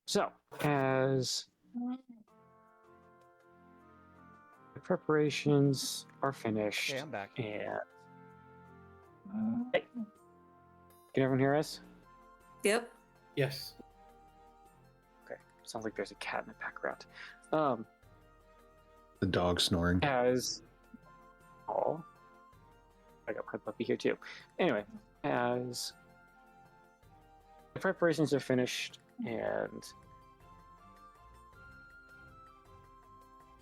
So, as the preparations are finished, Okay, I'm back. and hey, can everyone hear us? Yep. Yes. Okay, sounds like there's a cat in the background. Um, The dog snoring. as oh, I got my puppy here too. Anyway, as the preparations are finished and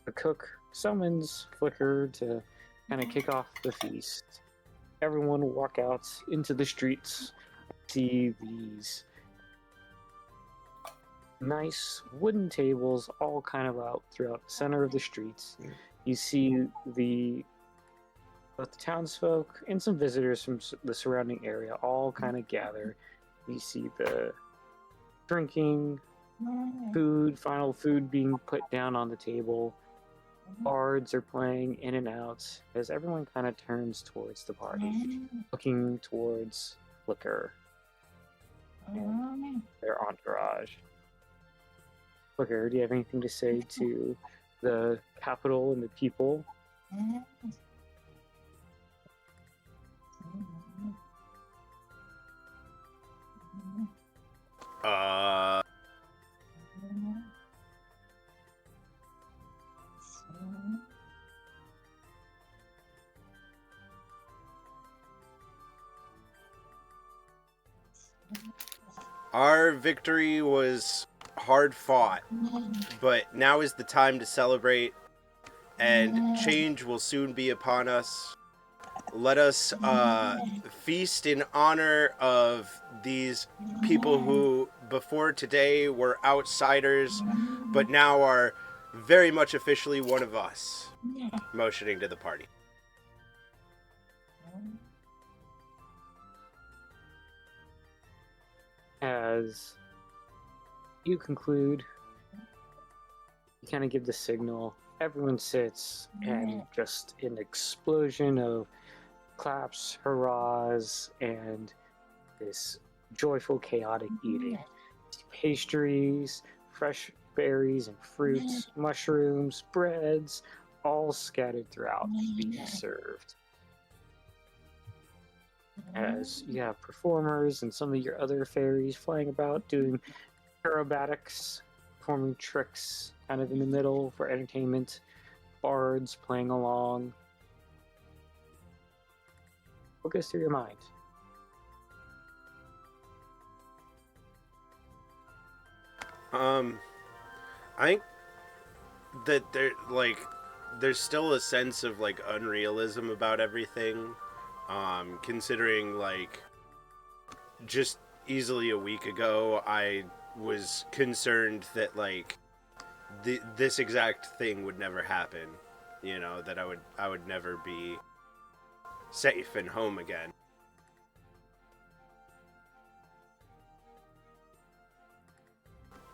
the cook summons Flicker to kind of kick off the feast, everyone will walk out into the streets, see these nice wooden tables all kind of out throughout the center of the streets. You see both the townsfolk and some visitors from the surrounding area all kind of gather. You see the drinking, final food being put down on the table. Bards are playing in and out as everyone kind of turns towards the party, looking towards Flicker and their entourage. Flicker, do you have anything to say to the capital and the people? Our victory was hard fought, but now is the time to celebrate, and change will soon be upon us. Let us feast in honor of these people who before today were outsiders, but now are very much officially one of us, motioning to the party. As you conclude, you kind of give the signal, everyone sits, and just an explosion of claps, hurrahs, and this joyful, chaotic eating. Pastries, fresh berries and fruits, mushrooms, breads, all scattered throughout, being served. As you have performers and some of your other fairies flying about doing aerobatics, performing tricks kind of in the middle for entertainment, bards playing along. What goes through your mind? I think that there's still a sense of unrealism about everything. Considering just easily a week ago, I was concerned that this exact thing would never happen. That I would never be safe and home again.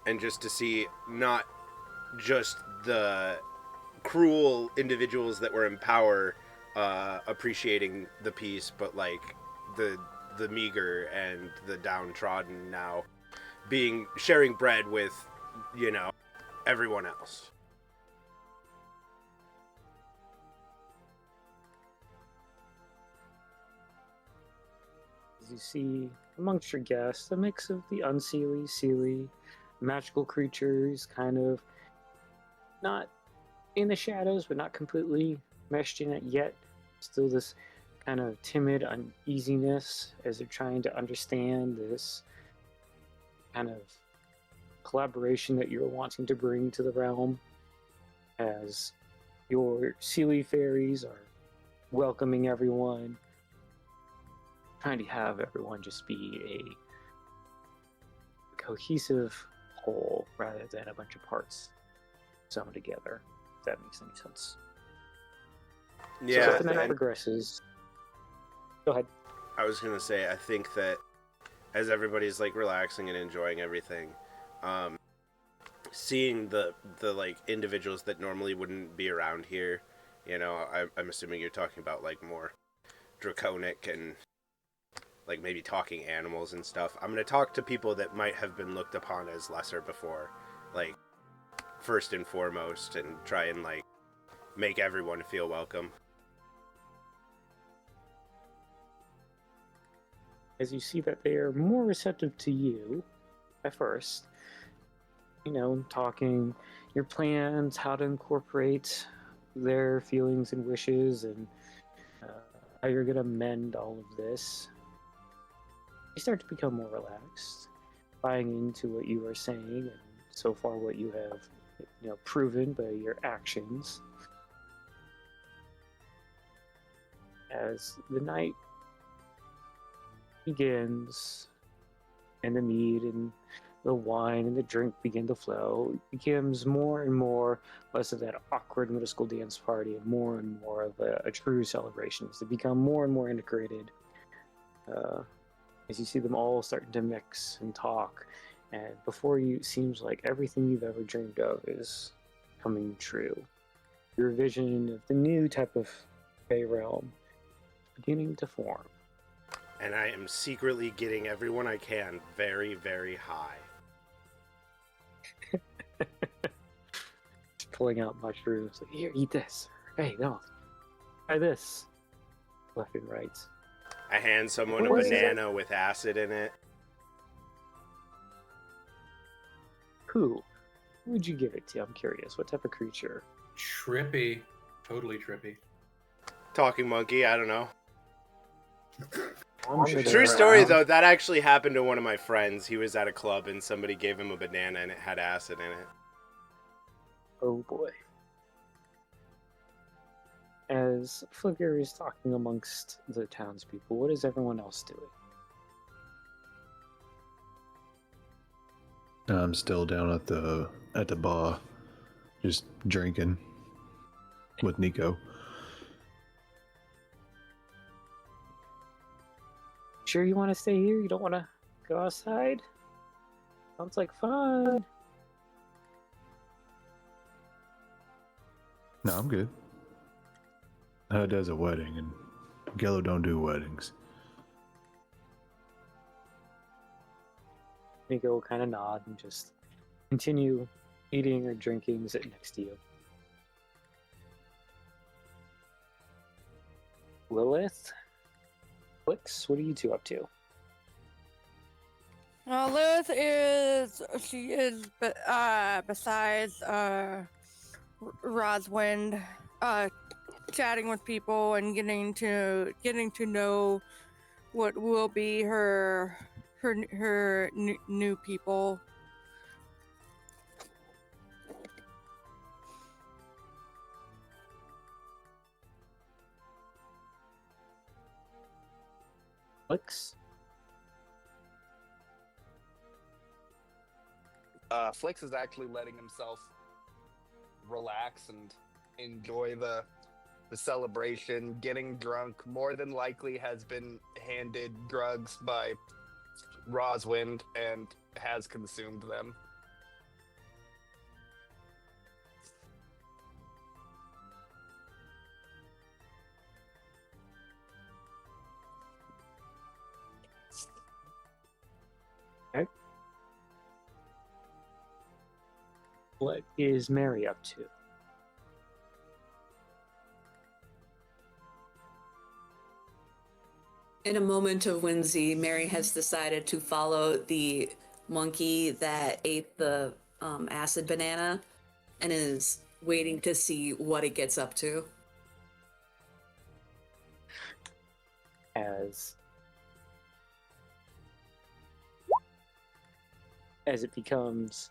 And just to see not just the cruel individuals that were in power appreciating the peace, but the meager and the downtrodden now sharing bread with everyone else. As you see amongst your guests, a mix of the unseelie, seelie, magical creatures, kind of not in the shadows, but not completely meshed in it yet. Still this kind of timid uneasiness as they're trying to understand this kind of collaboration that you're wanting to bring to the realm, as your Sealy fairies are welcoming everyone, trying to have everyone just be a cohesive whole rather than a bunch of parts sewn together, if that makes any sense. Yeah, so as the night progresses, go ahead. I was gonna say, I think that as everybody's relaxing and enjoying everything, seeing the individuals that normally wouldn't be around here, I'm assuming you're talking about more draconic and like maybe talking animals and stuff. I'm going to talk to people that might have been looked upon as lesser before, like first and foremost, and try and like make everyone feel welcome. As you see that they are more receptive to you at first, talking your plans, how to incorporate their feelings and wishes, and how you're going to mend all of this. You start to become more relaxed, buying into what you are saying, and so far what you have, proven by your actions. As the night begins, and the mead and the wine and the drink begin to flow, it becomes more and more less of that awkward middle school dance party and more of a true celebration. As they become more and more integrated, as you see them all starting to mix and talk, and before you, it seems like everything you've ever dreamed of is coming true. Your vision of the new type of Fae realm is beginning to form. And I am secretly getting everyone I can very, very high. Just pulling out mushrooms. Like, here, eat this. Hey, no. Try this. Left and right. I hand someone a banana with acid in it. Who? Who would you give it to? I'm curious. What type of creature? Trippy. Totally trippy. Talking monkey, I don't know. I'm sure True story, though, that actually happened to one of my friends. He was at a club and somebody gave him a banana and it had acid in it. Oh boy. As Flicker is talking amongst the townspeople, what is everyone else doing? I'm still down at the bar, just drinking with Nico. Sure you want to stay here? You don't want to go outside? Sounds like fun. No, I'm good. Her does a wedding, and Gello don't do weddings. Nico will kind of nod and just continue eating or drinking, sit next to you. Lilith? Flix, what are you two up to? Lilith besides Roswind, chatting with people and getting to know what will be her new people. Flix? Flix is actually letting himself relax and enjoy the celebration. Getting drunk, more than likely has been handed drugs by Roswind and has consumed them. Okay. What is Mary up to? In a moment of whimsy, Mary has decided to follow the monkey that ate the acid banana and is waiting to see what it gets up to. As it becomes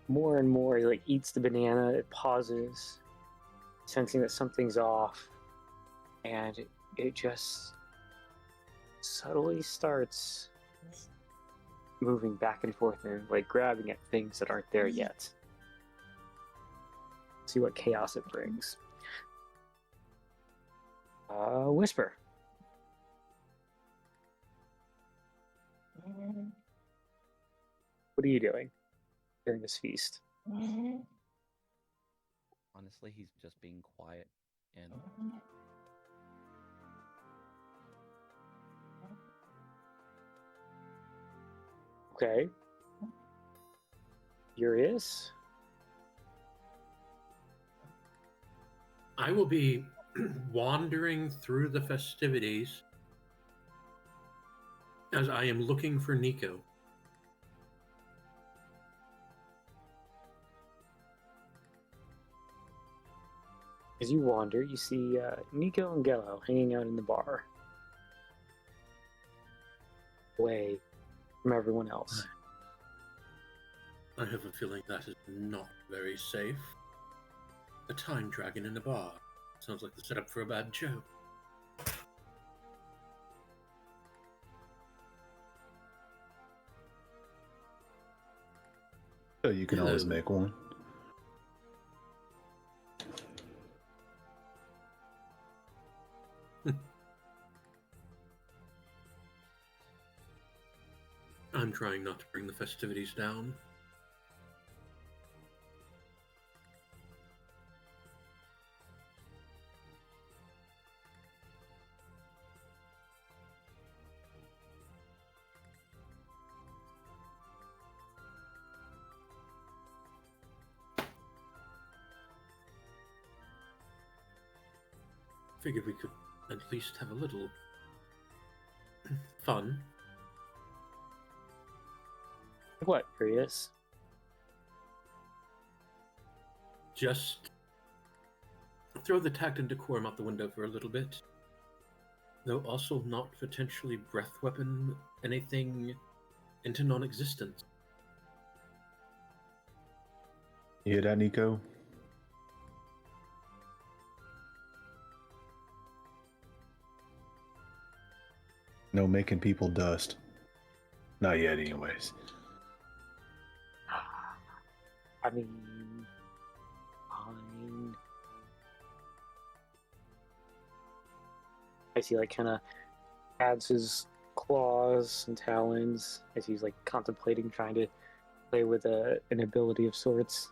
more and more, it eats the banana, it pauses, sensing that something's off, and it just subtly starts moving back and forth and grabbing at things that aren't there yet. See what chaos it brings. Whisper. What are you doing during this feast? Honestly, he's just being quiet and Okay. Curious. I will be wandering through the festivities as I am looking for Nico. As you wander, you see Nico and Gello hanging out in the bar, away from everyone else. I have a feeling that is not very safe. A time dragon in a bar. Sounds like the setup for a bad joke. So you can always Hello. make one. I'm trying not to bring the festivities down. Figured we could at least have a little fun. What, curious? Just throw the tact and decorum out the window for a little bit. Though also not potentially breath weapon anything into non-existence. You hear that, Nico? No making people dust. Not yet, anyways. I mean, fine. As he like kind of adds his claws and talons as he's like contemplating trying to play with an ability of sorts.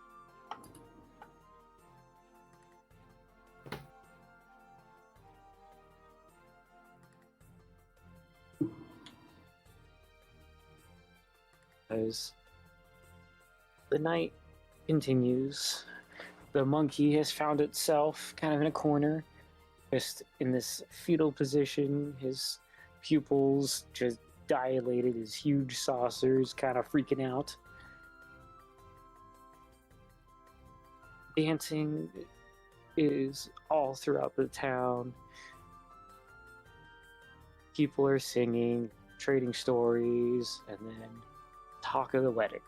As the night continues, the monkey has found itself kind of in a corner, just in this fetal position, his pupils just dilated as huge saucers, kind of freaking out. Dancing is all throughout the town. People are singing, trading stories, and then talk of the wedding.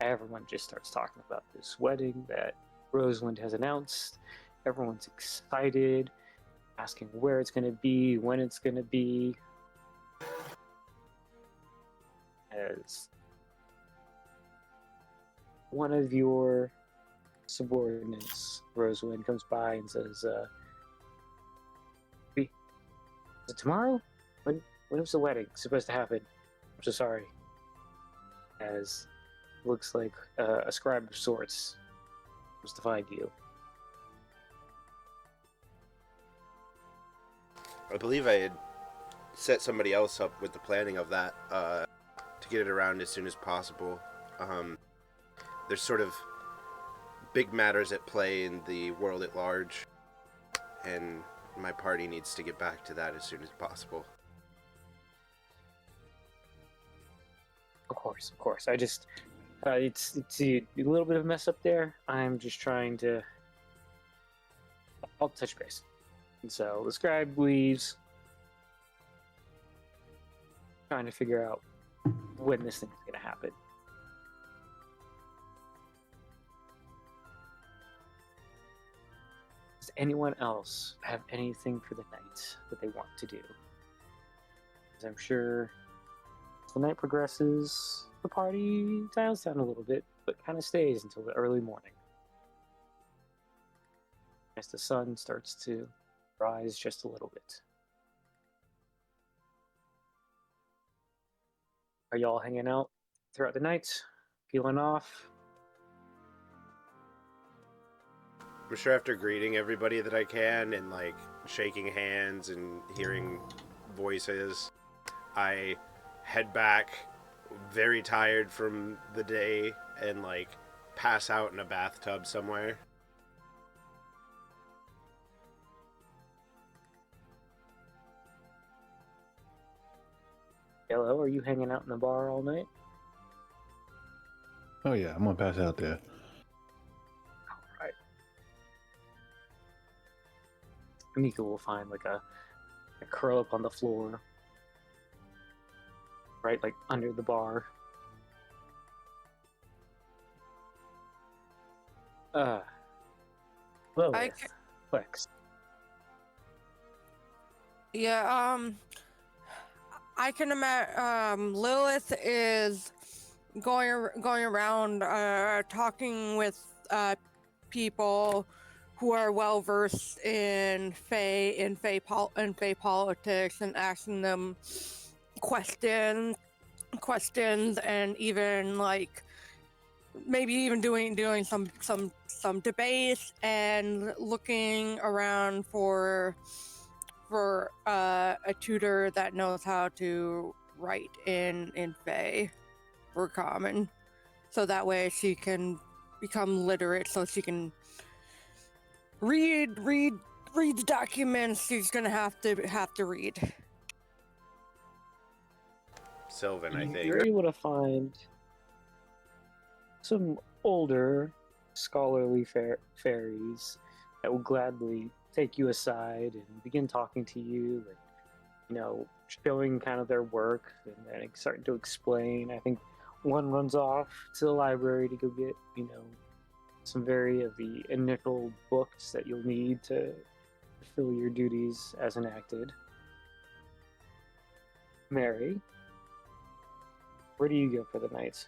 Everyone just starts talking about this wedding that Rosewind has announced. Everyone's excited, asking where it's going to be, when it's going to be. As one of your subordinates, Rosewind, comes by and says, is it tomorrow? When was the wedding supposed to happen? I'm so sorry. As looks like a scribe of sorts was to find you. I believe I had set somebody else up with the planning of that to get it around as soon as possible. There's sort of big matters at play in the world at large, and my party needs to get back to that as soon as possible. Of course. I just, it's a little bit of a mess up there. I'm just trying to, I'll touch base. And so the scribe leaves, trying to figure out when this thing is going to happen. Does anyone else have anything for the night that they want to do? Because I'm sure as the night progresses, the party dials down a little bit, but kind of stays until the early morning. As the sun starts to rise just a little bit. Are y'all hanging out throughout the night? Peeling off? I'm sure after greeting everybody that I can and like shaking hands and hearing voices, I head back very tired from the day and like pass out in a bathtub somewhere. Hello, are you hanging out in the bar all night? Oh yeah, I'm gonna pass out there. Alright. Mika will find like a curl up on the floor. Right, like under the bar. Lilith, Flex. Yeah, I can imagine Lilith is going around talking with people who are well versed in Fae politics and asking them questions and even like maybe even doing some debates and looking around for a tutor that knows how to write in Fae or Common, so that way she can become literate, so she can read the documents she's gonna have to read. Sylvan, I think. You're able to find some older scholarly fairies that will gladly take you aside and begin talking to you and, you know, showing kind of their work and then starting to explain. I think one runs off to the library to go get, you know, some very of the initial books that you'll need to fulfill your duties as enacted. Mary, where do you go for the night?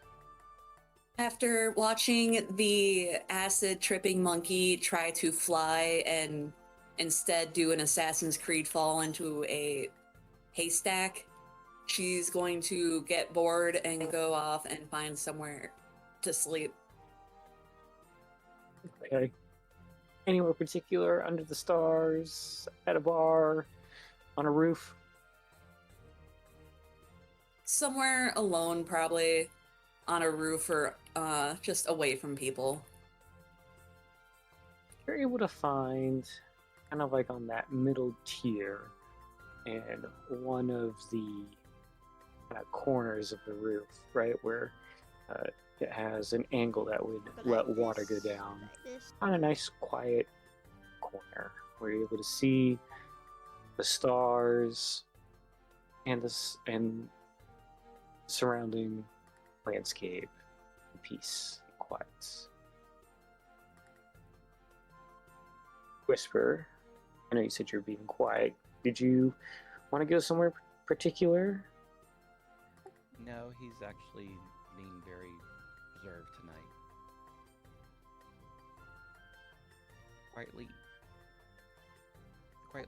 After watching the acid tripping monkey try to fly and instead do an Assassin's Creed fall into a haystack, she's going to get bored and go off and find somewhere to sleep. Okay. Anywhere particular? Under the stars? At a bar? On a roof? Somewhere alone, probably. On a roof or just away from people. You're able to find kind of like on that middle tier and one of the kind of corners of the roof, right, where it has an angle that would let water go down. On a nice quiet corner where you're able to see the stars and and surrounding landscape, peace, and quiet. Whisper, I know you said you're being quiet. Did you want to go somewhere particular? No, he's actually being very reserved tonight. Quietly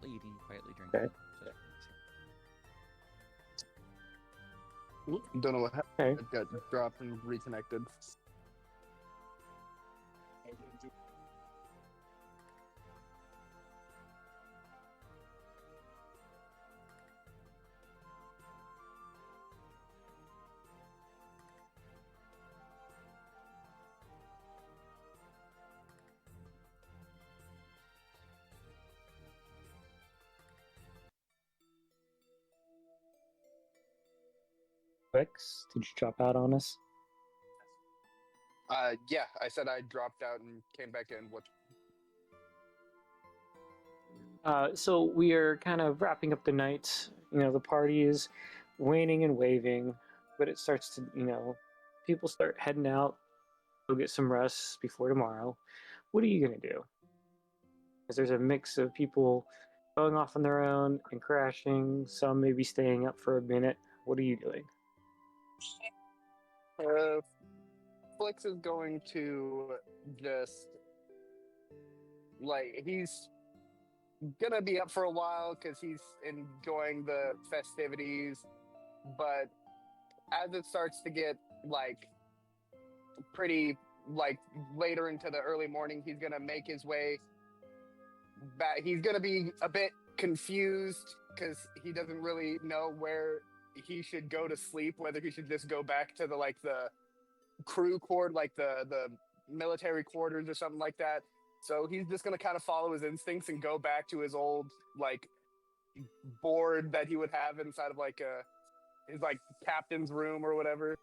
eating, quietly drinking. Okay. Don't know what happened. Okay. It got dropped and reconnected. Rex, did you drop out on us? Yeah, I said I dropped out and came back in. What? So we are kind of wrapping up the night. You know, the party is waning and waving, but it starts to, you know, people start heading out, go get some rest before tomorrow. What are you going to do? Because there's a mix of people going off on their own and crashing, some maybe staying up for a minute. What are you doing? Flix is going to just he's gonna be up for a while because he's enjoying the festivities, but as it starts to get pretty later into the early morning, he's gonna make his way back. He's gonna be a bit confused because he doesn't really know where he should go to sleep, whether he should just go back to the crew court, like the military quarters or something like that. So he's just gonna kind of follow his instincts and go back to his old like board that he would have inside of like his like captain's room or whatever.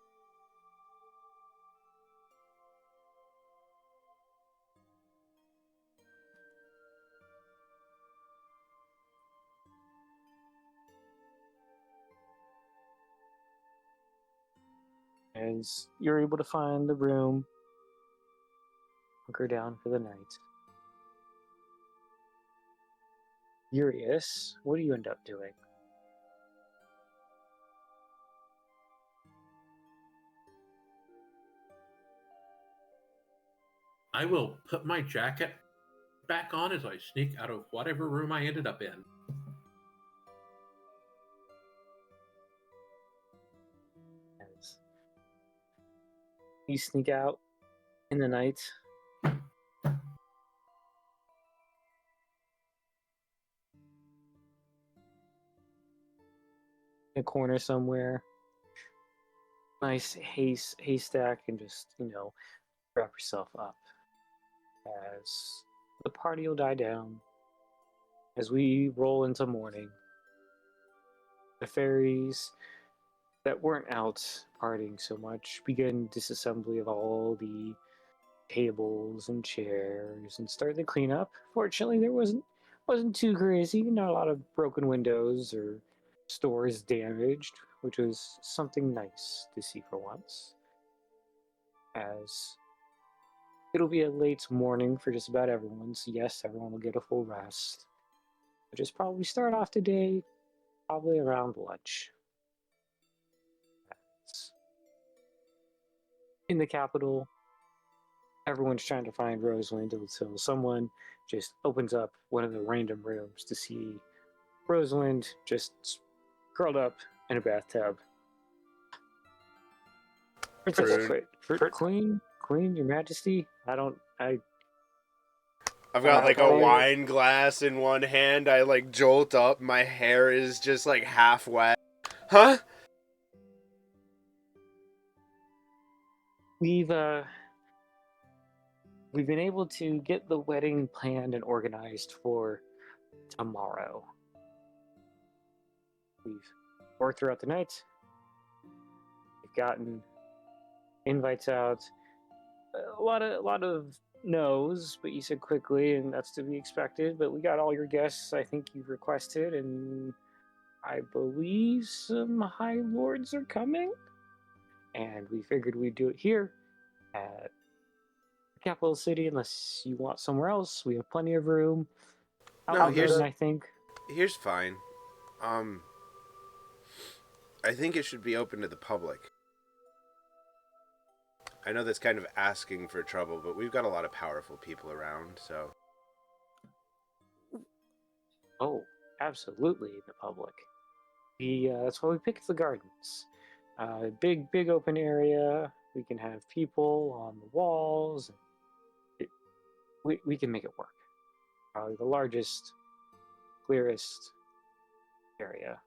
As you're able to find the room, hunker down for the night. Urius, what do you end up doing? I will put my jacket back on as I sneak out of whatever room I ended up in. As you sneak out in the night, in a corner somewhere, nice haystack, and just, wrap yourself up. As the party will die down, as we roll into morning, the fairies that weren't out partying so much begin disassembly of all the tables and chairs and start the cleanup. Fortunately, there wasn't too crazy. Not a lot of broken windows or stores damaged, which was something nice to see for once. As it'll be a late morning for just about everyone, so yes, everyone will get a full rest. But just probably start off today, probably around lunch. In the capital, everyone's trying to find Rosalind until someone just opens up one of the random rooms to see Rosalind just curled up in a bathtub. Princess, Queen, Your Majesty. I've got like a wine glass in one hand. I like jolt up. My hair is just like half wet. Huh? We've been able to get the wedding planned and organized for tomorrow. We've worked throughout the night. We've gotten invites out. A lot of no's, but you said quickly, and that's to be expected. But we got all your guests I think you've requested, and I believe some high lords are coming. And we figured we'd do it here at the capital city, unless you want somewhere else. We have plenty of room. No, I think. Here's fine. I think it should be open to the public. I know that's kind of asking for trouble, but we've got a lot of powerful people around, so... Oh, absolutely, the public. That's why we picked the gardens. Big open area. We can have people on the walls. We can make it work. Probably the largest, clearest area.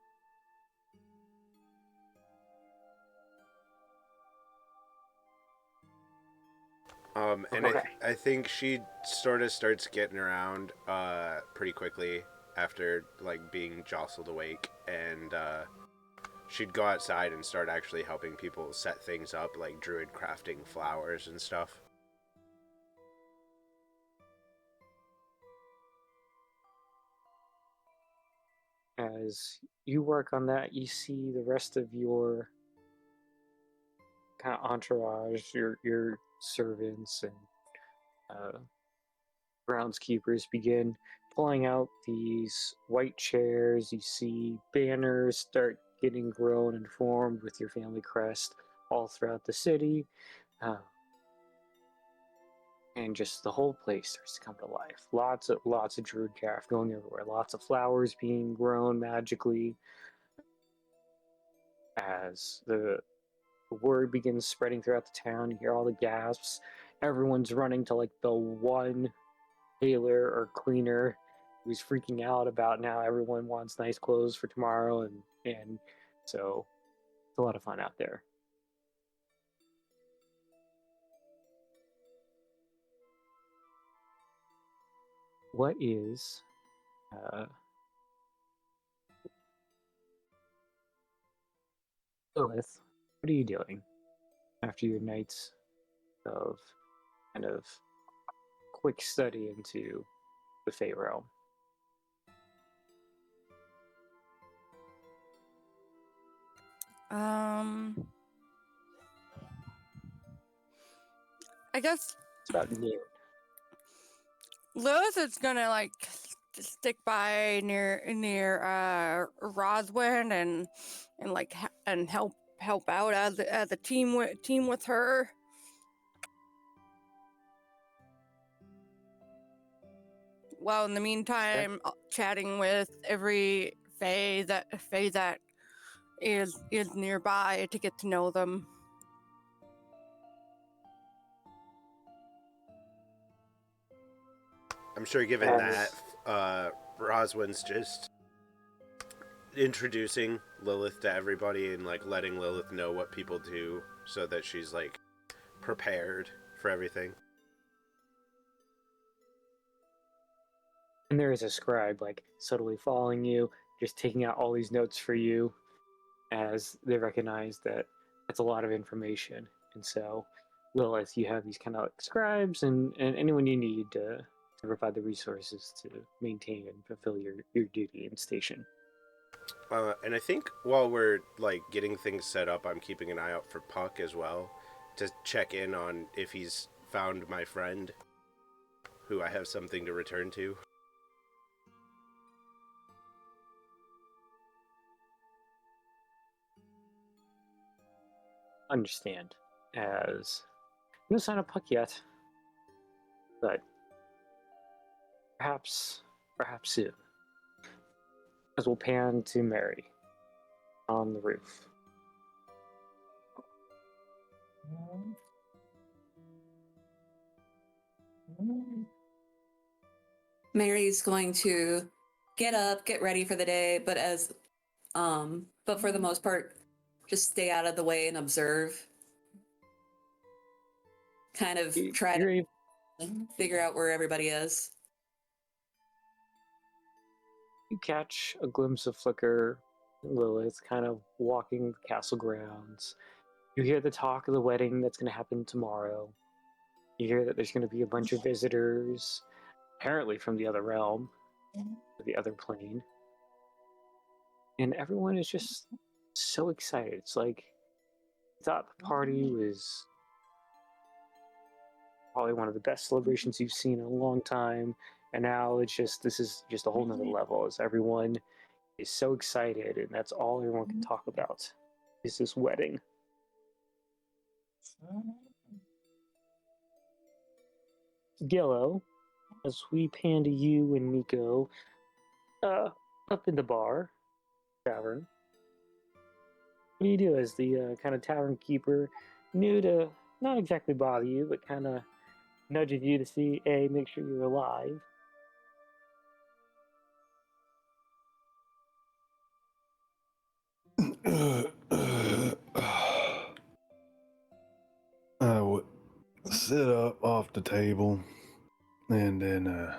And okay. I think she sort of starts getting around pretty quickly after like being jostled awake, and she'd go outside and start actually helping people set things up, like druid crafting flowers and stuff. As you work on that, you see the rest of your kind of entourage, your servants and groundskeepers begin pulling out these white chairs. You see banners start getting grown and formed with your family crest all throughout the city. And just the whole place starts to come to life. Lots of druid craft going everywhere. Lots of flowers being grown magically. As the word begins spreading throughout the town, you hear all the gasps. Everyone's running to like the one tailor or cleaner who's freaking out about now everyone wants nice clothes for tomorrow, and so It's a lot of fun out there. What is Lilith, what are you doing after your nights of kind of quick study into the Fae realm? I guess It's about noon. Lilith is gonna like stick by near Roswin and like and help out as a team with her. Well, in the meantime, chatting with every Fae that is nearby to get to know them. I'm sure given that, Roswin's just introducing Lilith to everybody and like letting Lilith know what people do so that she's like prepared for everything. And there is a scribe like subtly following you, just taking out all these notes for you as they recognize that that's a lot of information. And so, Lilith, you have these kind of like scribes and anyone you need to provide the resources to maintain and fulfill your duty and station. And I think while we're like getting things set up, I'm keeping an eye out for Puck as well to check in on if he's found my friend, who I have something to return to. Understand, as no sign of Puck yet, but perhaps soon. As we'll pan to Mary on the roof. Mary's going to get up, get ready for the day, but for the most part, just stay out of the way and observe. Kind of try to figure out where everybody is. You catch a glimpse of Flicker, Lilith kind of walking the castle grounds. You hear the talk of the wedding that's going to happen tomorrow. You hear that there's going to be a bunch of visitors, apparently from the other realm, the other plane. And everyone is just so excited. It's like, I thought the party was probably one of the best celebrations you've seen in a long time. And now this is just a whole nother level as everyone is so excited and that's all everyone can talk about is this wedding. Gillo, as we pan to you and Nico, up in the tavern. What do you do as the kind of tavern keeper, new to not exactly bother you, but kind of nudges you to see, make sure you're alive? I would sit up off the table and then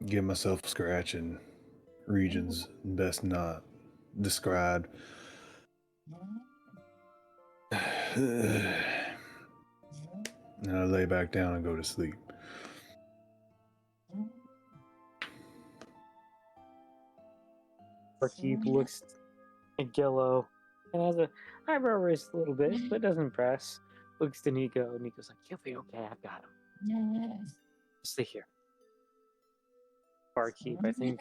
give myself scratching regions best not described. And I lay back down and go to sleep. Barkeep looks at Gillo and has a eyebrow raised a little bit, but doesn't impress. Looks to Nico. Nico's like, "You'll be okay. I've got him. Stay here." Barkeep, I think.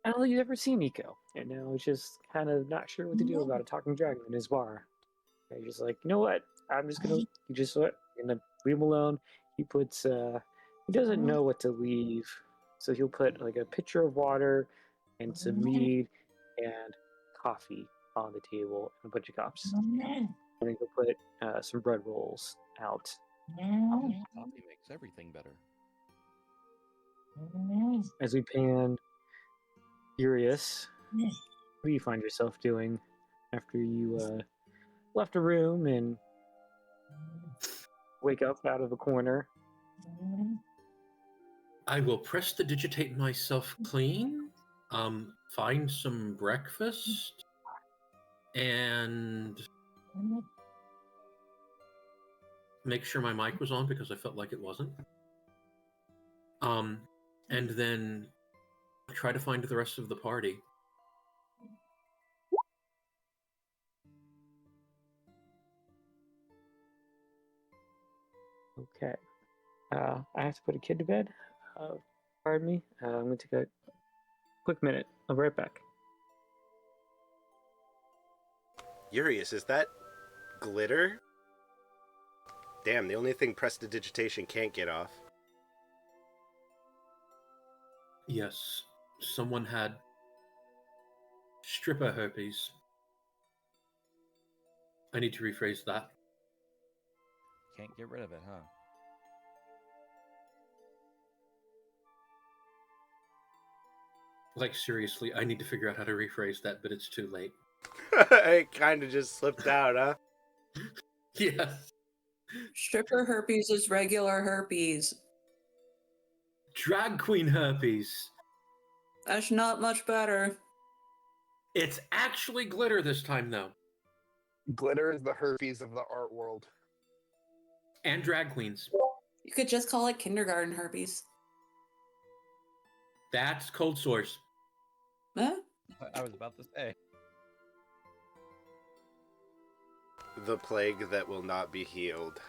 I don't think you've ever seen Nico, and now he's just kind of not sure what to do about a talking dragon in his bar. And he's just like, you know what? I'm just gonna leave him alone. He puts he doesn't know what to leave, so he'll put like a pitcher of water and some mead and coffee on the table and a bunch of cups. And then he'll put some bread rolls out. Coffee makes everything better. As we pan Furious, What do you find yourself doing after you left a room and wake up out of a corner? I will prestidigitate myself clean, find some breakfast, and make sure my mic was on because I felt like it wasn't. And then try to find the rest of the party. Okay. I have to put a kid to bed. Pardon me. I'm going to take a quick minute. I'll be right back. Urius, is that glitter? Damn, the only thing prestidigitation can't get off. Yes, someone had stripper herpes. I need to rephrase that. Can't get rid of it, huh? Like, seriously, I need to figure out how to rephrase that, but it's too late. It kind of just slipped out, huh? Yes. Stripper herpes is regular herpes. Drag queen herpes. That's not much better. It's actually glitter this time, though. Glitter is the herpes of the art world. And drag queens. You could just call it kindergarten herpes. That's cold sores. Huh? I was about to say. The plague that will not be healed.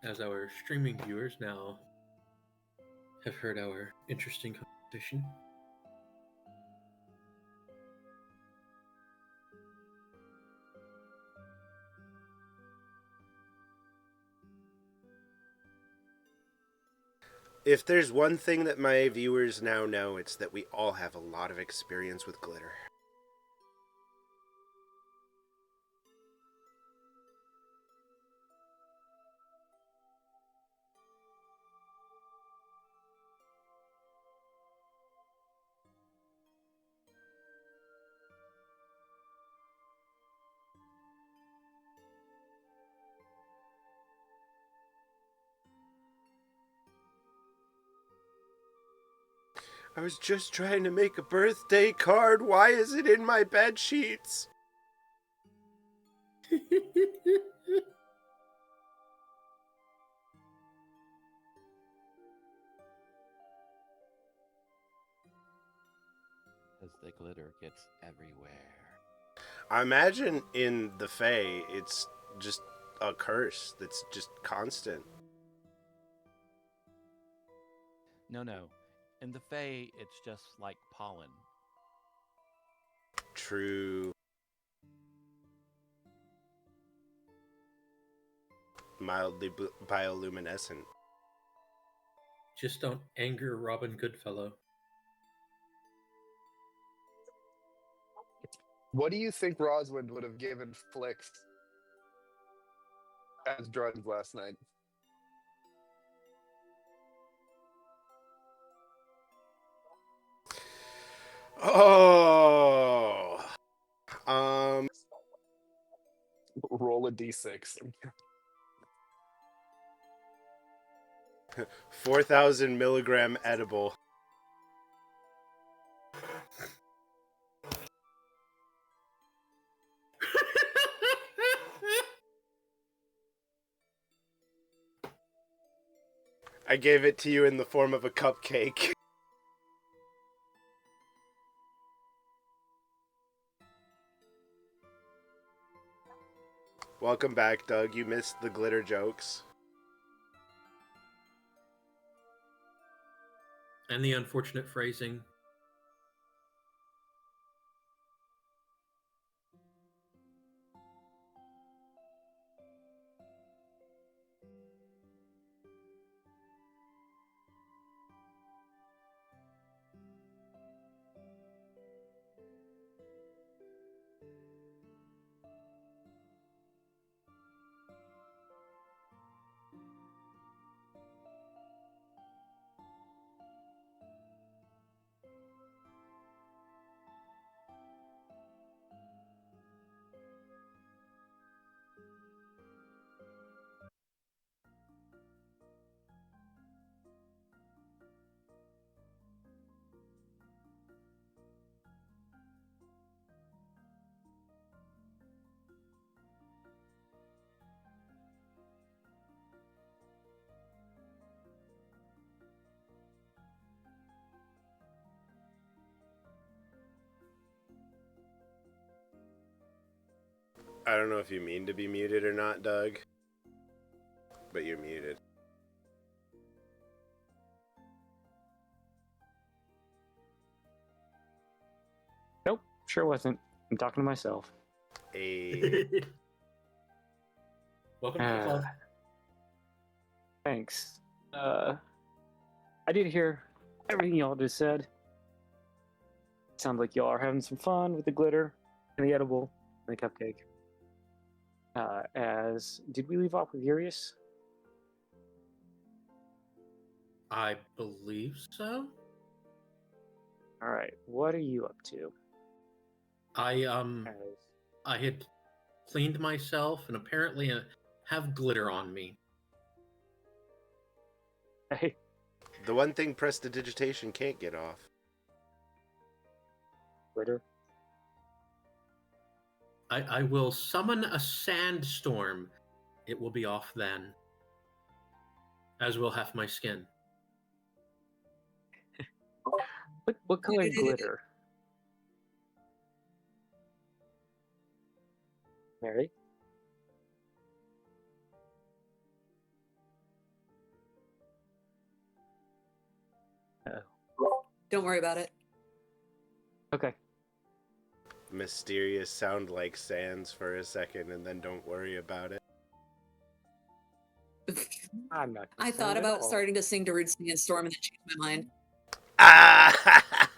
As our streaming viewers now have heard our interesting conversation. If there's one thing that my viewers now know, it's that we all have a lot of experience with glitter. I was just trying to make a birthday card. Why is it in my bed sheets? As the glitter gets everywhere. I imagine in the Fae, it's just a curse that's just constant. No. In the Fae, it's just like pollen. True. Mildly bioluminescent. Just don't anger Robin Goodfellow. What do you think Rosalind would have given Flix as drugs last night? Oh. Roll a d6. 4,000 milligram edible. I gave it to you in the form of a cupcake. Welcome back, Doug. You missed the glitter jokes. And the unfortunate phrasing. I don't know if you mean to be muted or not, Doug, but you're muted. Nope, sure wasn't. I'm talking to myself. Welcome to the club. Thanks. I did hear everything y'all just said. Sounds like y'all are having some fun with the glitter and the edible and the cupcake. Did we leave off with Urius? I believe so. All right, what are you up to? I As- had cleaned myself and apparently have glitter on me. Hey, The one thing prestidigitation can't get off. glitter. I will summon a sandstorm. It will be off then. As will half my skin. What color glitter? Mary? Don't worry about it. Okay. Mysterious sound like sands for a second and then don't worry about it. I'm not. I concerned thought at about all. starting to sing to Rude Singing Storm and then changed my mind. Ah!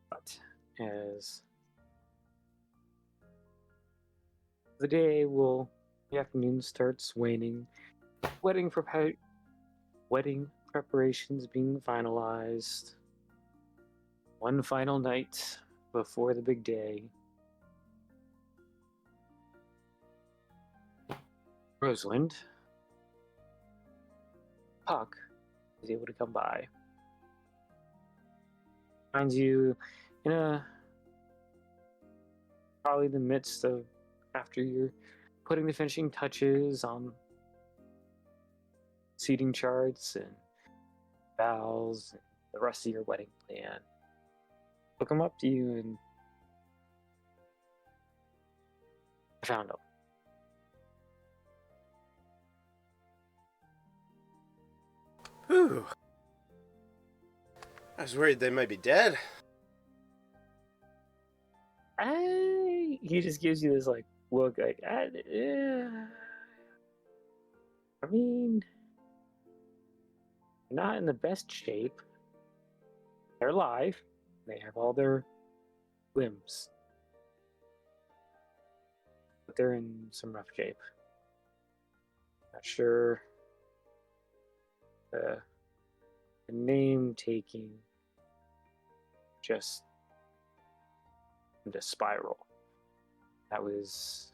But as the afternoon starts waning, wedding preparations being finalized. One final night before the big day. Rosalind, Puck is able to come by. Finds you in probably the midst of after you're putting the finishing touches on seating charts and vows and the rest of your wedding plan. He'll come up to you and I found him. Whew. I was worried they might be dead. He just gives you this like look like I mean, not in the best shape. They're alive. They have all their limbs, but they're in some rough shape. Not sure the name taking just into spiral. That was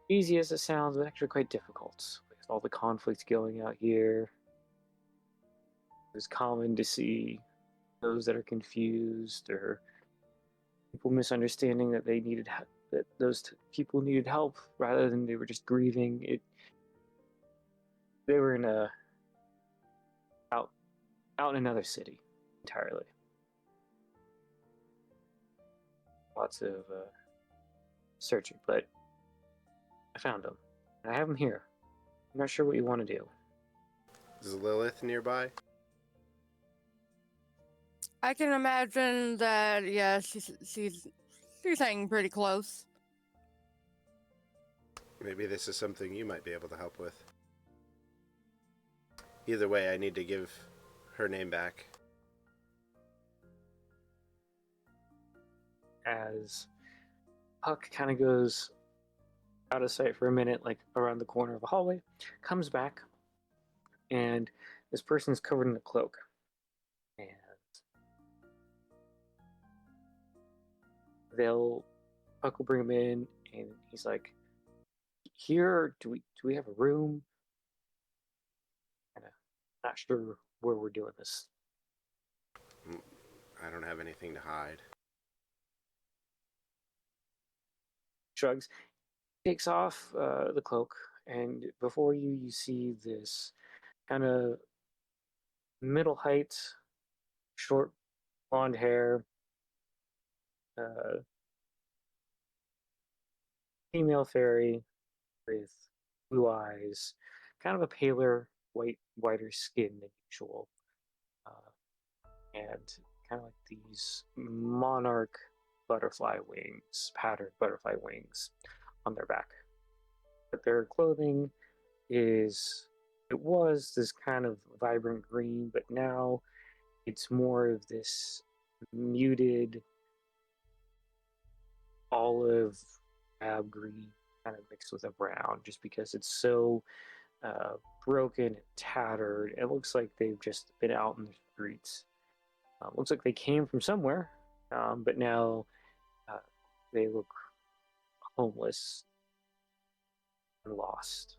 easy as it sounds, but actually quite difficult with all the conflict going out here. It was common to see those that are confused or people misunderstanding that they needed that people needed help rather than they were just grieving. They were in out in another city entirely. Lots of searching, but I found him. And I have him here. I'm not sure what you want to do. Is Lilith nearby? I can imagine that. Yeah, she's hanging pretty close. Maybe this is something you might be able to help with. Either way, I need to give her name back. As Puck kind of goes out of sight for a minute, like around the corner of a hallway, comes back, and this person's covered in a cloak. And Puck will bring him in, and he's like, "Here, do we have a room?" Kind of not sure where we're doing this. I don't have anything to hide. Shrugs, takes off the cloak and before you, you see this kind of middle height, short blonde hair, uh, female fairy with blue eyes, kind of a paler, whiter skin than usual, uh, and kind of like these monarch butterfly wings, patterned butterfly wings on their back. But their clothing it was this kind of vibrant green, but now it's more of this muted olive ab green kind of mixed with a brown, just because it's so uh, broken and tattered. It looks like they've just been out in the streets. Looks like they came from somewhere, but now uh, they look homeless and lost.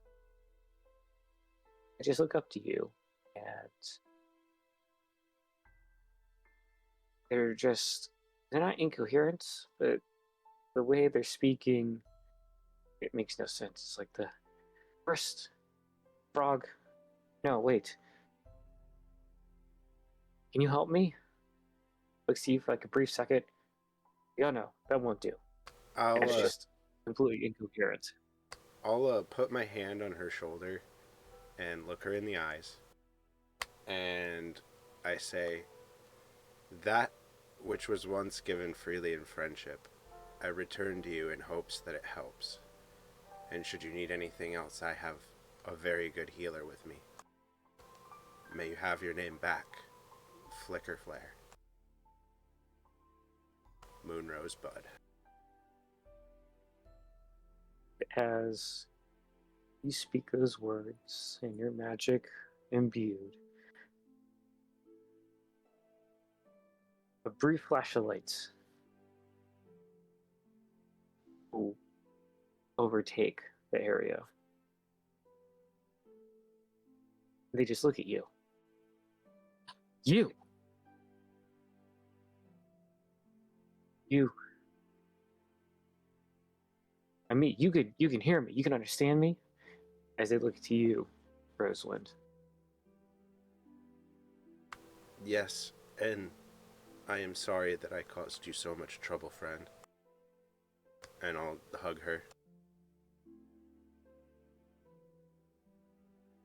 I just look up to you, and they're not incoherent, but the way they're speaking, it makes no sense. It's like the first frog. No, wait. Can you help me? Looks to you for like a brief second. Yeah, no, that won't do. And it's just completely incoherent. I'll put my hand on her shoulder and look her in the eyes. And I say, that which was once given freely in friendship, I return to you in hopes that it helps. And should you need anything else, I have a very good healer with me. May you have your name back, Flicker Flare. Moon Rosebud. As you speak those words and your magic imbued, a brief flash of light will overtake the area. They just look at you. You! I mean, you can hear me, you can understand me, as they look to you, Rosewind. Yes, and I am sorry that I caused you so much trouble, friend. And I'll hug her.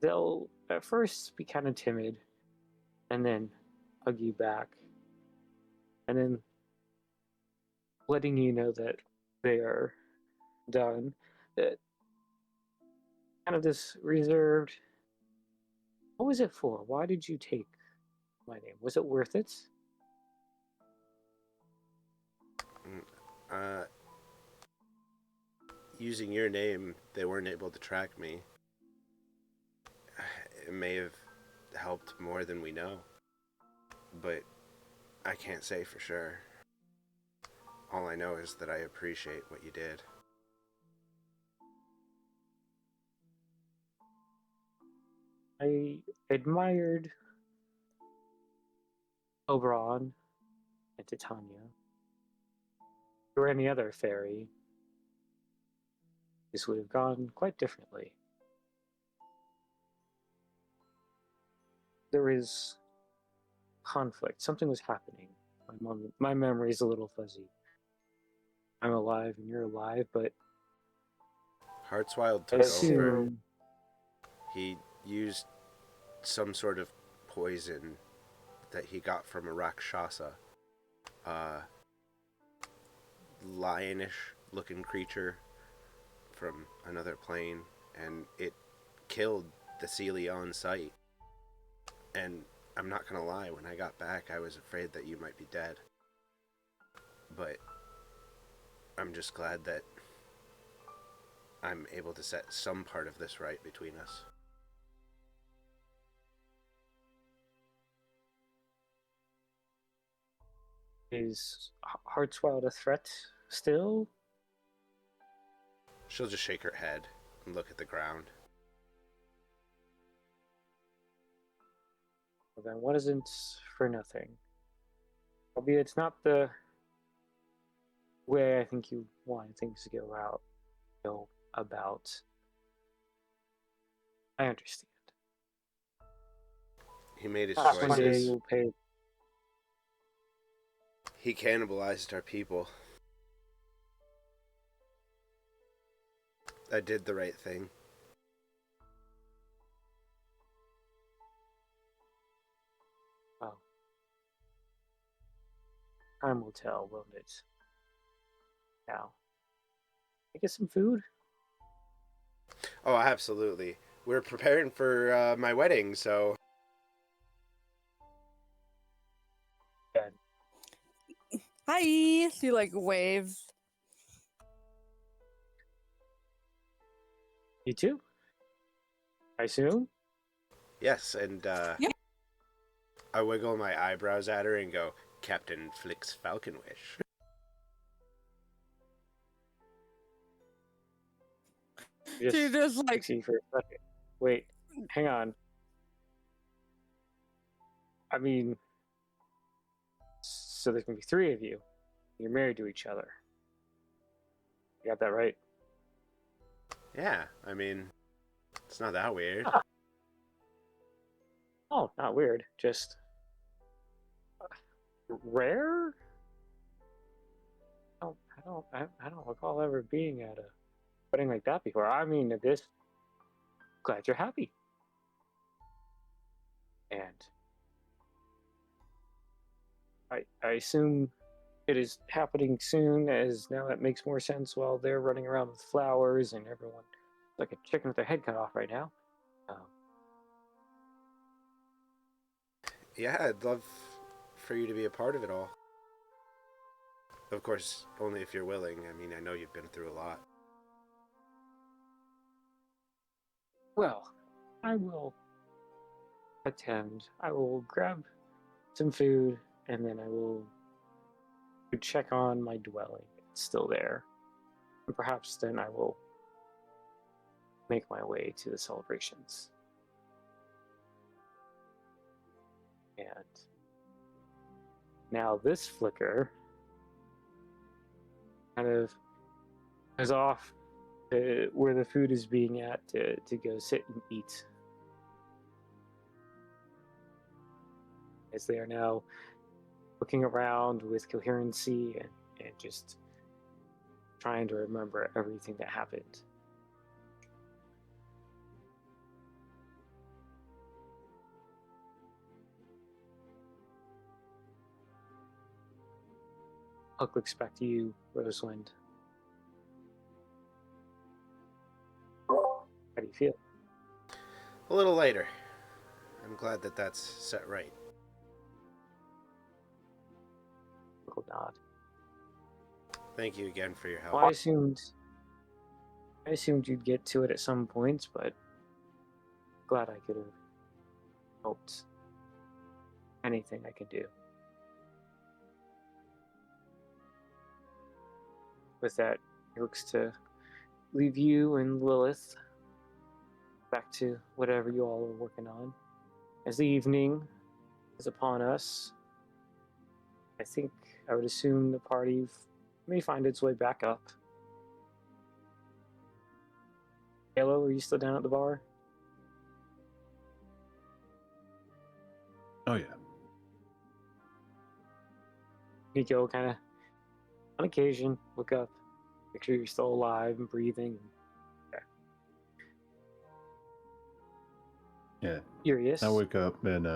They'll at first be kind of timid, and then hug you back, and then letting you know that they are done. That kind of this reserved. What was it for? Why did you take my name? Was it worth it? Using your name, they weren't able to track me. It may have helped more than we know, but I can't say for sure. All I know is that I appreciate what you did. I admired Oberon and Titania. Or any other fairy, this would have gone quite differently. There is conflict. Something was happening. My memory is a little fuzzy. I'm alive and you're alive, but Heartswild I took over. assume He used some sort of poison that he got from a Rakshasa. Lionish looking creature from another plane, and it killed the Celia on sight. And I'm not gonna lie, when I got back, I was afraid that you might be dead. But I'm just glad that I'm able to set some part of this right between us. is Heartswild a threat still? She'll just shake her head and look at the ground. Well, then what isn't for nothing? Albeit it's not the way I think you want things to go about. I understand. He made his One day choices. you'll pay. He cannibalized our people. I did the right thing. Well, time will tell, won't it? Now, I get some food. Oh, absolutely. We're preparing for my wedding, so And Hi. She like waves. you too, I assume. yes. And Yep. I wiggle my eyebrows at her and go, Captain Flick's Falcon Wish. She just like looks at you for a second. Wait, hang on. I mean, so there's gonna be three of you. You're married to each other. You got that right? Yeah, I mean, it's not that weird. Oh, not weird. Just rare. I don't recall ever being at a wedding like that before. I mean, this. Glad you're happy. And I assume it is happening soon, as now that makes more sense while they're running around with flowers and everyone like a chicken with their head cut off right now. Yeah, I'd love for you to be a part of it all. Of course, only if you're willing. I mean, I know you've been through a lot. Well, I will attend. I will grab some food and then I will check on my dwelling. It's still there. And perhaps then I will make my way to the celebrations. And now this flicker kind of is off to where the food is being at to go sit and eat. As they are now looking around with coherency and just trying to remember everything that happened. Huck looks back to you, Rosewind. How do you feel? A little later. I'm glad that that's set right. Little nod. Thank you again for your help. Well, I assumed you'd get to it at some point, but glad I could have helped. Anything I could do. With that, he looks to leave you and Lilith back to whatever you all are working on. As the evening is upon us, I think I would assume the party may find its way back up. Halo, are you still down at the bar? Oh, yeah. Nico kind of, on occasion, look up, make sure you're still alive and breathing. Yeah. Curious. I wake up and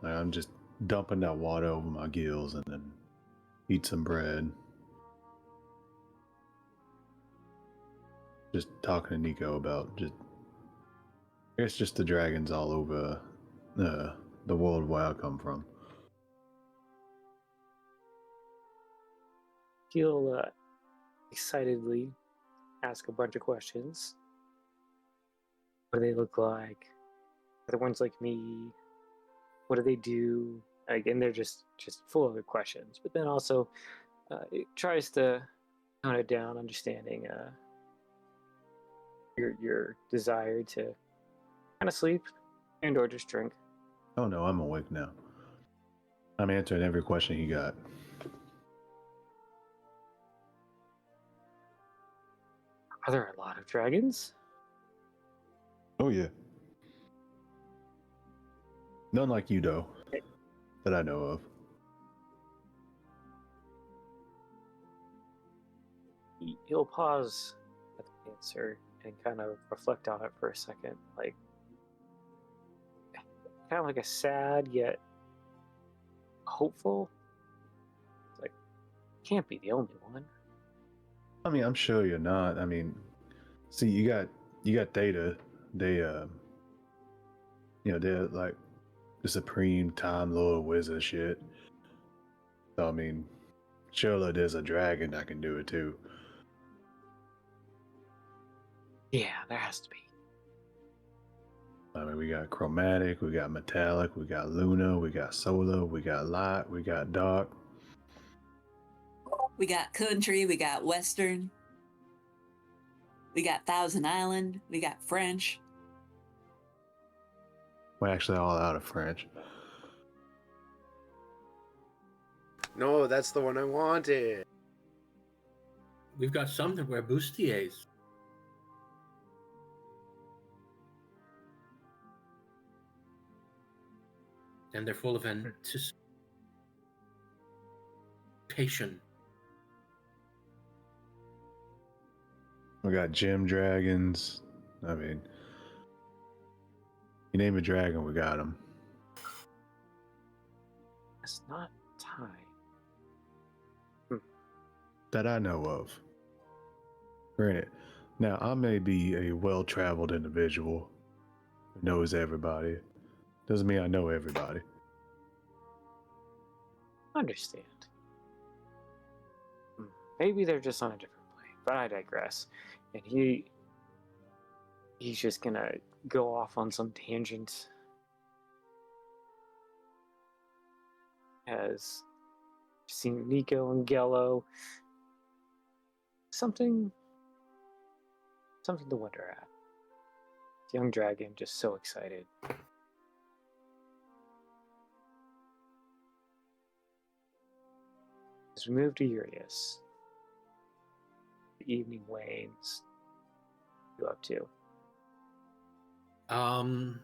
I'm just dumping that water over my gills and then eat some bread. Just talking to Nico about I guess just the dragons all over the world where I come from. He'll excitedly ask a bunch of questions. What do they look like? Are the ones like me? What do they do? Again, they're just full of questions. But then also, it tries to tone it down, understanding your desire to kind of sleep and or just drink. Oh no, I'm awake now. I'm answering every question he got. Are there a lot of dragons? Oh yeah. None like you, though, that I know of. He'll pause at the answer and kind of reflect on it for a second, like kind of like a sad yet hopeful. It's like, can't be the only one. I mean, I'm sure you're not. I mean, see, you got Theta. They, they're like the supreme Time Lord wizard shit. So I mean, surely there's a dragon that can do it too. Yeah, there has to be. I mean, we got chromatic, we got metallic, we got lunar, we got solar, we got light, we got dark. We got country, we got western, we got Thousand Island, we got French. We're actually all out of French. No, that's the one I wanted. We've got some that wear bustiers. And they're full of anticipation. We got gem dragons. I mean, you name a dragon, we got them. It's not time. That I know of. Granted, now I may be a well-traveled individual who knows everybody. Doesn't mean I know everybody. Understand. Maybe they're just on a different plane, but I digress. And he's just gonna go off on some tangent. Has seen Nico and Gello. Something to wonder at. The young dragon just so excited. As we move to Urias, the evening wanes. What are you up to?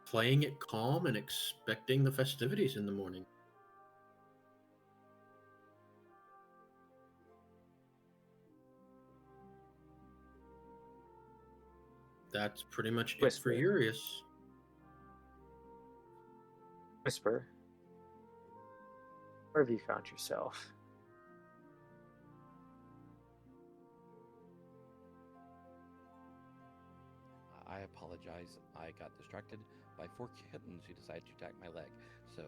Playing it calm and expecting the festivities in the morning. That's pretty much it for Urias. Whisper, where have you found yourself? I apologize. I got distracted by 4 kittens who decided to attack my leg. So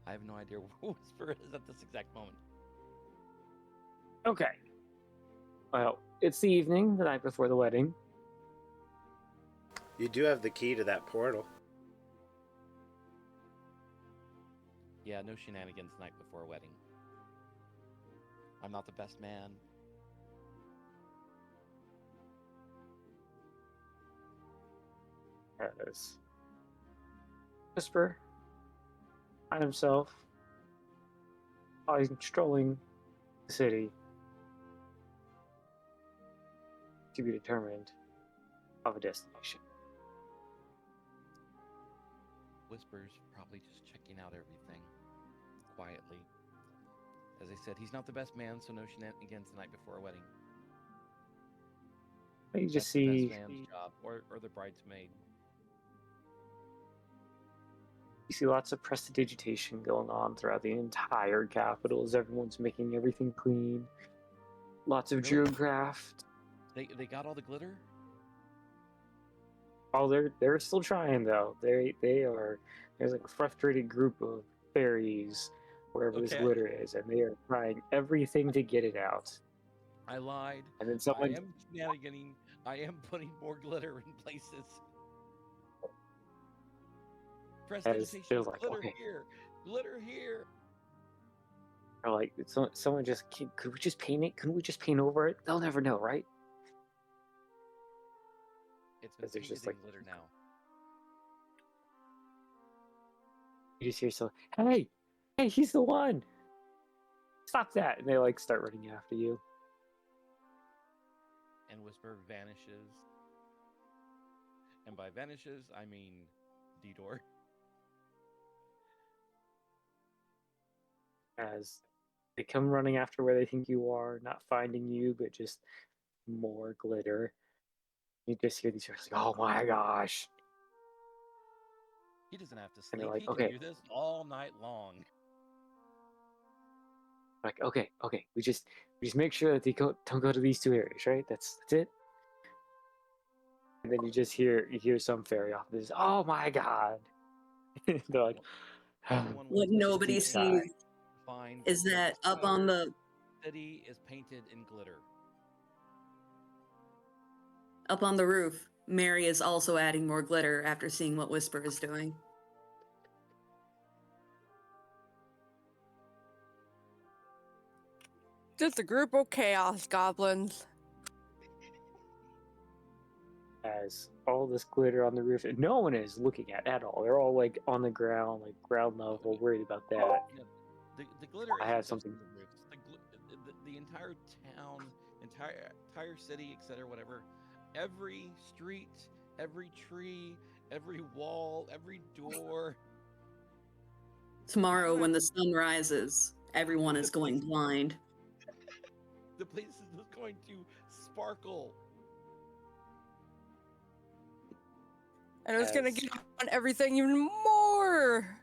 I have no idea where Whisper is at this exact moment. Okay. Well, it's the evening, the night before the wedding. You do have the key to that portal. Yeah, no shenanigans the night before a wedding. I'm not the best man. As Whisper on himself, while he's strolling the city to be determined of a destination. Whisper's probably just checking out everything quietly. As I said, he's not the best man, so no shenanigans the night before a wedding. You just That's the see best man's job, or the bridesmaid. You see lots of prestidigitation going on throughout the entire capital as everyone's making everything clean. Lots of Really? geocraft. They got all the glitter? Oh, they're still trying though. They are. There's like a frustrated group of fairies wherever this Okay. glitter is, and they are trying everything to get it out. I lied. And then I someone am shenaniganing. I am putting more glitter in places. Prestidigitation, they're like, glitter okay. here, glitter here. are like, someone just could we just paint it? Couldn't we just paint over it? They'll never know, right? It's been Because there's painted just in like glitter now. you just hear so, hey, he's the one. Stop that! And they like start running after you. And Whisper vanishes. And by vanishes, I mean detour. As they come running after where they think you are, not finding you, but just more glitter. You just hear these words like, "Oh my gosh!" He doesn't have to And sleep. they're like, He can "Okay, do this all night long. like okay, we just make sure that they don't go to these two areas, right? That's it." And then you hear some fairy off this. Oh my god! They're like, Everyone What wants to just nobody deep see sigh. sees find is the that up on the city is painted in glitter. roof, Mary is also adding more glitter after seeing what Whisper is doing. Just a group of chaos goblins. As all this glitter on the roof, and no one is looking at all. They're all like on the ground, like ground level, worried about that. You know, the glitter I isn't had just something. on the roofs. The entire town, entire city, etc. Whatever. Every street, every tree, every wall, every door. Tomorrow, when the sun rises, everyone is going blind. The place is just going to sparkle. And it's gonna As- get on everything even more.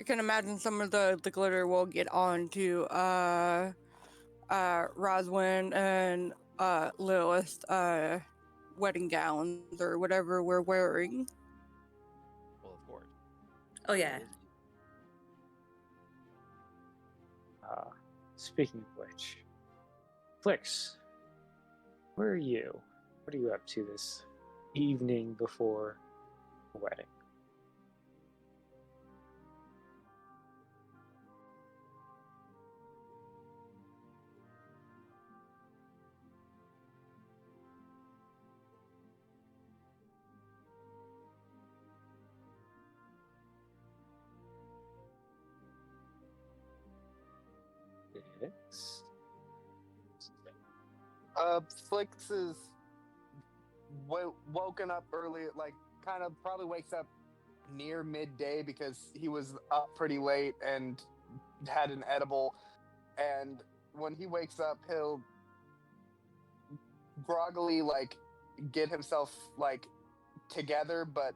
I can imagine some of the glitter will get on to Roswin and Lilith wedding gowns or whatever we're wearing. Well, of course. Oh yeah. Speaking of which, Flix, where are you? What are you up to this evening before the wedding? Yes. Flix is woken up early, like kind of probably wakes up near midday because he was up pretty late and had an edible. And when he wakes up, he'll groggily like get himself like together, but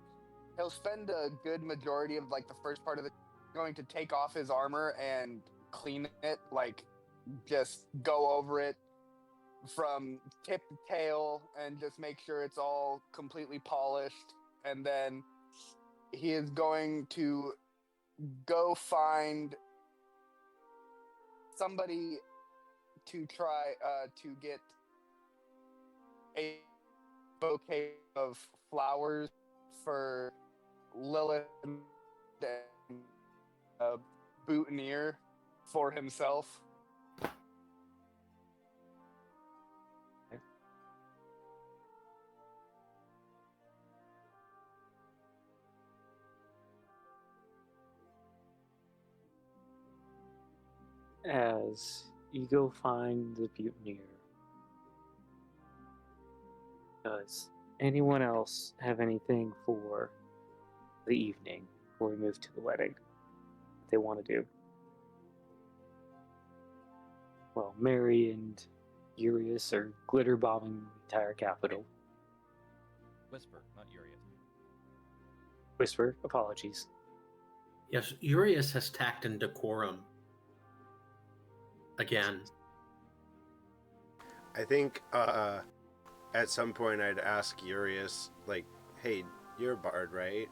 he'll spend a good majority of like the first part of the going to take off his armor and clean it, like just go over it from tip to tail and just make sure it's all completely polished. And then he is going to go find somebody to try to get a bouquet of flowers for Lilith and a boutonniere for himself. As you go find the boutonniere, does anyone else have anything for the evening before we move to the wedding that they want to do? Well, Mary and Urias are glitter bombing the entire capital. Whisper, not Urias. Whisper, apologies. Yes, Urias has tact and decorum. Again. I think at some point I'd ask Urias, like, hey, you're a bard, right?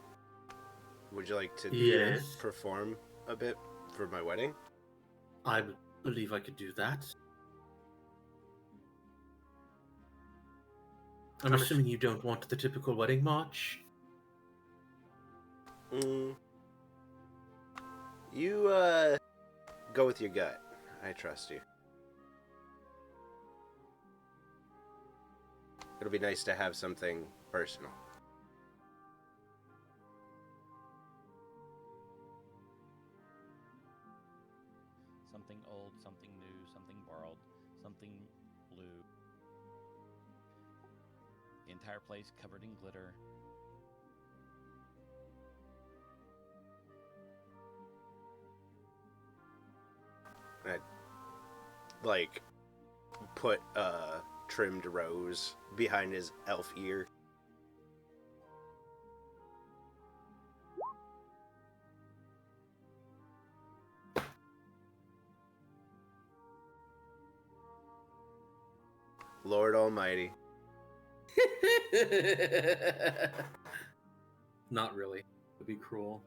Would you like to Yes. perform a bit for my wedding? I believe I could do that. I'm assuming you don't want the typical wedding march? You go with your gut. I trust you. It'll be nice to have something personal. Something old, something new, something borrowed, something blue. The entire place covered in glitter. I like put a trimmed rose behind his elf ear. Lord Almighty. Not really. It would be cruel.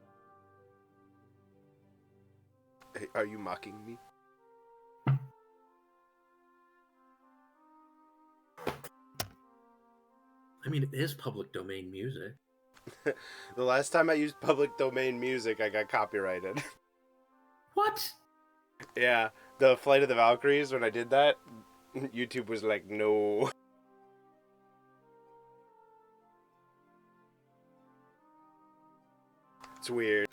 Hey, are you mocking me? I mean, it is public domain music. The last time I used public domain music, I got copyrighted. What? Yeah, the Flight of the Valkyries, when I did that, YouTube was like, no. It's weird.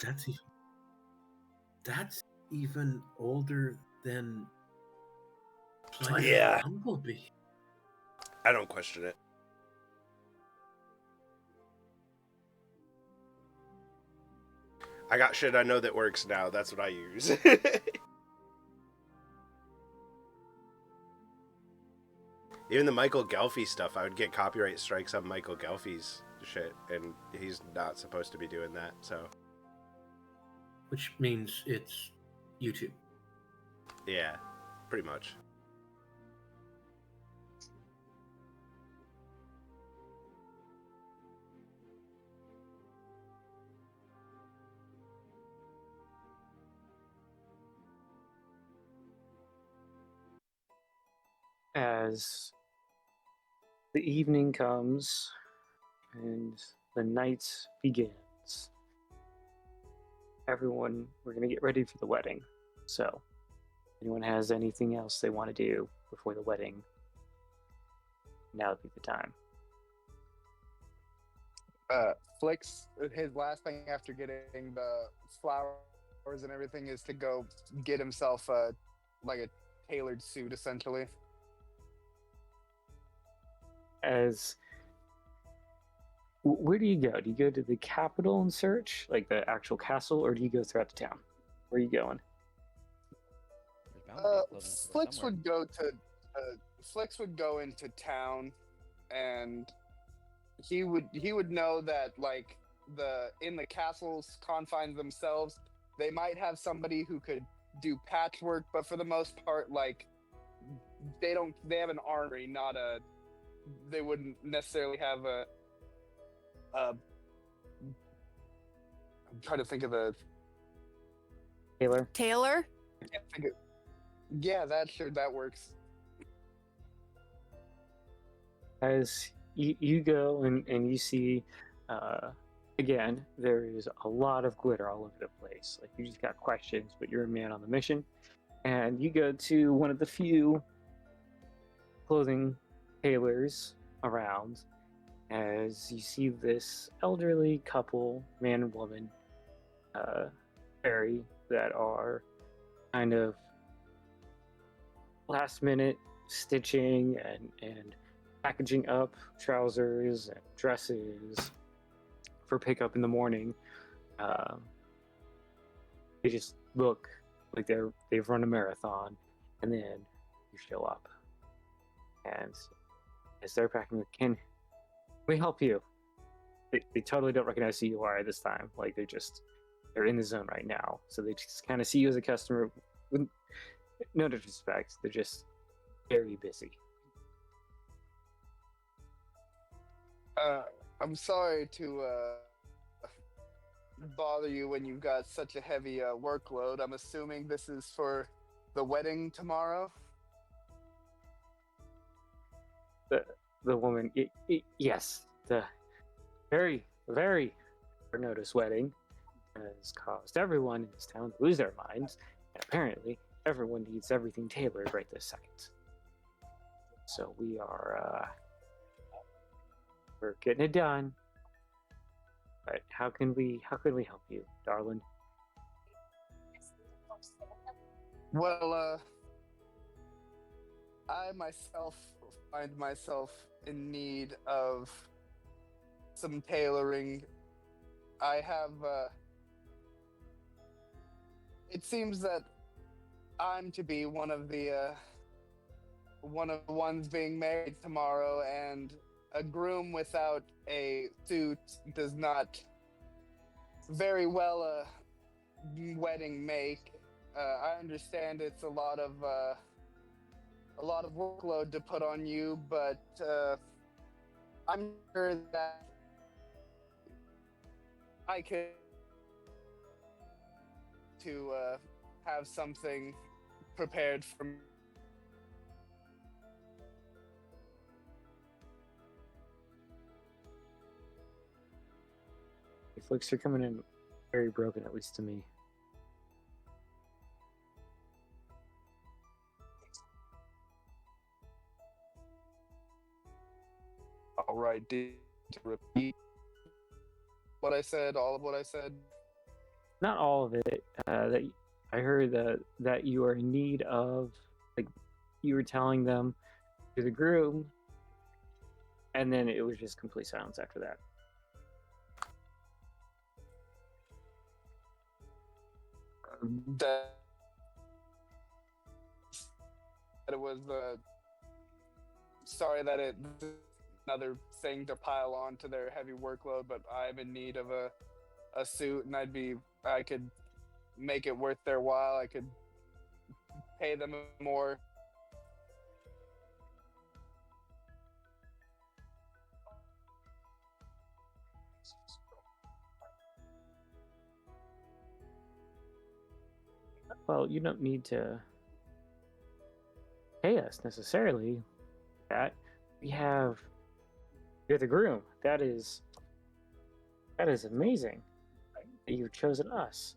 That's even older than Flight Yeah. of the Bumblebee. I don't question it. I got shit I know that works now. That's what I use. Even the Michael Gelfie stuff, I would get copyright strikes on Michael Gelfie's shit, and he's not supposed to be doing that, so. Which means it's YouTube. Yeah, pretty much. As the evening comes and the night begins, everyone, we're going to get ready for the wedding. So, anyone has anything else they want to do before the wedding, now would be the time. Flicks, his last thing after getting the flowers and everything is to go get himself a tailored suit, essentially. As where do you go? Do you go to the capital and search, like the actual castle, or do you go throughout the town? Where are you going? There's bound to be a clothing store Flicks somewhere. would go to Flicks would go into town, and he would know that like in the castle's confines themselves, they might have somebody who could do patchwork, but for the most part, like they have an armory, not a. They wouldn't necessarily have a. I'm trying to think of the. Taylor? Taylor? I can't think of, yeah, that works. As you go and you see, again, there is a lot of glitter all over the place. Like, you just got questions, but you're a man on the mission. And you go to one of the few clothing tailors around as you see this elderly couple, man and woman, Barry, that are kind of last minute stitching and packaging up trousers and dresses for pickup in the morning. They just look like they've run a marathon, and then you show up, and as they're packing, can we help you? They totally don't recognize who you are this time. Like they're in the zone right now, so they just kind of see you as a customer. With no disrespect, they're just very busy. I'm sorry to bother you when you've got such a heavy workload. I'm assuming this is for the wedding tomorrow? The woman, yes, the very, very notice wedding has caused everyone in this town to lose their minds, and apparently everyone needs everything tailored right this second. So we're getting it done. But how can we help you, darling? Well, I myself find myself in need of some tailoring. I have, it seems that I'm to be one of the ones being married tomorrow, and a groom without a suit does not very well wedding make. I understand it's a lot of workload to put on you, but I'm sure that I could to have something prepared for me. Flix, you're coming in very broken, at least to me. All right, to repeat what I said, all of what I said. Not all of it. That I heard that you are in need of, like, you were telling them to the groom, and then it was just complete silence after that. That it was sorry that it another thing to pile on to their heavy workload, but I'm in need of a suit, and I could make it worth their while. I could pay them more. Well, you don't need to pay us necessarily. That you're the groom. That is amazing that you've chosen us.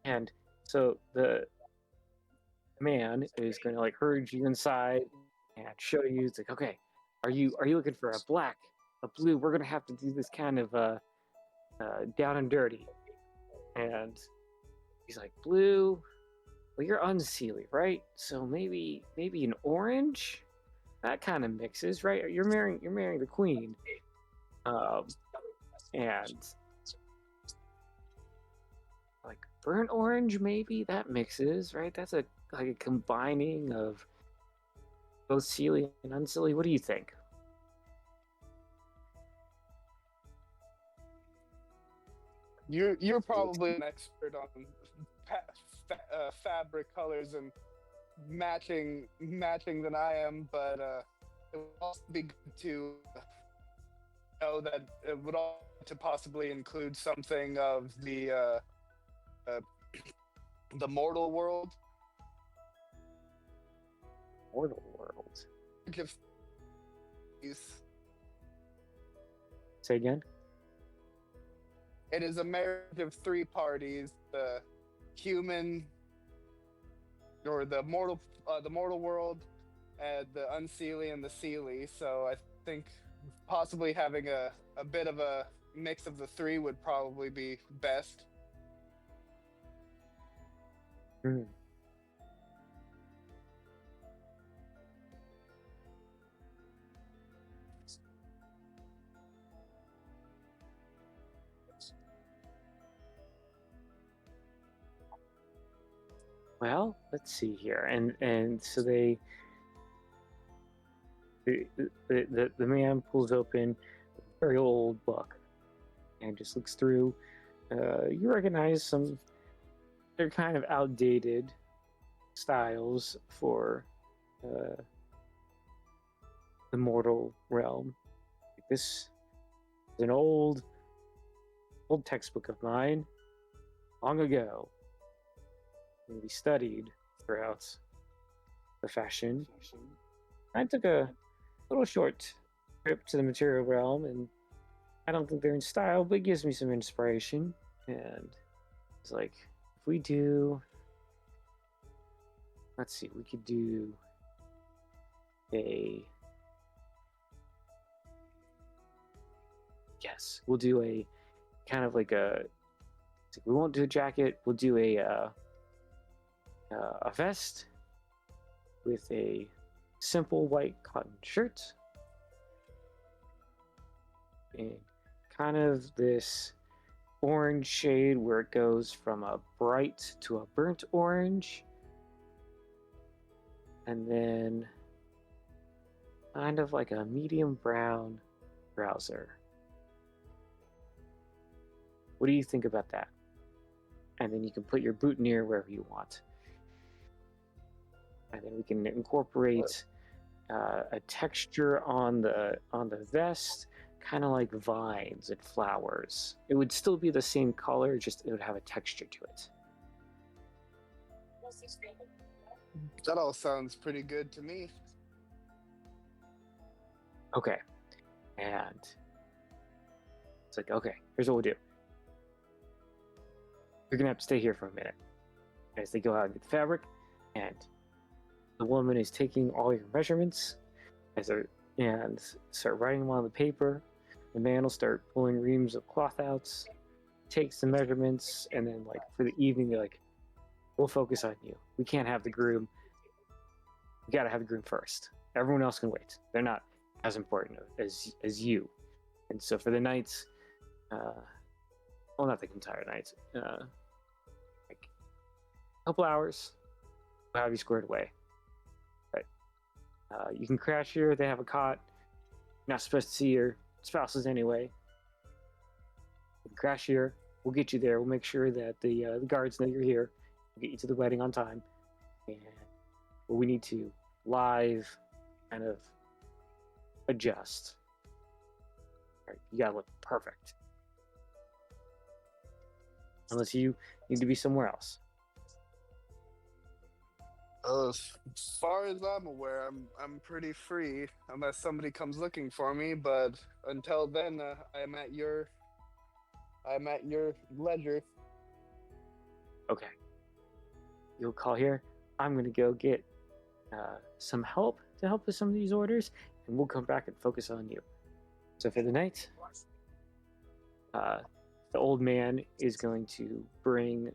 And so the man is going to like herd you inside and show you. It's like, okay, are you looking for a black, a blue? We're going to have to do this kind of down and dirty. And he's like, blue. Well, you're unseelie, right? So maybe an orange. That kind of mixes, right? You're marrying the queen, and like burnt orange, maybe that mixes, right? That's like a combining of both Seelie and unseelie. What do you think? You're probably an expert on fabric colors and matching than I am, but it would also be good to know that it would also to possibly include something of the mortal world. Mortal world. Give Say again. It is a marriage of three parties: the human, or the mortal world, and the unseelie and the seelie. So I think possibly having a bit of a mix of the three would probably be best. Mm. Well, let's see here, and so the man pulls open a very old book and just looks through. You recognize some, they're kind of outdated styles for the mortal realm. This is an old textbook of mine, long ago. We studied throughout the fashion. I took a little short trip to the material realm, and I don't think they're in style, but it gives me some inspiration. And it's like, if we do, let's see, we could do we'll do a kind of like we won't do a jacket, we'll do a vest with a simple white cotton shirt and kind of this orange shade where it goes from a bright to a burnt orange, and then kind of like a medium brown trouser. What do you think about that? And then you can put your boutonniere wherever you want. And then we can incorporate a texture on the vest, kind of like vines and flowers. It would still be the same color, just it would have a texture to it. That all sounds pretty good to me. Okay. And it's like, okay, here's what we'll do. You're gonna have to stay here for a minute. As they go out and get the fabric, and the woman is taking all your measurements and start writing them on the paper. The man will start pulling reams of cloth out, takes the measurements, and then like for the evening, they're like, we'll focus on you. We can't have the groom. We gotta have the groom first. Everyone else can wait. They're not as important as you. And so for the night, well, not the entire night, like a couple hours, we'll have you squared away. Right. You can crash here. They have a cot. You're not supposed to see your spouses anyway. You can crash here. We'll get you there. We'll make sure that the guards know you're here. We'll get you to the wedding on time. And we need to live kind of adjust. Right, you gotta look perfect. Unless you need to be somewhere else. As far as I'm aware, I'm pretty free unless somebody comes looking for me. But until then, I'm at your leisure. Okay. You'll call here. I'm gonna go get some help to help with some of these orders, and we'll come back and focus on you. So for the night, the old man is going to bring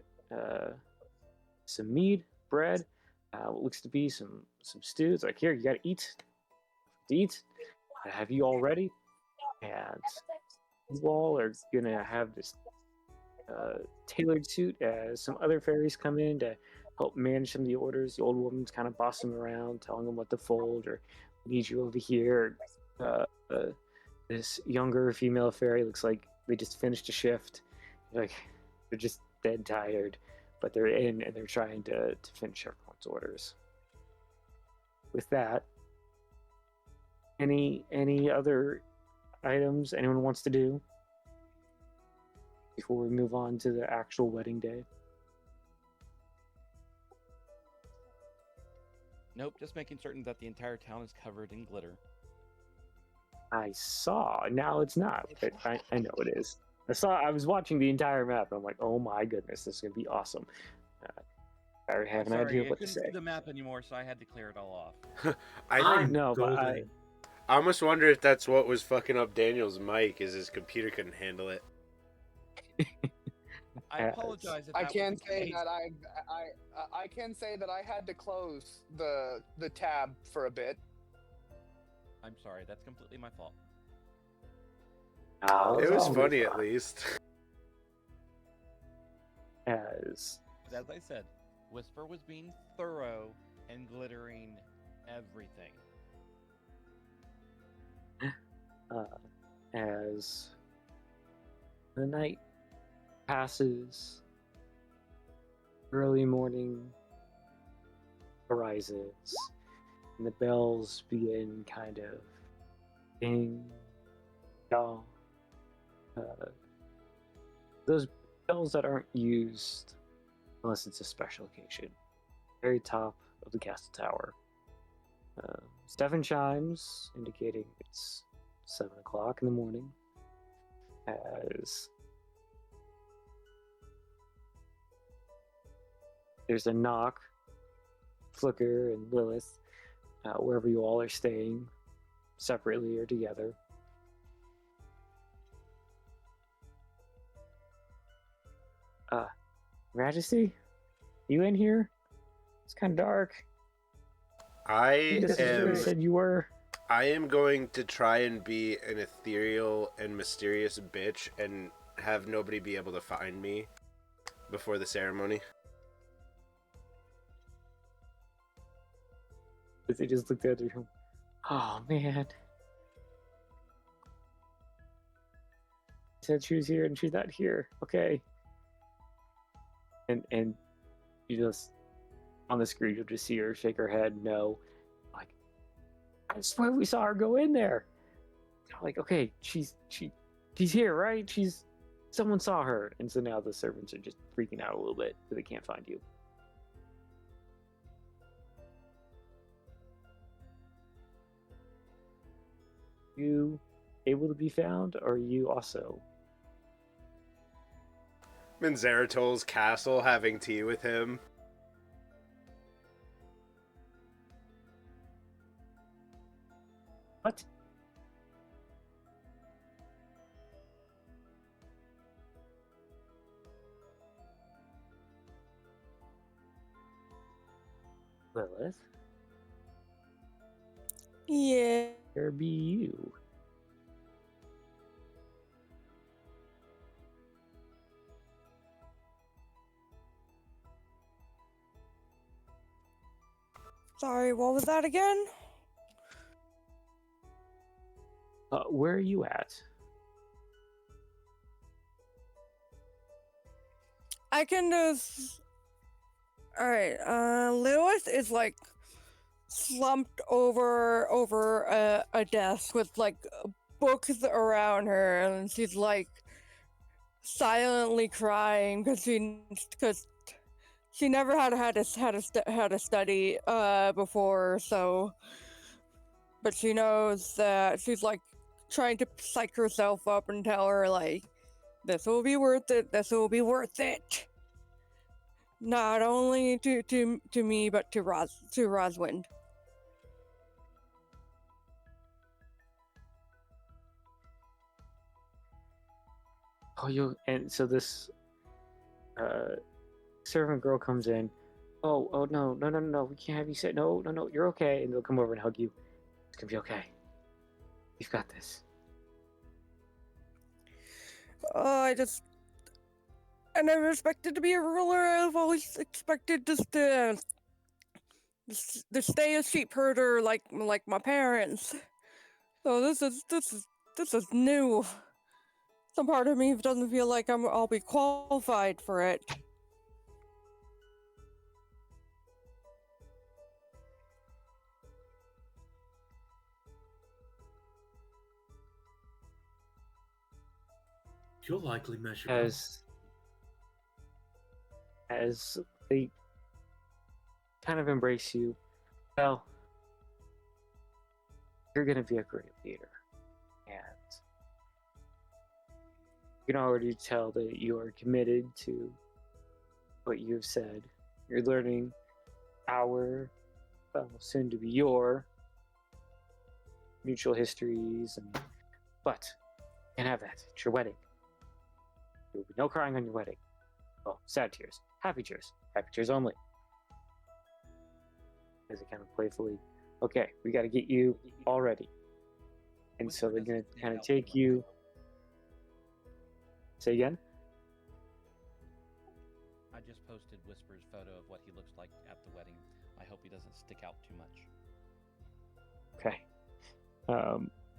some mead, bread, what looks to be some stew. It's like, here, you gotta eat. I have you all ready, and you all are gonna have this tailored suit as some other fairies come in to help manage some of the orders. The old woman's kind of bossing them around, telling them what to fold, or need you over here. This younger female fairy looks like they just finished a shift. Like, they're just dead tired, but they're in and they're trying to finish everyone's orders. With that, any other items anyone wants to do before we move on to the actual wedding day? Nope, just making certain that the entire town is covered in glitter. I saw. Now it's not, but I know it is. I was watching the entire map, and I'm like, oh my goodness, this is going to be awesome. I already have an idea of what to I couldn't say. see the map anymore, so I had to clear it all off. I know, but I almost wonder if that's what was fucking up Daniel's mic, is his computer couldn't handle it. I apologize. If I that can was the say case. that I can say that I had to close the tab for a bit. I'm sorry, that's completely my fault. It was funny at least. As As I said, Whisper was being thorough and glittering everything. as the night passes, early morning arises, and the bells begin kind of ding, dong. Those bells that aren't used unless it's a special occasion. Very top of the castle tower. 7 chimes, indicating it's 7 o'clock in the morning. As there's a knock, Flicker and Lilith, wherever you all are staying, separately or together. Majesty, you in here? It's kind of dark. I This is where you am. said you were. I am going to try and be an ethereal and mysterious bitch and have nobody be able to find me before the ceremony. But they just looked at her. Oh man. Said she was here and she's not here. Okay. And you just on the screen you'll just see her shake her head no. Like, I swear we saw her go in there. Like, okay, she's here, right? Someone saw her. And so now the servants are just freaking out a little bit because they can't find you. You able to be found, or are you also? I'm in Zaratol's castle having tea with him. What? Lilith? Yeah. Where be you? Sorry, what was that again? Where are you at? I can just. Alright, Lilith is like slumped over a desk with like books around her, and she's like silently crying because she never had to study before, so. But she knows that she's like trying to psych herself up and tell her like, this will be worth it. This will be worth it. Not only to me, but to Roswind. Oh, and so this servant girl comes in. Oh no, we can't have you sit. No, you're okay. And they'll come over and hug you. It's gonna be okay. You've got this. I never expected to be a ruler. I've always expected just to stay a sheep herder like my parents. So this is new. Some part of me doesn't feel like I'll be qualified for it. You'll likely measure up. As they kind of embrace you, well, you're going to be a great leader. And you can already tell that you are committed to what you've said. You're learning our, well, soon to be your mutual histories, but you can't have that. It's your wedding. There will be no crying on your wedding. Well, sad tears. Happy tears only. As it kind of playfully, okay, we got to get you all ready. And so they're going to kind of take you. Say again? I just posted Whisper's photo of what he looks like at the wedding. I hope he doesn't stick out too much. Okay.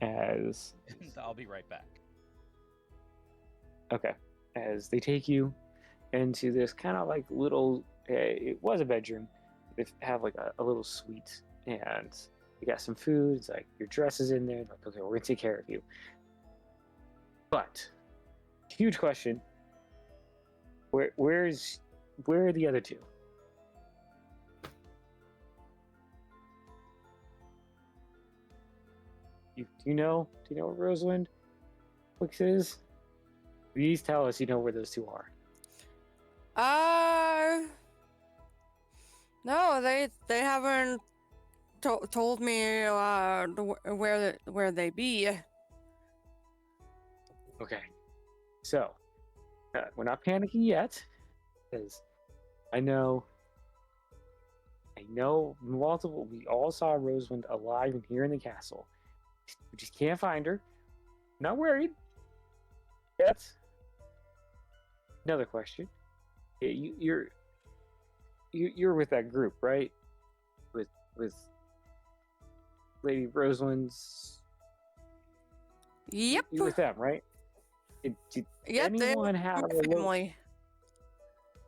As I'll be right back. Okay. As they take you into this kind of like little, it was a bedroom. They have like a little suite, and you got some food. It's like your dress is in there. Like, okay, we're gonna take care of you. But huge question: where are the other two? Do you know where Rosewind Wix is? Please tell us you know where those two are. No, they haven't told me where they be. Okay, so we're not panicking yet, because I know multiple. We all saw Rosewind alive and here in the castle. We just can't find her. Not worried yet. Another question: you're with that group, right? With Lady Rosalind's Yep. you with them, right? Did Yep, they're anyone have my family.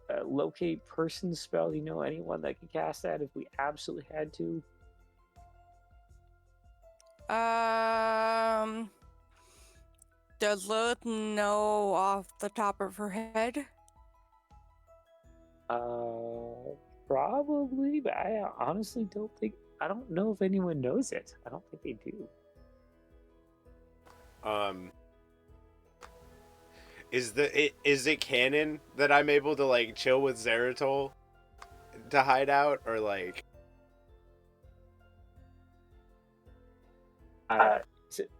a locate person spell? You know anyone that could cast that if we absolutely had to? Does Lilith know off the top of her head? Probably, but I honestly don't think. I don't know if anyone knows it. I don't think they do. Is it canon that I'm able to like chill with Zeratol to hide out, or like?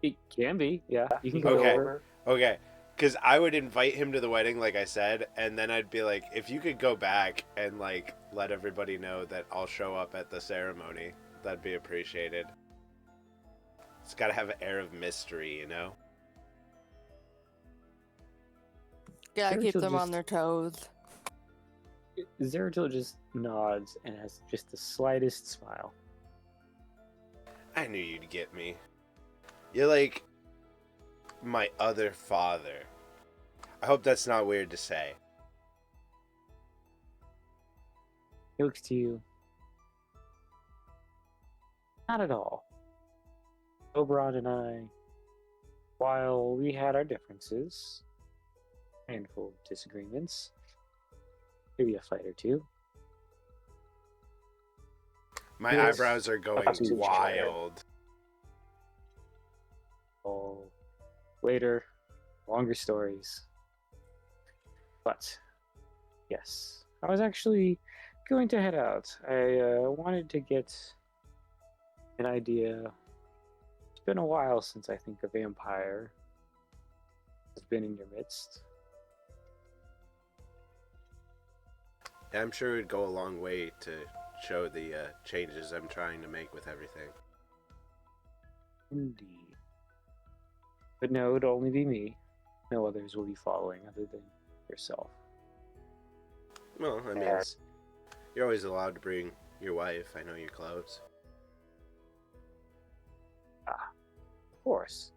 It can be, yeah. You can go Okay. over. Okay, because I would invite him to the wedding, like I said, and then I'd be like, if you could go back and like let everybody know that I'll show up at the ceremony, that'd be appreciated. It's got to have an air of mystery, you know. Yeah, keep Zeratul them on just- their toes. Zeratul just nods and has just the slightest smile. I knew you'd get me. You're like my other father. I hope that's not weird to say. He looks to you. Not at all. Oberon and I, while we had our differences, handful of disagreements, maybe a fight or two. My Yes. eyebrows are going Up to each other. wild. All later, longer stories. But yes, I was actually going to head out. I wanted to get an idea. It's been a while since I think a vampire has been in your midst. I'm sure it'd go a long way to show the changes I'm trying to make with everything. Indeed. But no, it'll only be me. No others will be following other than yourself. Well, I mean, Yes. you're always allowed to bring your wife. I know you're close. Of course.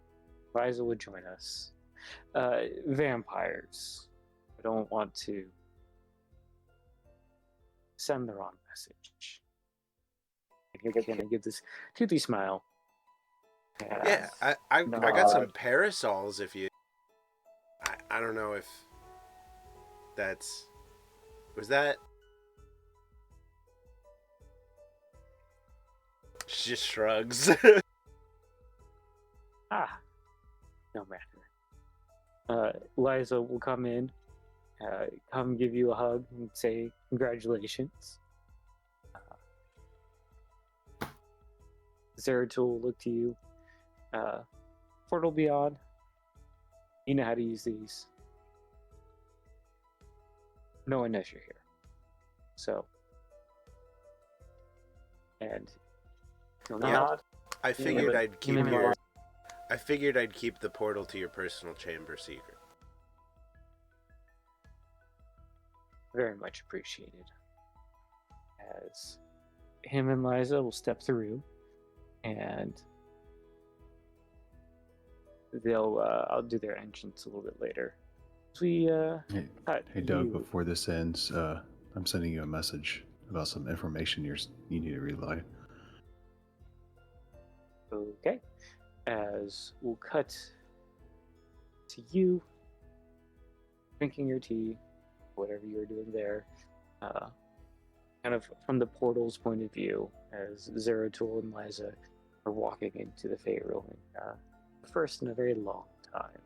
Liza would join us. Vampires. I don't want to send the wrong message. Can I give this toothy smile? Yeah, I got some parasols if you... I don't know if that's... Was that... She just shrugs. No matter. Liza will come in, come give you a hug and say congratulations. Zeratul will look to you. Portal Beyond. You know how to use these. No one knows you're here. So. And. You'll Yeah. nod. I figured but I'd keep even your... more- I figured I'd keep the portal to your personal chamber secret. Very much appreciated. As him and Liza will step through, and they'll I'll do their entrance a little bit later. So we Hey Doug, before this ends, I'm sending you a message about some information you need to relay. Okay. As we'll cut to you drinking your tea, whatever you're doing there, kind of from the portal's point of view, as Zeratul and Liza are walking into the Fae Ruling, first in a very long time.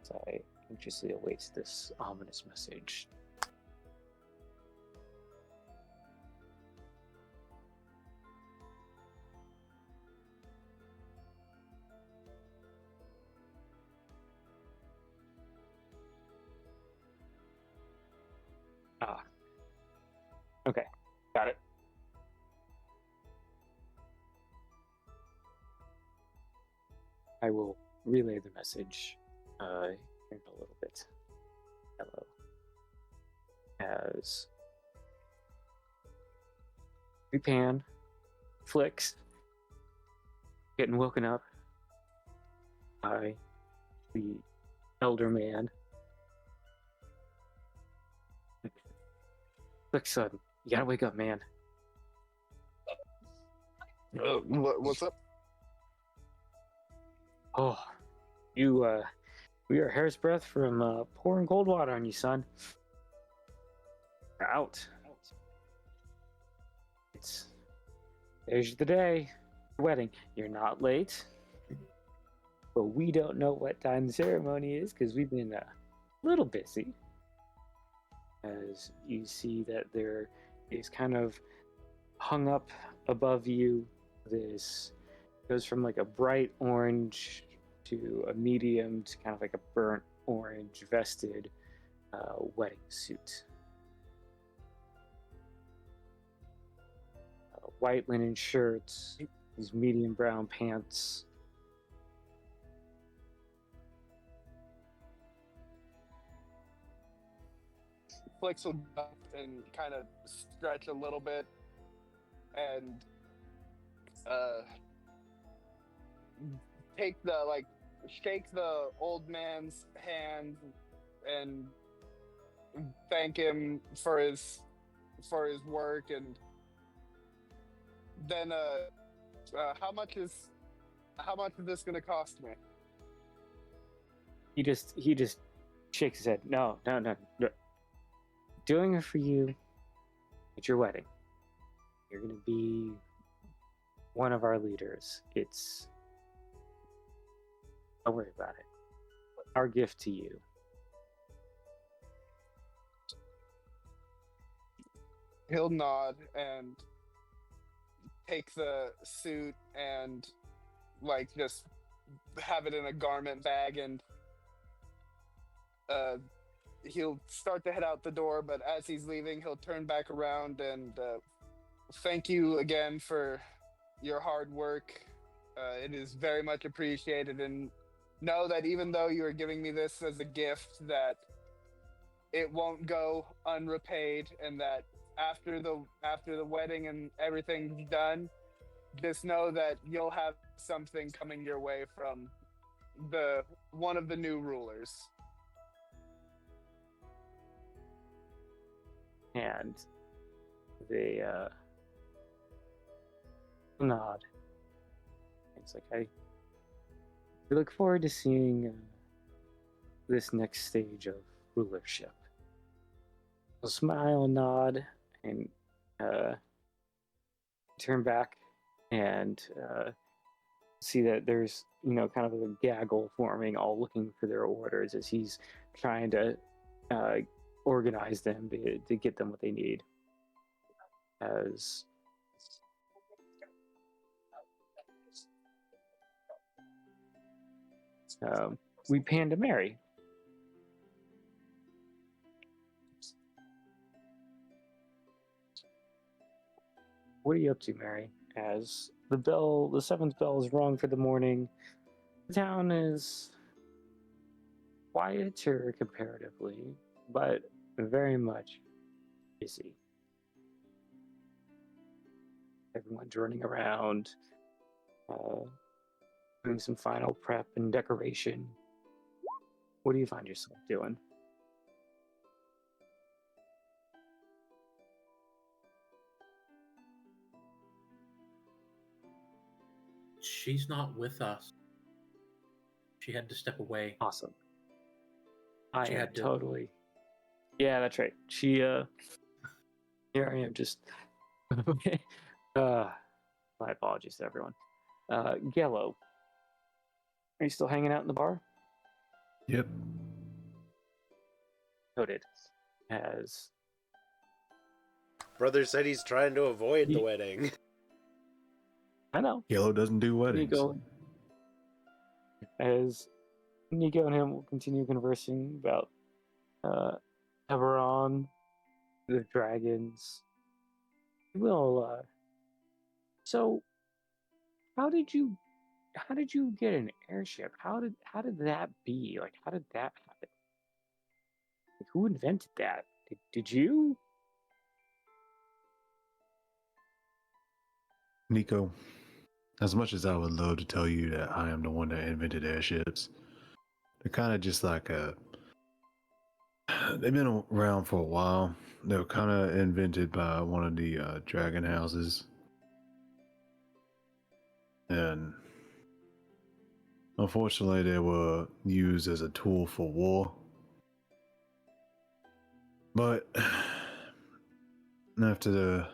So I anxiously await this ominous message. Okay, got it. I will relay the message here in a little bit. Hello. As we pan, flicks, getting woken up by the elder man. Quick, son, you gotta wake up, man. What's up? Oh, you, we are a hair's breadth from pouring cold water on you, son. You're out. There's the day. Wedding. You're not late. But we don't know what time the ceremony is because we've been a little busy. As you see that there is kind of hung up above you, this goes from like a bright orange to a medium to kind of like a burnt orange vested wedding suit. White linen shirts, these medium brown pants. Flex will up and kind of stretch a little bit and take the shake the old man's hand and thank him for his work, and then how much is this gonna cost me? He just shakes his head. No. Doing it for you at your wedding. You're gonna be one of our leaders. Don't worry about it. Our gift to you. He'll nod and take the suit and just have it in a garment bag, and he'll start to head out the door, but as he's leaving, he'll turn back around and thank you again for your hard work. It is very much appreciated, and know that even though you are giving me this as a gift, that it won't go unrepaid, and that after the wedding and everything's done, just know that you'll have something coming your way from one of the new rulers. And they nod. It's like we look forward to seeing this next stage of rulership. I'll smile, nod, and turn back and see that there's kind of a gaggle forming, all looking for their orders as he's trying to organize them to get them what they need. As we pan to Mary. What are you up to, Mary? As the seventh bell is rung for the morning, the town is quieter comparatively, but very much busy. Everyone's running around, doing some final prep and decoration. What do you find yourself doing? She's not with us. She had to step away. Awesome. She I am had to- totally. Yeah, that's right. She here I am just okay. My apologies to everyone. Gallo, are you still hanging out in the bar? Yep. Noted. As Brother said he's trying to avoid the Ye- wedding. I know. Yellow doesn't do weddings. Nico, as Nico and him will continue conversing about Eberron, the dragons. Will so how did you get an airship? How did that be? Like, how did that happen? Like, who invented that? Did you? Nico, As much as I would love to tell you that I am the one that invented airships, they're kind of just like they've been around for a while. They were kind of invented by one of the dragon houses. And unfortunately, they were used as a tool for war. But after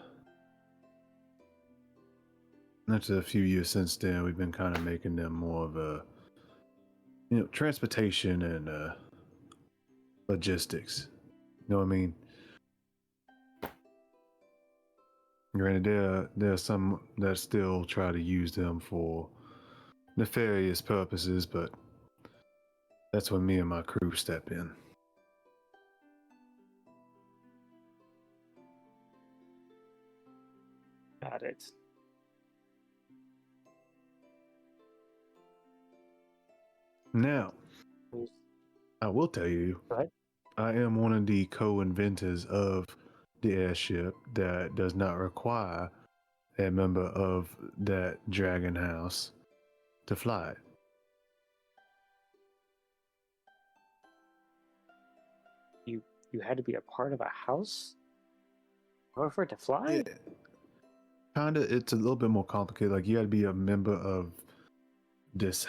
a few years since then, we've been kind of making them more of a, transportation and logistics. You know what I mean? Granted, there are some that still try to use them for nefarious purposes, but that's when me and my crew step in. Got it. Now, I will tell you, Right. I am one of the co-inventors of the airship that does not require a member of that dragon house to fly it. You had to be a part of a house in order for it to fly? Yeah. Kinda, it's a little bit more complicated. Like, you had to be a member of this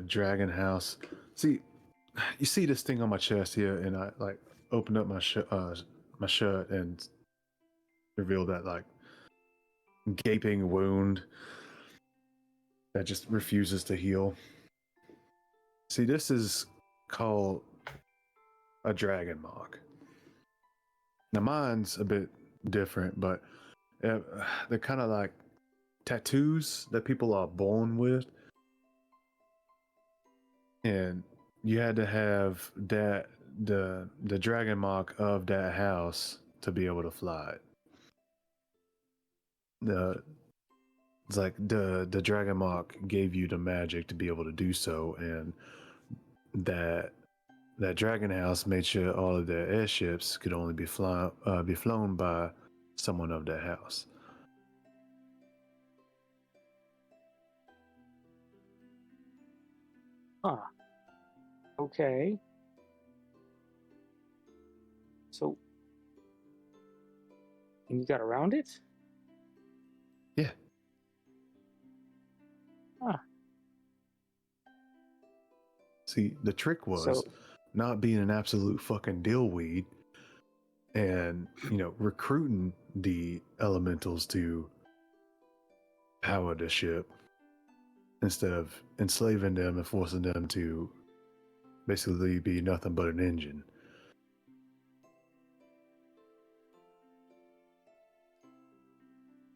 dragon house. See, you see this thing on my chest here, and I like opened up my shirt and revealed that like gaping wound that just refuses to heal. See, this is called a dragon mark. Now mine's a bit different, but they're kind of like tattoos that people are born with, and you had to have the dragon mark of that house to be able to fly it. It's like the dragon mark gave you the magic to be able to do so, and that dragon house made sure all of their airships could only be flown by someone of that house. Huh. Okay. So, and you got around it? Yeah. Huh. See, the trick was not being an absolute fucking dillweed and, recruiting the elementals to power the ship instead of enslaving them and forcing them to basically be nothing but an engine.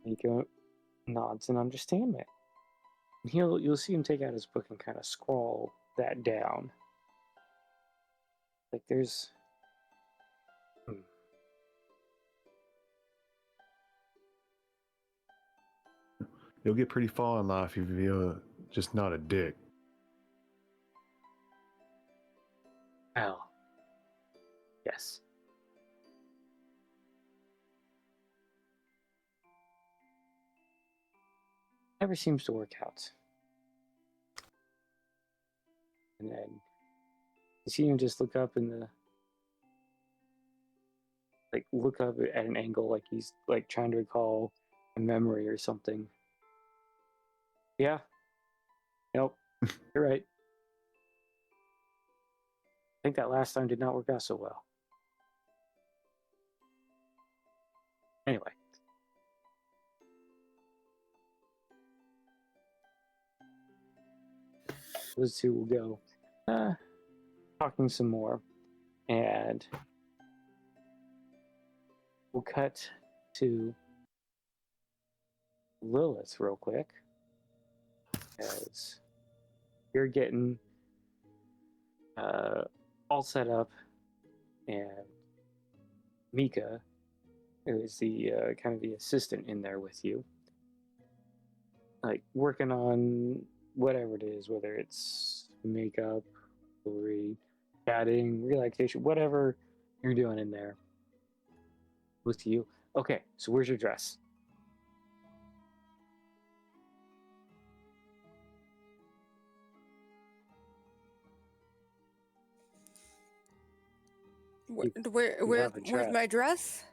Nico nods in understanding. You'll see him take out his book and kind of scrawl that down. Like there's You'll get pretty far in life if you're just not a dick. Well, yes. Never seems to work out. And then you see him just look up in look up at an angle like he's like trying to recall a memory or something. Yeah. Nope. You're right. I think that last time did not work out so well. Anyway. Those two will go talking some more, and we'll cut to Lilith real quick, as you're getting all set up, and Mika, who is the kind of the assistant in there with you, like working on whatever it is, whether it's makeup, jewelry, chatting, relaxation, whatever you're doing in there. With you. Okay, so where's your dress? You have a Where's dress. my dress?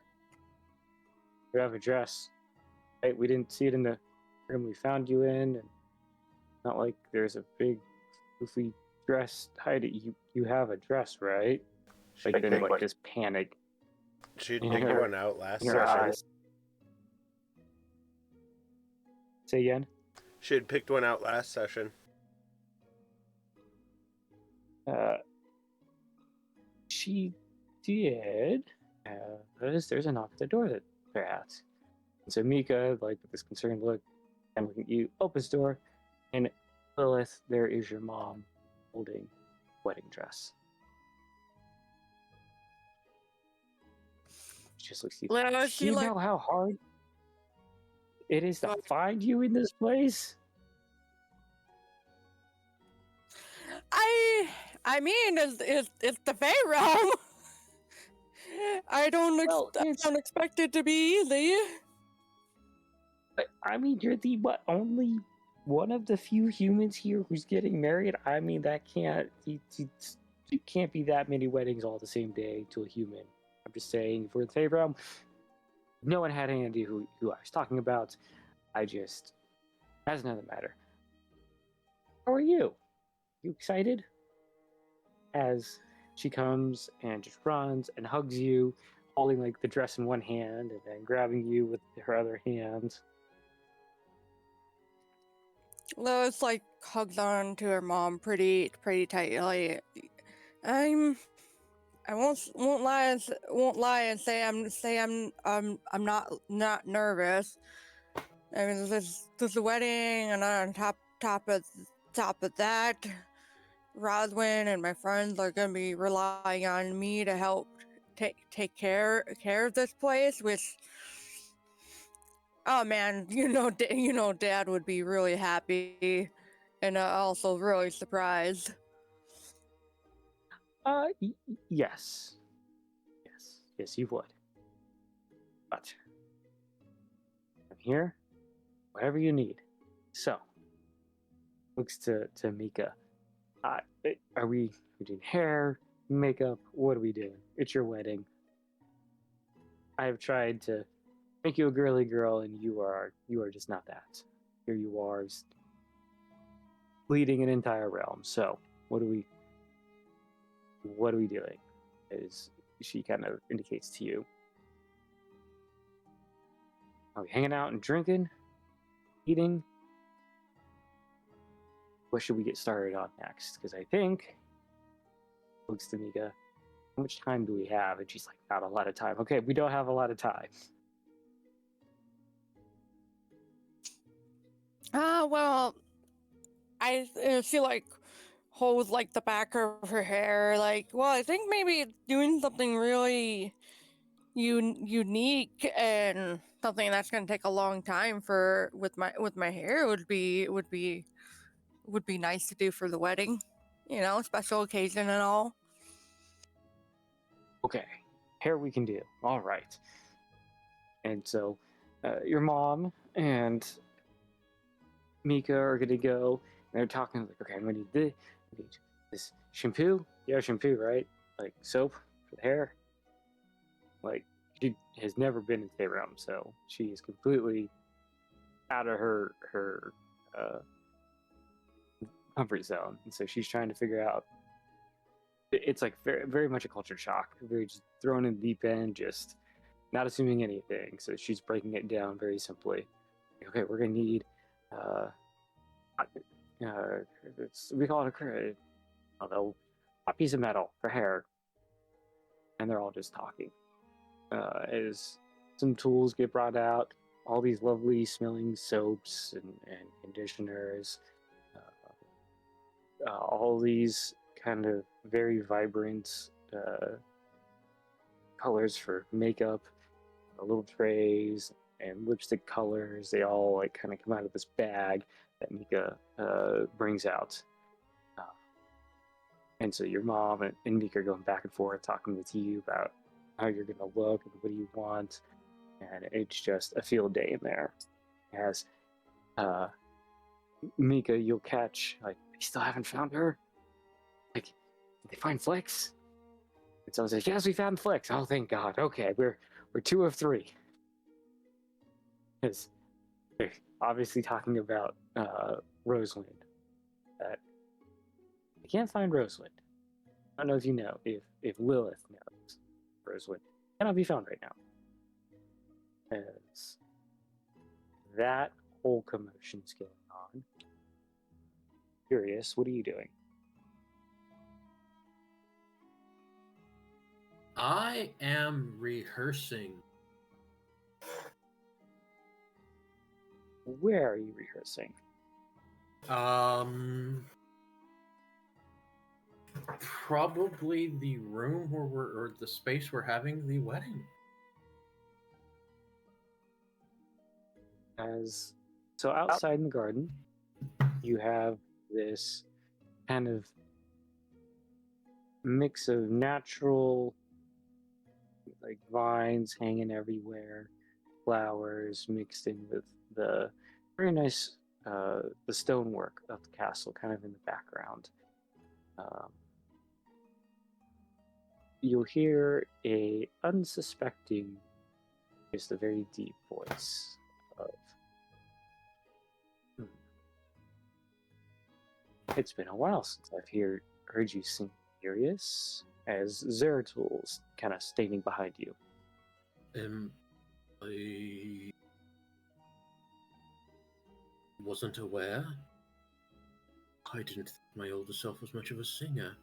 You have a dress. Right? We didn't see it in the room we found you in, and not like there's a big, goofy dress hiding. You have a dress, right? Like then, like just panic She'd in picked her, one out last in her session. eyes. Say again. She had picked one out last session. She did. There's a knock at the door that they're at. And so Mika, like with this concerned look, and looking at you, opens the door, and Lilith, there is your mom holding a wedding dress. She just looks at you. Lilith, Do you know how hard it is to find you in this place? I mean, it's the Fae realm. I don't expect it to be easy. I mean, you're the only one of the few humans here who's getting married. I mean, that can't it can't be that many weddings all the same day to a human. I'm just saying, for the Fae realm, no one had any idea who I was talking about. That's another matter. How are you? You excited? As she comes and just runs and hugs you, holding like the dress in one hand and then grabbing you with her other hand. Lois like hugs on to her mom pretty tightly. I won't lie and say I'm not nervous. I mean, there's a wedding, and on top of that, Roswin and my friends are gonna be relying on me to help take care of this place, which, oh man, Dad would be really happy, and also really surprised. Yes, you would. But I'm here, whatever you need. So, looks to Mika. Are we doing hair, makeup? What are we doing? It's your wedding. I have tried to make you a girly girl, and you are just not that. Here you are, leading an entire realm. So, what are we doing? As she kind of indicates to you. Are we hanging out and drinking, eating? What should we get started on next? Because I think, looks to Mika, how much time do we have? And she's like, not a lot of time. Okay, we don't have a lot of time. Well, she like holds like the back of her hair, like, well, I think maybe doing something really unique and something that's gonna take a long time with my hair would be nice to do for the wedding, special occasion and all. Okay, hair we can do. All right. And so, your mom and Mika are gonna go. And they're talking like, okay, I'm gonna need this shampoo. Yeah, shampoo, right? Like soap for the hair. Like, she has never been in the realm, so she is completely out of her comfort zone, and so she's trying to figure out. It's like very, very much a culture shock. Very just thrown in the deep end, just not assuming anything. So she's breaking it down very simply. Okay, we're gonna need we call it a piece of metal for hair, and they're all just talking. As some tools get brought out, all these lovely smelling soaps and conditioners, all these kind of very vibrant colors for makeup, little trays and lipstick colors. They all like kind of come out of this bag that Mika brings out. And so your mom and Mika are going back and forth talking with you about how you're going to look and what do you want. And it's just a field day in there. As Mika, you'll catch, like, they still haven't found her? Like, did they find Flex? And someone says, "Yes, we found Flicks." Oh, thank God. Okay, we're 2 of 3. Because they're obviously talking about Rosewind. That they can't find Rosewind. I don't know if you know, if Lilith knows, Rosewind cannot be found right now. As that whole commotion's going on. Curious, what are you doing? I am rehearsing. Where are you rehearsing? Probably the room where or the space we're having the wedding. So outside in the garden, you have this kind of mix of natural, like vines hanging everywhere, flowers mixed in with the very nice the stonework of the castle kind of in the background. You'll hear a unsuspecting, just a very deep voice of, "It's been a while since I've heard you sing Furious," as Zeratul's kind of standing behind you. I wasn't aware. I didn't think my older self was much of a singer.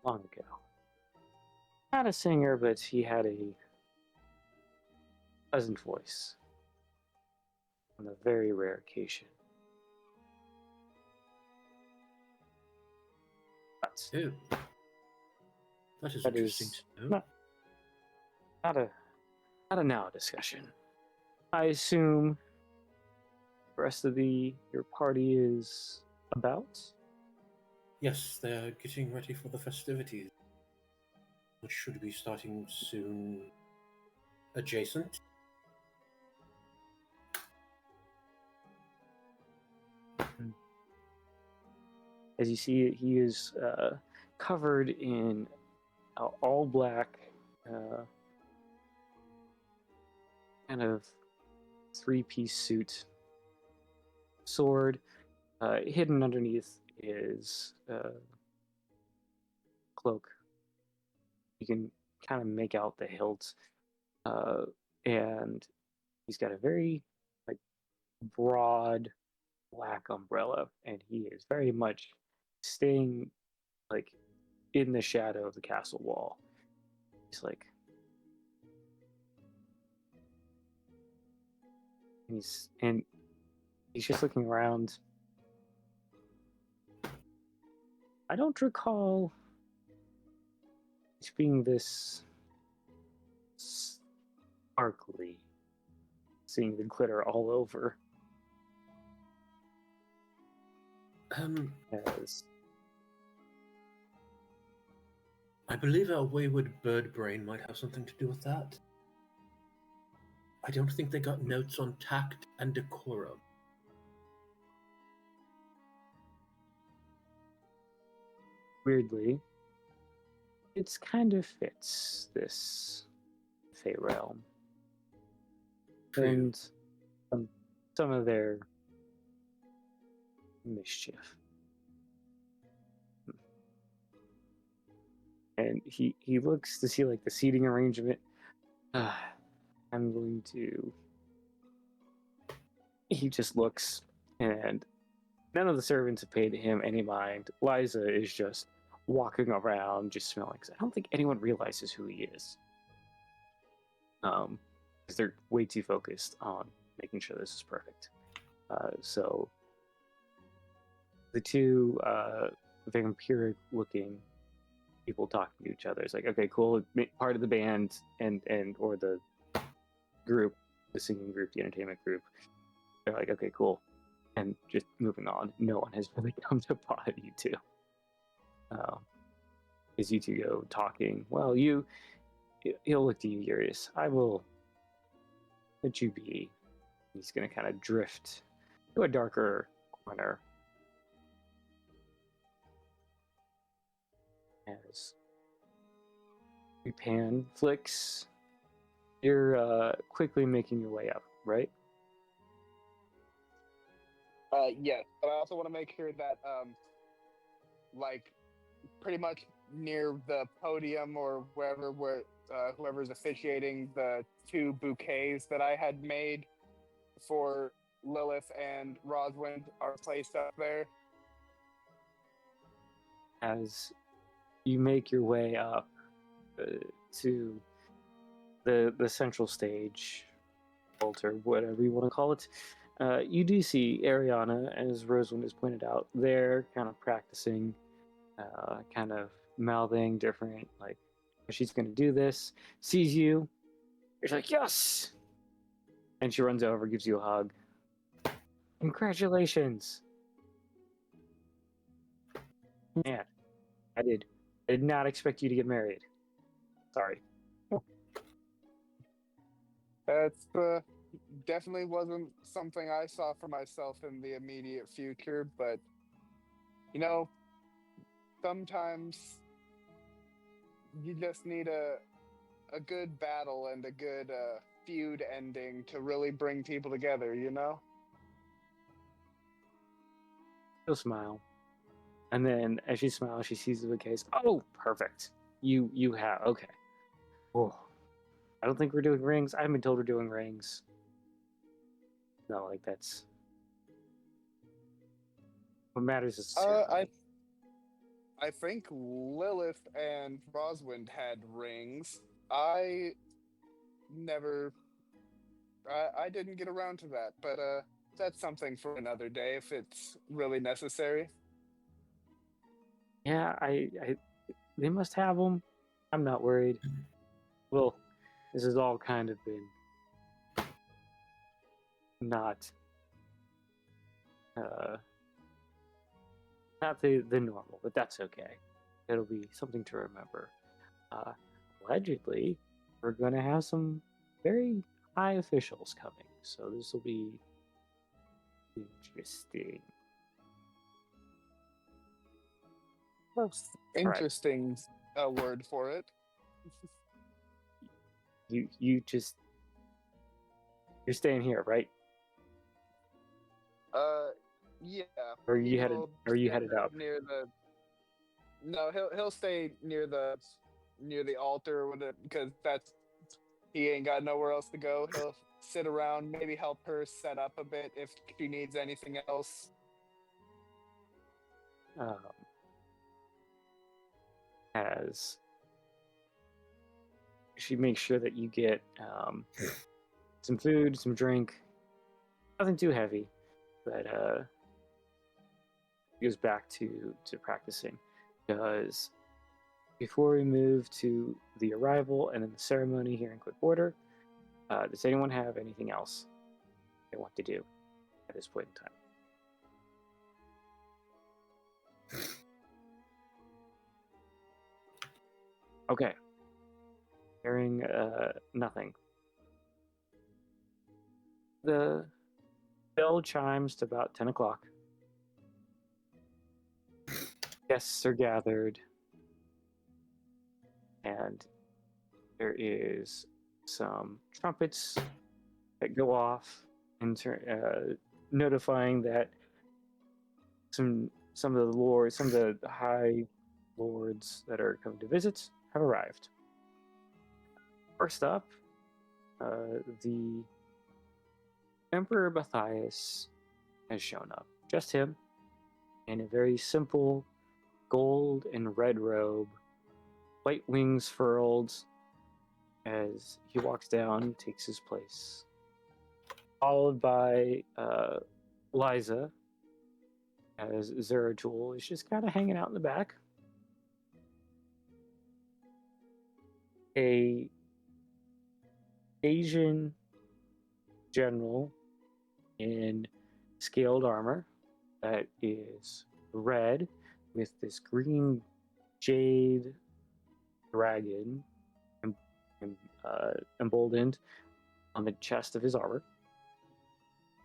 Long ago. Not a singer, but he had a pleasant voice on a very rare occasion. But Oh, that is that interesting is to know. not a now discussion. I assume the rest of your party is about? Yes, they're getting ready for the festivities, which should be starting soon. Adjacent. As you see, he is covered in all black, kind of 3-piece suit, sword. Hidden underneath his cloak. You can kind of make out the hilt, and he's got a very like broad black umbrella, and he is very much staying like in the shadow of the castle wall. He's like, he's just looking around. I don't recall it being this sparkly, seeing the glitter all over. As I believe our wayward bird brain might have something to do with that. I don't think they got notes on tact and decorum. weirdly, it's kind of fits this Fae realm. True. And some of their mischief. And he looks to see like the seating arrangement. I'm going to. He just looks, and none of the servants have paid him any mind. Liza is just walking around, just smelling. I don't think anyone realizes who he is. Because they're way too focused on making sure this is perfect. So the two vampiric-looking people talking to each other. It's like, okay, cool. Part of the band and or the group, the singing group, the entertainment group. They're like, okay, cool, and just moving on. No one has really come to bother you two. As you two go talking, well, he'll look to you, Urius. I will that you be. He's going to kind of drift to a darker corner as we pan flicks. You're quickly making your way up, right? Yes, but I also want to make sure that, like, pretty much near the podium or wherever where whoever's officiating, the two bouquets that I had made for Lilith and Roswind are placed up there. As you make your way up to the central stage, altar, whatever you want to call it, you do see Ariana, as Rosalind has pointed out, there kind of practicing, kind of mouthing different, like, she's going to do this, sees you, you're like, yes! And she runs over, gives you a hug. Congratulations! Man, I did not expect you to get married. Sorry. That's definitely wasn't something I saw for myself in the immediate future, but you know, sometimes you just need a good battle and a good feud ending to really bring people together, you know? She'll smile. And then as she smiles, she sees the case. Oh, perfect. You have, okay. Oh, I don't think we're doing rings. I haven't been told we're doing rings. No, like that's what matters is the ceremony. I think Lilith and Roswind had rings. I didn't get around to that, but that's something for another day if it's really necessary. Yeah, they must have them. I'm not worried. Well, this has all kind of been not the normal, but that's okay. It'll be something to remember. Allegedly, we're going to have some very high officials coming, so this will be interesting. That's interesting word for it. You're staying here, right? Yeah. Or you headed up? Near the. No, he'll stay near the altar with it because he ain't got nowhere else to go. He'll sit around, maybe help her set up a bit if she needs anything else. As she makes sure that you get some food, some drink, nothing too heavy, but goes back to practicing, because before we move to the arrival and then the ceremony here in quick order, does anyone have anything else they want to do at this point in time? Okay. Hearing nothing. The bell chimes to about 10 o'clock. Guests are gathered. And there is some trumpets that go off, notifying that some of the high lords that are coming to visit have arrived. First up, the Emperor Matthias has shown up. Just him, in a very simple gold and red robe, white wings furled, as he walks down, takes his place. Followed by Liza, as Zeratul is just kind of hanging out in the back. A Asian general in scaled armor that is red with this green jade dragon emboldened on the chest of his armor.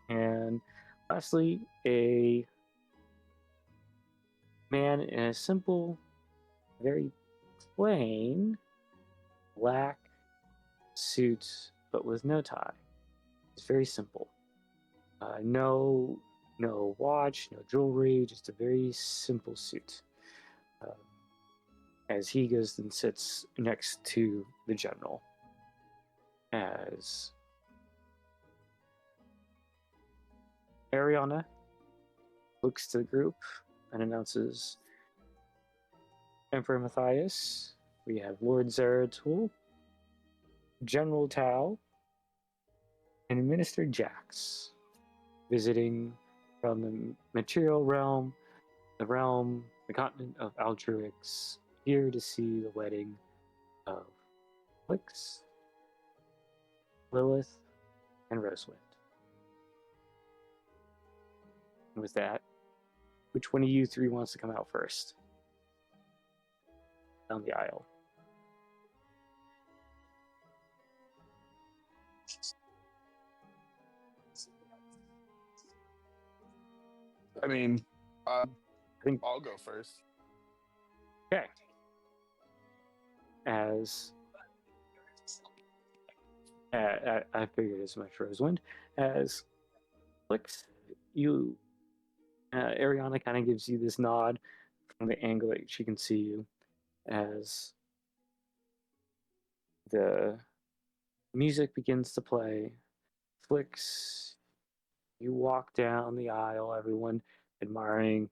And lastly, a man in a simple, very plain black suit, but with no tie. It's very simple. No watch, no jewelry, just a very simple suit. As he goes and sits next to the general, as Ariana looks to the group and announces, Emperor Matthias, we have Lord Zeratul, General Tao, and Minister Jax visiting from the material realm, the continent of Altruix, here to see the wedding of Flix, Lilith, and Rosewind. And with that, which one of you three wants to come out first? Down the aisle. I mean, I think I'll go first. okay. As I figured as much, Rosewind. As Flix, you, Ariana kind of gives you this nod from the angle that she can see you, as the music begins to play. Flix, you walk down the aisle, everyone admiring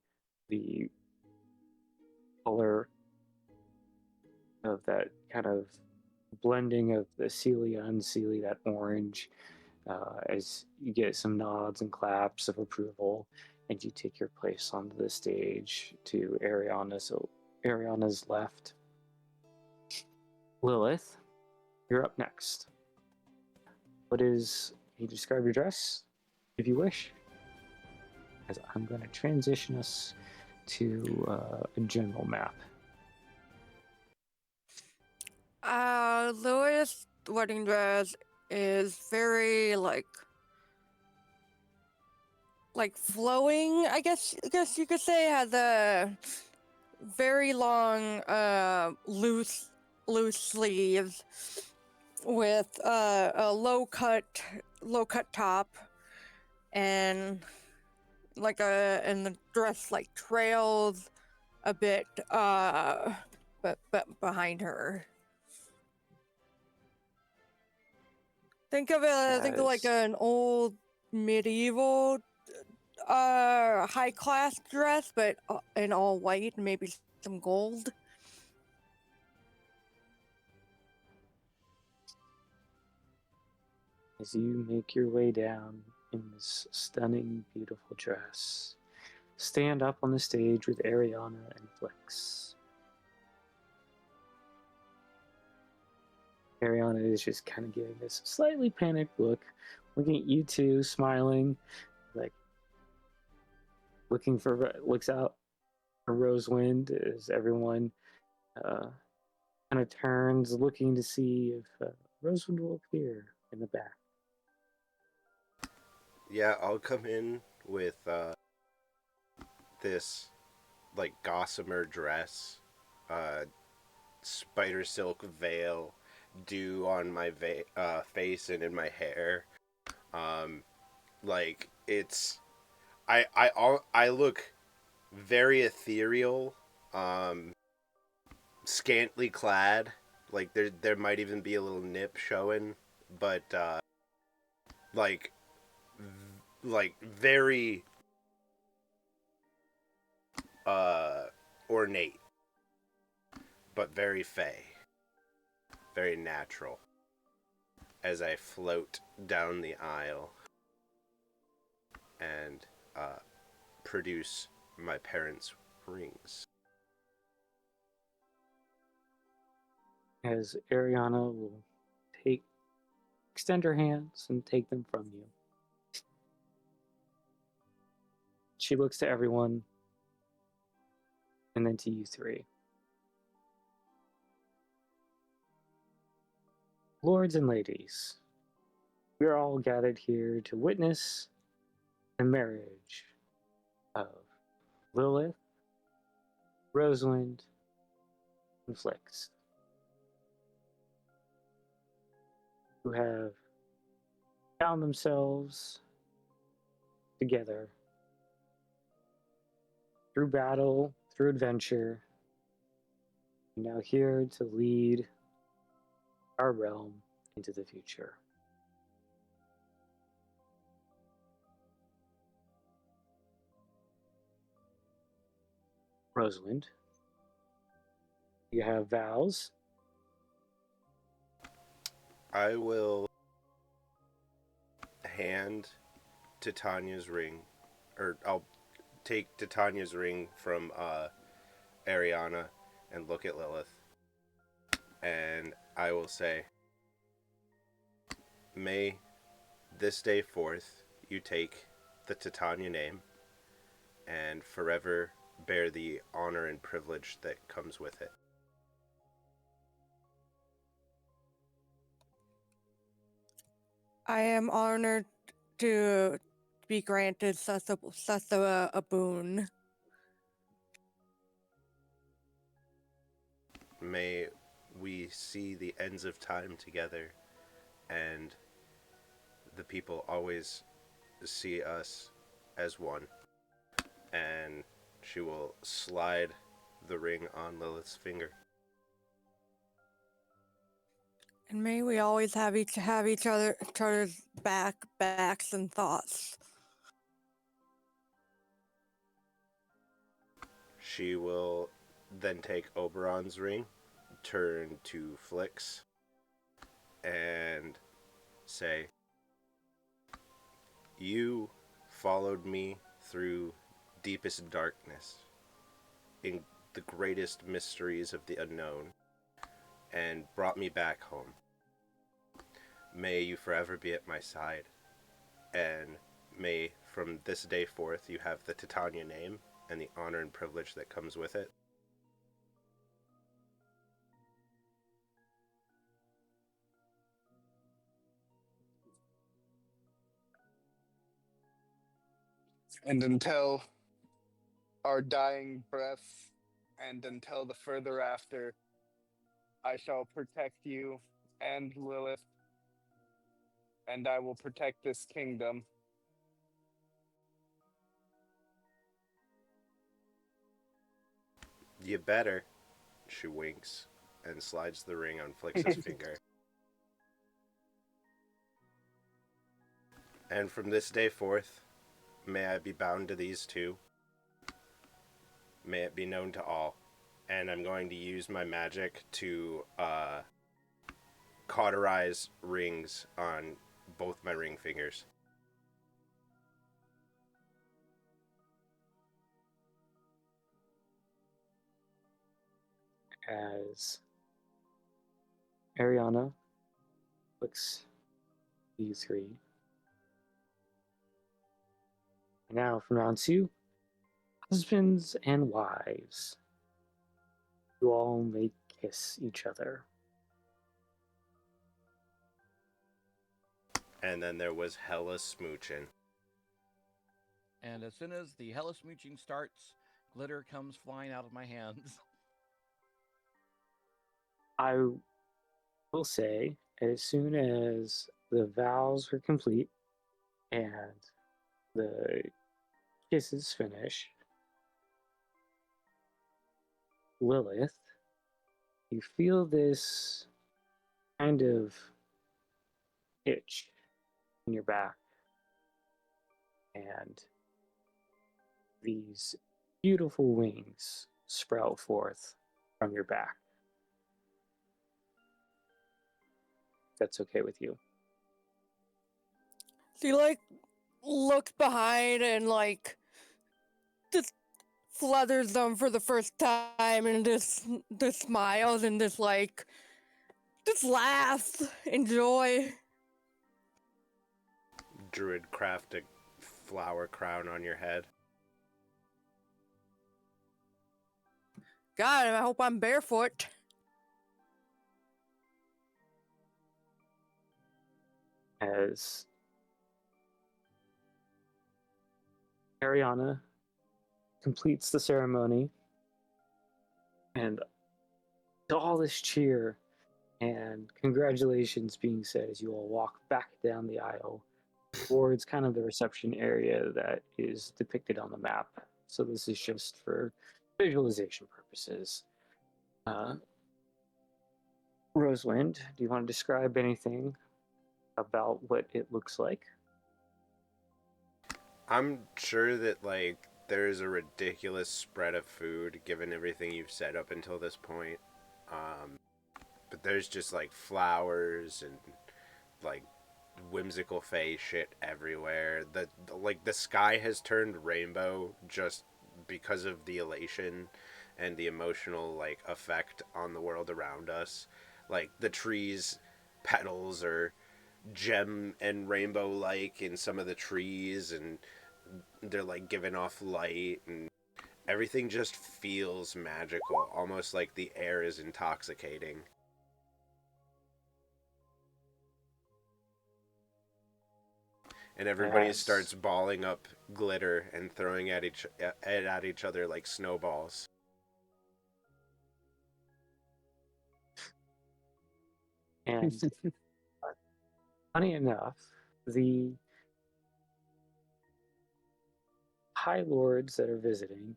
the color of that kind of blending of the Seelie unseelie, that orange, as you get some nods and claps of approval, and you take your place onto the stage to Ariana's left. Lilith, you're up next. Can you describe your dress, if you wish? As I'm going to transition us to a general map. Lewis' wedding dress is very like flowing. I guess you could say. Has a very long, loose sleeves with a low cut top, and and the dress like trails a bit, but behind her. Think of like an old medieval high class dress, but in all white and maybe some gold. As you make your way down in this stunning, beautiful dress, stand up on the stage with Ariana and Flix. Ariana is just kind of giving this slightly panicked look, looking at you two, smiling, like looks out for Rosewind as everyone kind of turns, looking to see if Rosewind will appear in the back. Yeah, I'll come in with this like gossamer dress, spider silk veil, dew on my face and in my hair. Like it's, I look very ethereal, scantily clad. Like there might even be a little nip showing, but like very ornate, but very Fae, very natural, as I float down the aisle and produce my parents' rings. As Ariana will extend her hands and take them from you. She looks to everyone and then to you three. Lords and ladies, We are all gathered here to witness the marriage of Lilith, Rosalind, and Flix, who have found themselves together through battle, through adventure, and now here to lead our realm into the future. Rosalind, you have vows. I will hand Titania's ring, or I'll take Titania's ring from Ariana and look at Lilith, and I will say, may this day forth you take the Titania name and forever bear the honor and privilege that comes with it. I am honored to be granted such a boon. May we see the ends of time together, and the people always see us as one. And she will slide the ring on Lilith's finger. And may we always have each other's backs and thoughts. She will then take Oberon's ring, turn to Flix, and say, you followed me through deepest darkness, in the greatest mysteries of the unknown, and brought me back home. May you forever be at my side, and may from this day forth you have the Titania name and the honor and privilege that comes with it. And until our dying breath, and until the further after, I shall protect you and Lilith, and I will protect this kingdom. You better. She winks and slides the ring on Flix's finger. And from this day forth, may I be bound to these two. May it be known to all. And I'm going to use my magic to cauterize rings on both my ring fingers. As Ariana looks at you three. Now from round two, husbands and wives, you all may kiss each other. And then there was hella smooching. And as soon as the hella smooching starts, glitter comes flying out of my hands. I will say, as soon as the vows are complete and the kisses finish, Lilith, you feel this kind of itch in your back, and these beautiful wings sprout forth from your back. If that's okay with you. She looks behind and just flutters them for the first time and just smiles and just laughs in joy. Druid craft a flower crown on your head. God, I hope I'm barefoot. as Ariana completes the ceremony, and all this cheer and congratulations being said as you all walk back down the aisle towards kind of the reception area that is depicted on the map. So this is just for visualization purposes. Rosewind, do you want to describe anything about what it looks like? I'm sure that like there's a ridiculous spread of food given everything you've said up until this point. But there's just like flowers and like whimsical Fae shit everywhere. The sky has turned rainbow just because of the elation and the emotional like effect on the world around us. Like the trees petals are gem and rainbow like in some of the trees, and they're like giving off light, and everything just feels magical, almost like the air is intoxicating. And everybody Yes. starts balling up glitter and throwing at each other like snowballs. And funny enough, the High Lords that are visiting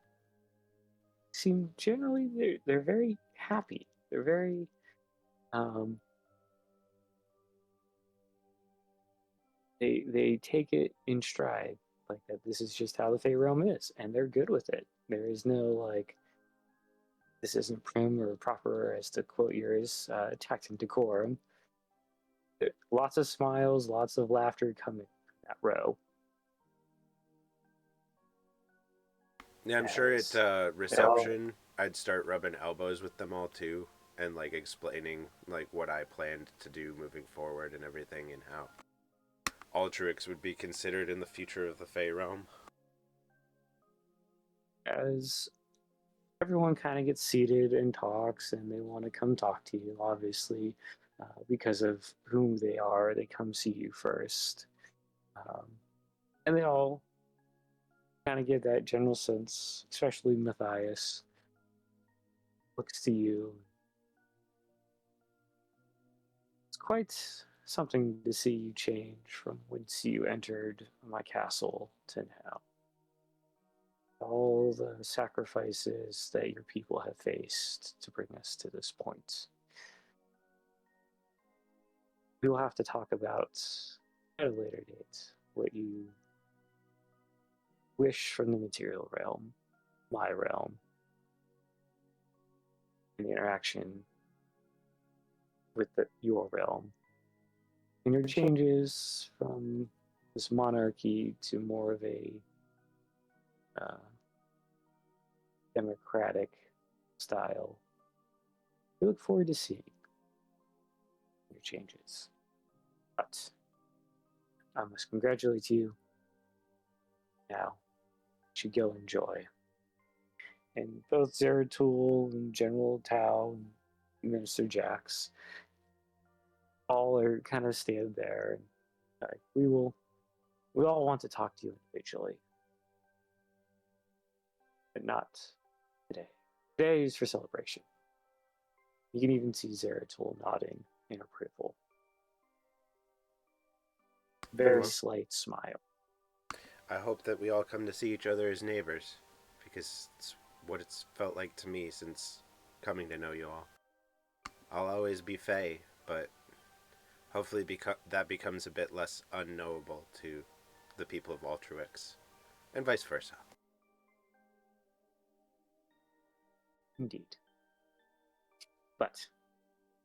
seem generally they're very happy. They're very they take it in stride, like that this is just how the Fey realm is, and they're good with it. There is no like this isn't prim or proper, as to quote yours, tact and decorum. Lots of smiles, lots of laughter coming from that row. Yeah, I'm sure at reception I'd start rubbing elbows with them all too, and like explaining like what I planned to do moving forward and everything, and how Altruix would be considered in the future of the Fae realm. As everyone kind of gets seated and talks, and they want to come talk to you, obviously, because of whom they are, they come see you first. And they all kind of get that general sense, especially Matthias looks to you. It's quite something to see you change from whence you entered my castle to now. All the sacrifices that your people have faced to bring us to this point. We will have to talk about at a later date what you wish from the material realm, my realm, and the interaction with your realm. And your changes from this monarchy to more of a democratic style. We look forward to seeing your changes. But I must congratulate you. Now, you should go enjoy. And both Zeratul and General Tao and Minister Jax all are kind of stand there, and we all want to talk to you individually, but not today. Today is for celebration. You can even see Zeratul nodding in approval. Very slight smile. I hope that we all come to see each other as neighbors, because it's what it's felt like to me since coming to know you all. I'll always be Fae, but hopefully that becomes a bit less unknowable to the people of Altruix, and vice versa. Indeed. But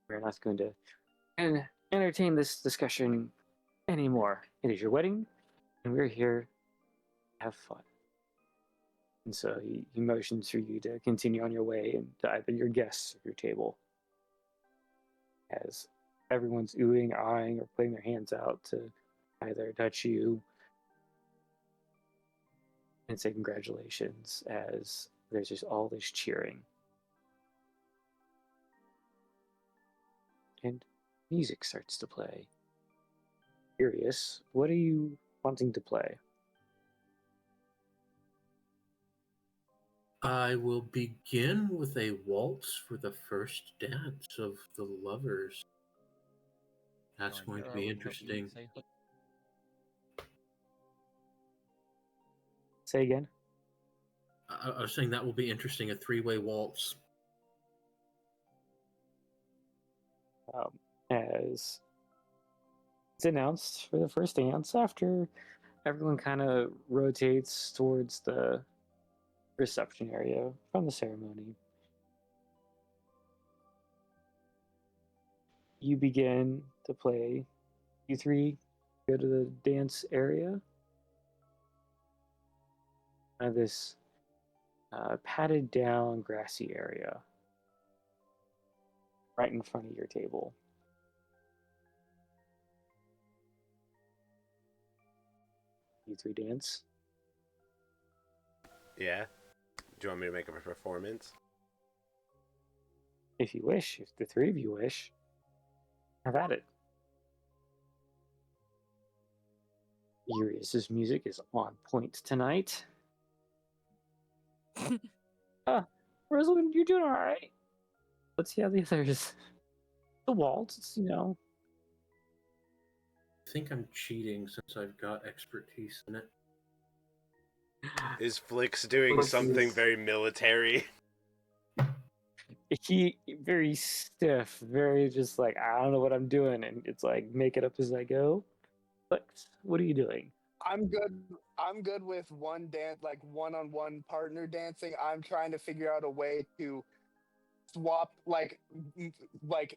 we're not going to entertain this discussion anymore. It is your wedding, and we're here to have fun. And so he motions for you to continue on your way and to either your guests or your table. As everyone's oohing, eyeing, or putting their hands out to either touch you and say congratulations, as there's just all this cheering. And music starts to play. Curious, what are you wanting to play? I will begin with a waltz for the first dance of the lovers. That's Darn, going to here I be was hoping you'd interesting. say hook. Say again. I was saying that will be interesting, a three-way waltz. As it's announced for the first dance, after everyone kind of rotates towards the reception area from the ceremony, you begin to play. You three go to the dance area. This padded down grassy area right in front of your table. You three dance. Yeah. Do you want me to make up a performance? If you wish, if the three of you wish, have at it. Urias's music is on point tonight. Rosalind, you're doing all right. Let's see how the others. The waltz, it's, I think I'm cheating since I've got expertise in it. Is Flix doing Flix something is- very military? He very stiff, very just like, I don't know what I'm doing, and it's like make it up as I go. Flix, what are you doing? I'm good. I'm good with one dance, like one-on-one partner dancing. I'm trying to figure out a way to swap, like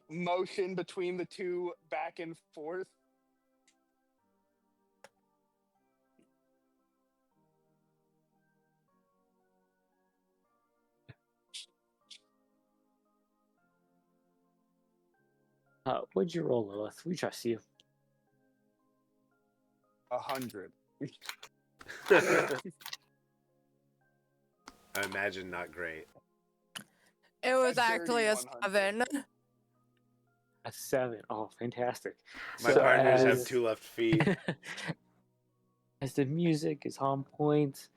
motion between the two back and forth. What'd you roll, Lilith? We trust you. 100. I imagine not great. It was A actually a dirty 7. A 7. Oh, fantastic. My So partners have as- 2 left feet. As the music is on point,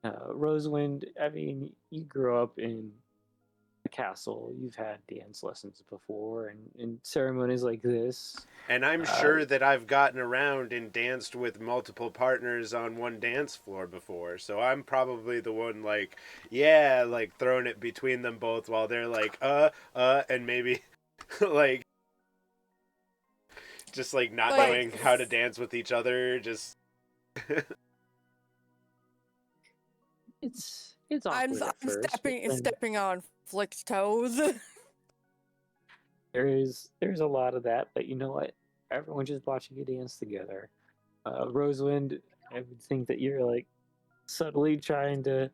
Rosewind, I mean, you grew up in a castle. You've had dance lessons before, and in ceremonies like this. And I'm sure that I've gotten around and danced with multiple partners on one dance floor before. So I'm probably the one like, yeah, like throwing it between them both while they're like, and maybe like just like not Like- knowing how to dance with each other. Just It's I'm awkward at first. but then stepping on Flick's toes. there's a lot of that, but you know what? Everyone's just watching you dance together. Rosewind, I would think that you're like subtly trying to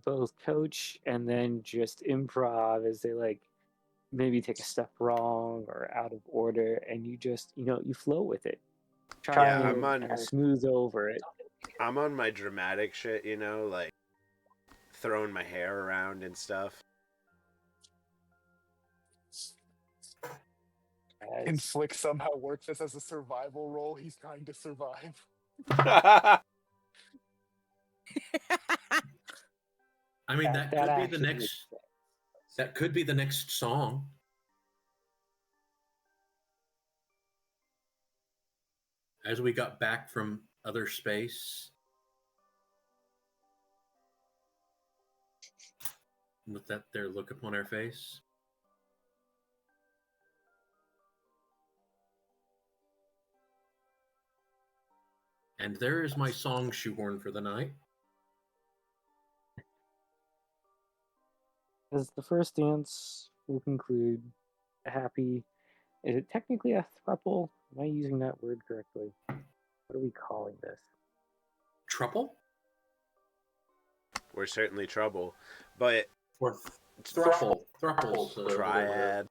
both coach and then just improv as they like maybe take a step wrong or out of order, and you just you flow with it. Try I'm and on- smooth over it. I'm on my dramatic shit, you know, like throwing my hair around and stuff. Can As Flick somehow work this as a survival role? He's trying to survive. I mean, that that could be the actually next. makes sense. That could be the next song. As we got back from other space, with that their look upon our face. And there is my song shoehorn for the night. As the first dance will conclude, a happy. Is it technically a throuple? Am I using that word correctly? What are we calling this? Trouble? We're certainly trouble, but Or thruple? Thruples. triad.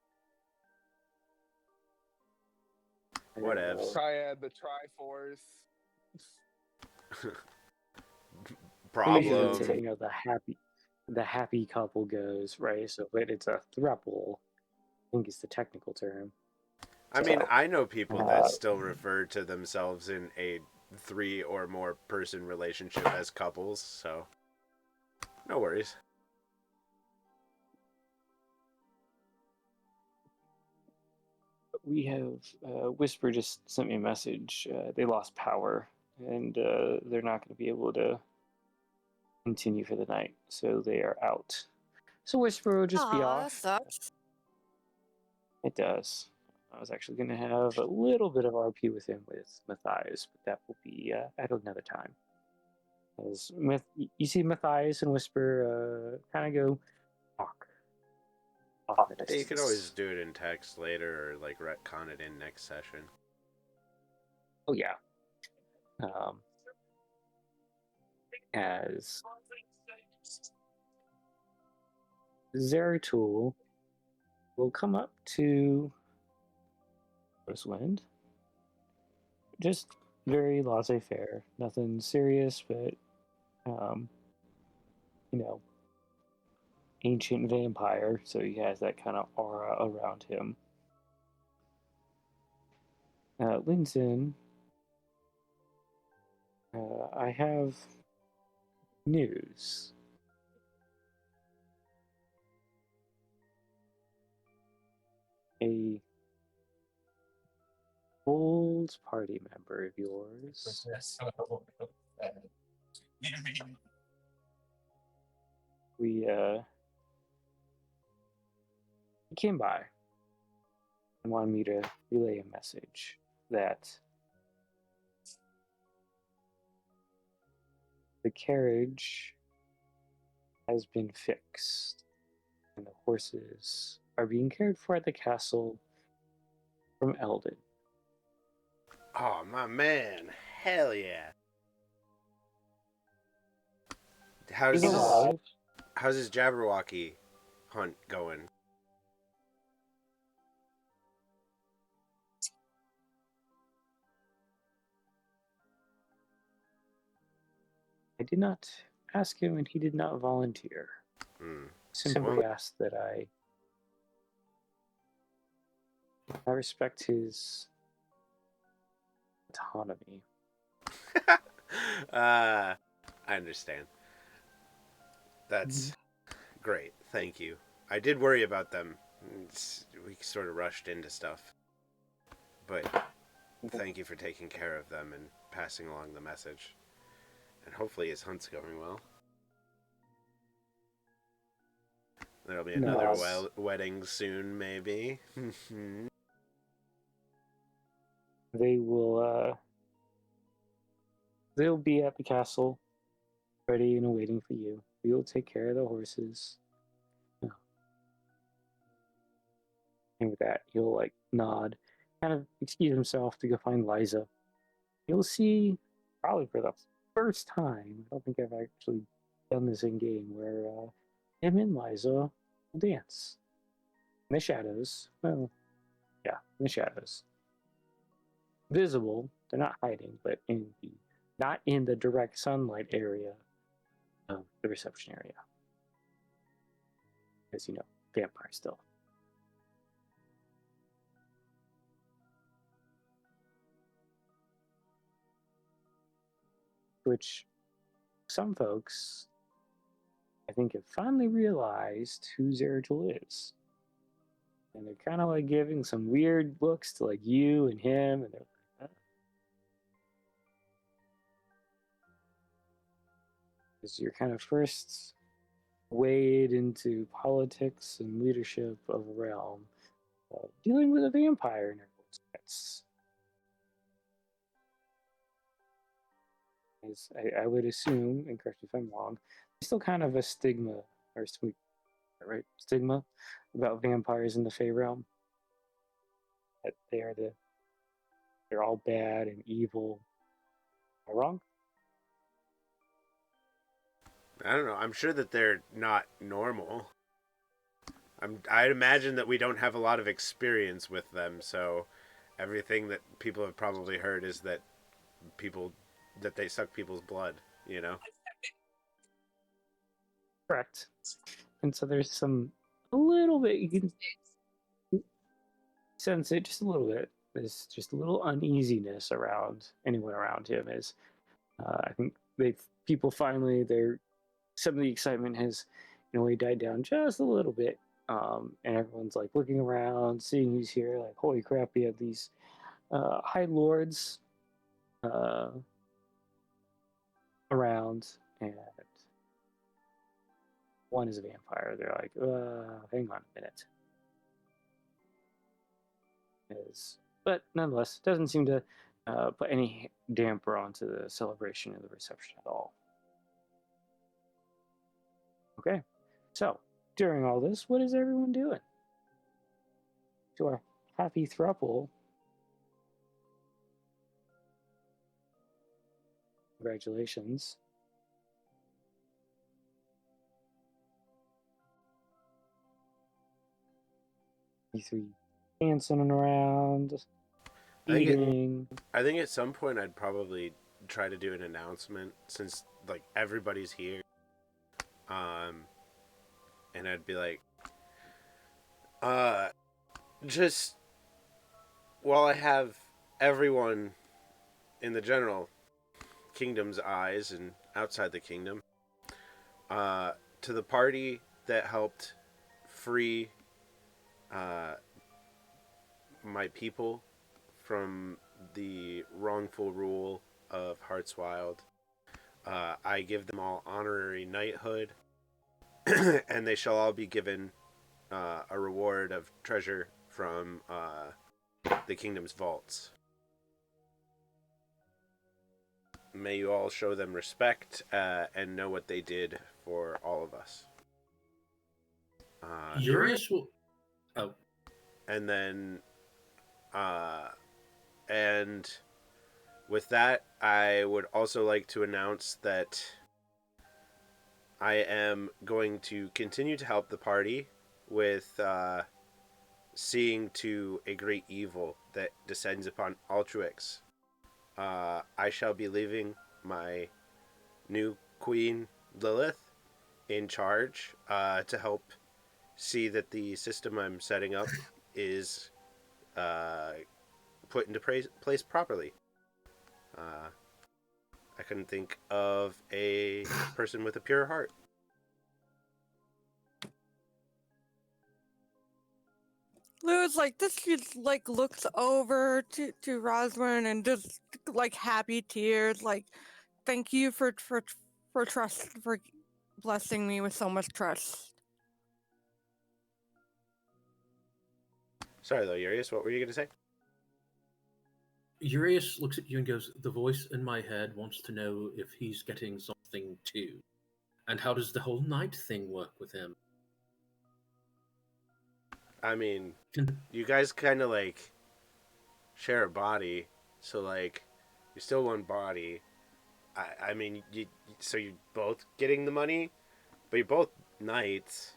I don't Whatevs. know. Triad, the Triforce. Problem. Usually, the happy couple goes right. So, but it's a throuple. I think it's the technical term. I mean, So, I know people uh, that still refer to themselves in a 3 or more person relationship as couples, so no worries. we have Whisper just sent me a message. They lost power, and they're not going to be able to continue for the night, so they are out. So Whisper will just be Aw, that off. sucks. It does. I was actually going to have a little bit of RP with him with Matthias, but that will be at another time. As you see Matthias and Whisper kind of go talk off in the Yeah, you could always distance. do it in text later or like retcon it in next session. Oh yeah. As Zeratul will come up to Rosewind. Just very laissez-faire, nothing serious, but you know, ancient vampire, so he has that kind of aura around him. Linton, I have news. A old party member of yours we came by and wanted me to relay a message that the carriage has been fixed and the horses are being cared for at the castle from Eldon. Oh, my man. Hell yeah. He's alive. How's his Jabberwocky hunt going? I did not ask him and he did not volunteer. Simply asked that I respect his autonomy. I understand. That's great. Thank you. I did worry about them. We sort of rushed into stuff. But thank you for taking care of them and passing along the message. And hopefully his hunt's going well. There'll be another wedding soon, maybe. They will they'll be at the castle, ready and waiting for you. We will take care of the horses. And with that, he'll like nod, kind of excuse himself to go find Liza. You'll see, probably for the first time, I don't think I've actually done this in game, where him and Liza will dance. In the shadows. Well, yeah, in the shadows. Visible, they're not hiding, but not in the direct sunlight area of the reception area. As you know, vampire still. Which some folks, I think, have finally realized who Zeratul is. And they're kind of like giving some weird looks to like you and him, and they're like, huh? Because you're kind of first wade into politics and leadership of a realm, dealing with a vampire in everyone's midst. I would assume, and correct me if I'm wrong, there's still kind of a stigma, or right? Stigma about vampires in the Fae realm. That they're all bad and evil. Am I wrong? I don't know. I'm sure that they're not normal. I'd imagine that we don't have a lot of experience with them, so everything that people have probably heard is that they suck people's blood, you know? Correct. And so there's a little bit, you can sense it just a little bit. There's just a little uneasiness around anyone around him. As I think people finally some of the excitement has in a way died down just a little bit, and everyone's like looking around, seeing who's here. Like, holy crap, we have these high lords around, and one is a vampire. They're like, hang on a minute. But nonetheless, doesn't seem to put any damper onto the celebration or the reception at all. Okay, so during all this, what is everyone doing? To our happy throuple, congratulations. You three dancing around, eating. I think at some point I'd probably try to do an announcement since like everybody's here. And I'd be like, just while I have everyone in the general kingdom's eyes and outside the kingdom, to the party that helped free my people from the wrongful rule of Heartswild, I give them all honorary knighthood, and they shall all be given a reward of treasure from the kingdom's vaults. May you all show them respect and know what they did for all of us. Urias will... Oh. And then... and with that, I would also like to announce that I am going to continue to help the party with seeing to a great evil that descends upon Altruix. I shall be leaving my new queen, Lilith, in charge to help see that the system I'm setting up is put into place properly. I couldn't think of a person with a pure heart. Lou's like, this just like looks over to Roswin and just like happy tears, like, thank you for trust, for blessing me with so much trust. Sorry though, Urias, what were you going to say? Urias looks at you and goes, the voice in my head wants to know if he's getting something too. And how does the whole night thing work with him? I mean, you guys kind of like share a body, so like you're still one body. I mean, so you're both getting the money, but you're both knights.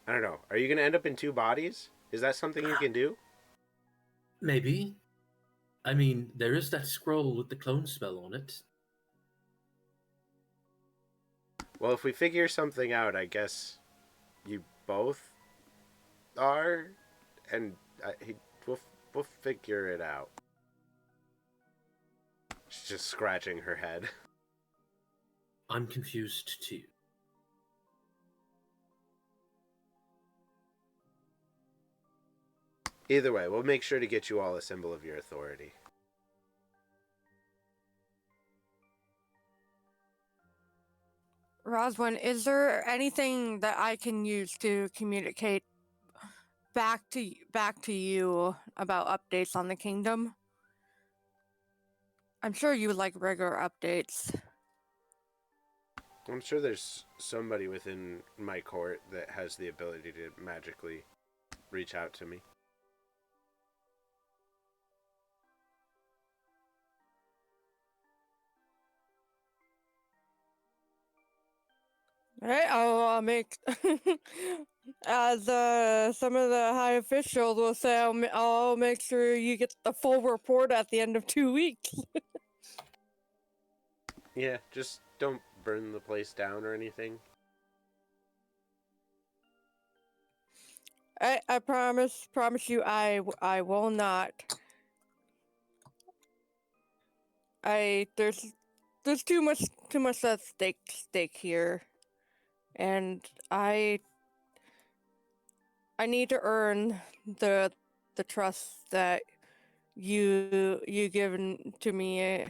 I don't know. Are you gonna end up in two bodies? Is that something you can do? Maybe. I mean, there is that scroll with the clone spell on it. Well, if we figure something out, I guess you both are, and we'll figure it out. She's just scratching her head. I'm confused too. Either way, we'll make sure to get you all a symbol of your authority. Roswin, is there anything that I can use to communicate back to you about updates on the kingdom? I'm sure you would like regular updates. I'm sure there's somebody within my court that has the ability to magically reach out to me. Alright, I'll make as some of the high officials will say, I'll make sure you get the full report at the end of 2 weeks. Yeah, just don't burn the place down or anything. I promise you, I will not. There's too much at stake here, and I need to earn the trust that you given to me.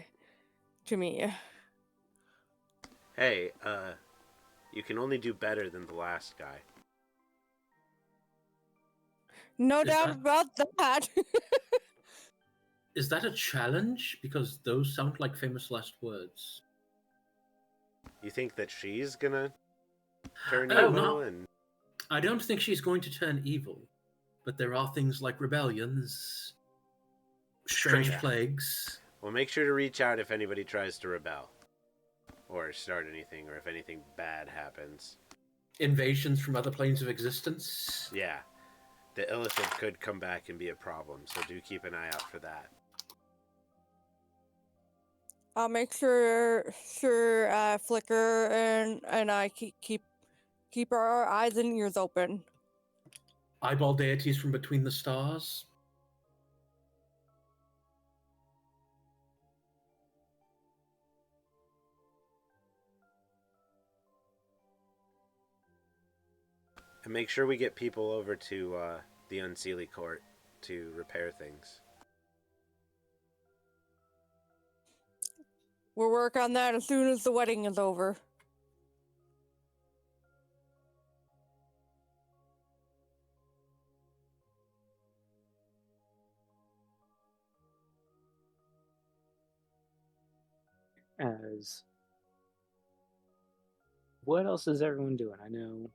Hey, you can only do better than the last guy. No Is doubt that- about that. Is that a challenge? Because those sound like famous last words. You think that she's gonna turn Oh, evil no. and I don't think she's going to turn evil, but there are things like rebellions, strange plagues. well, make sure to reach out if anybody tries to rebel or start anything, or if anything bad happens. Invasions from other planes of existence. Yeah, the illithid could come back and be a problem, so do keep an eye out for that. I'll make sure Flicker and I keep our eyes and ears open. Eyeball deities from between the stars. And make sure we get people over to the Unseelie Court to repair things. We'll work on that as soon as the wedding is over. As what else is everyone doing? I know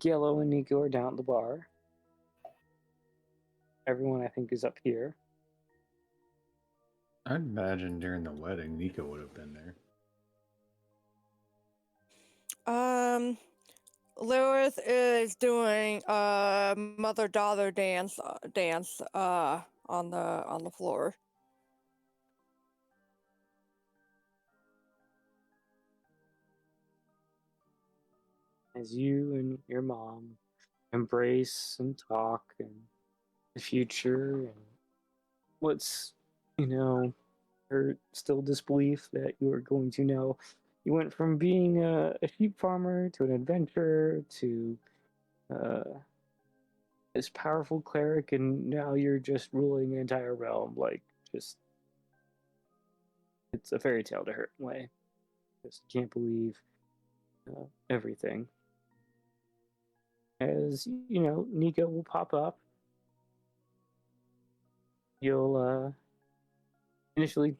Gillo and Nico are down at the bar. Everyone, I think, is up here. I'd imagine during the wedding, Nico would have been there. Lilith is doing a mother-daughter dance on the floor. As you and your mom embrace and talk and the future and what's, her still disbelief that you are going to know. You went from being a sheep farmer to an adventurer to this powerful cleric, and now you're just ruling an entire realm. Like, just, it's a fairy tale to her way. Just can't believe everything. As Nico will pop up. You'll initially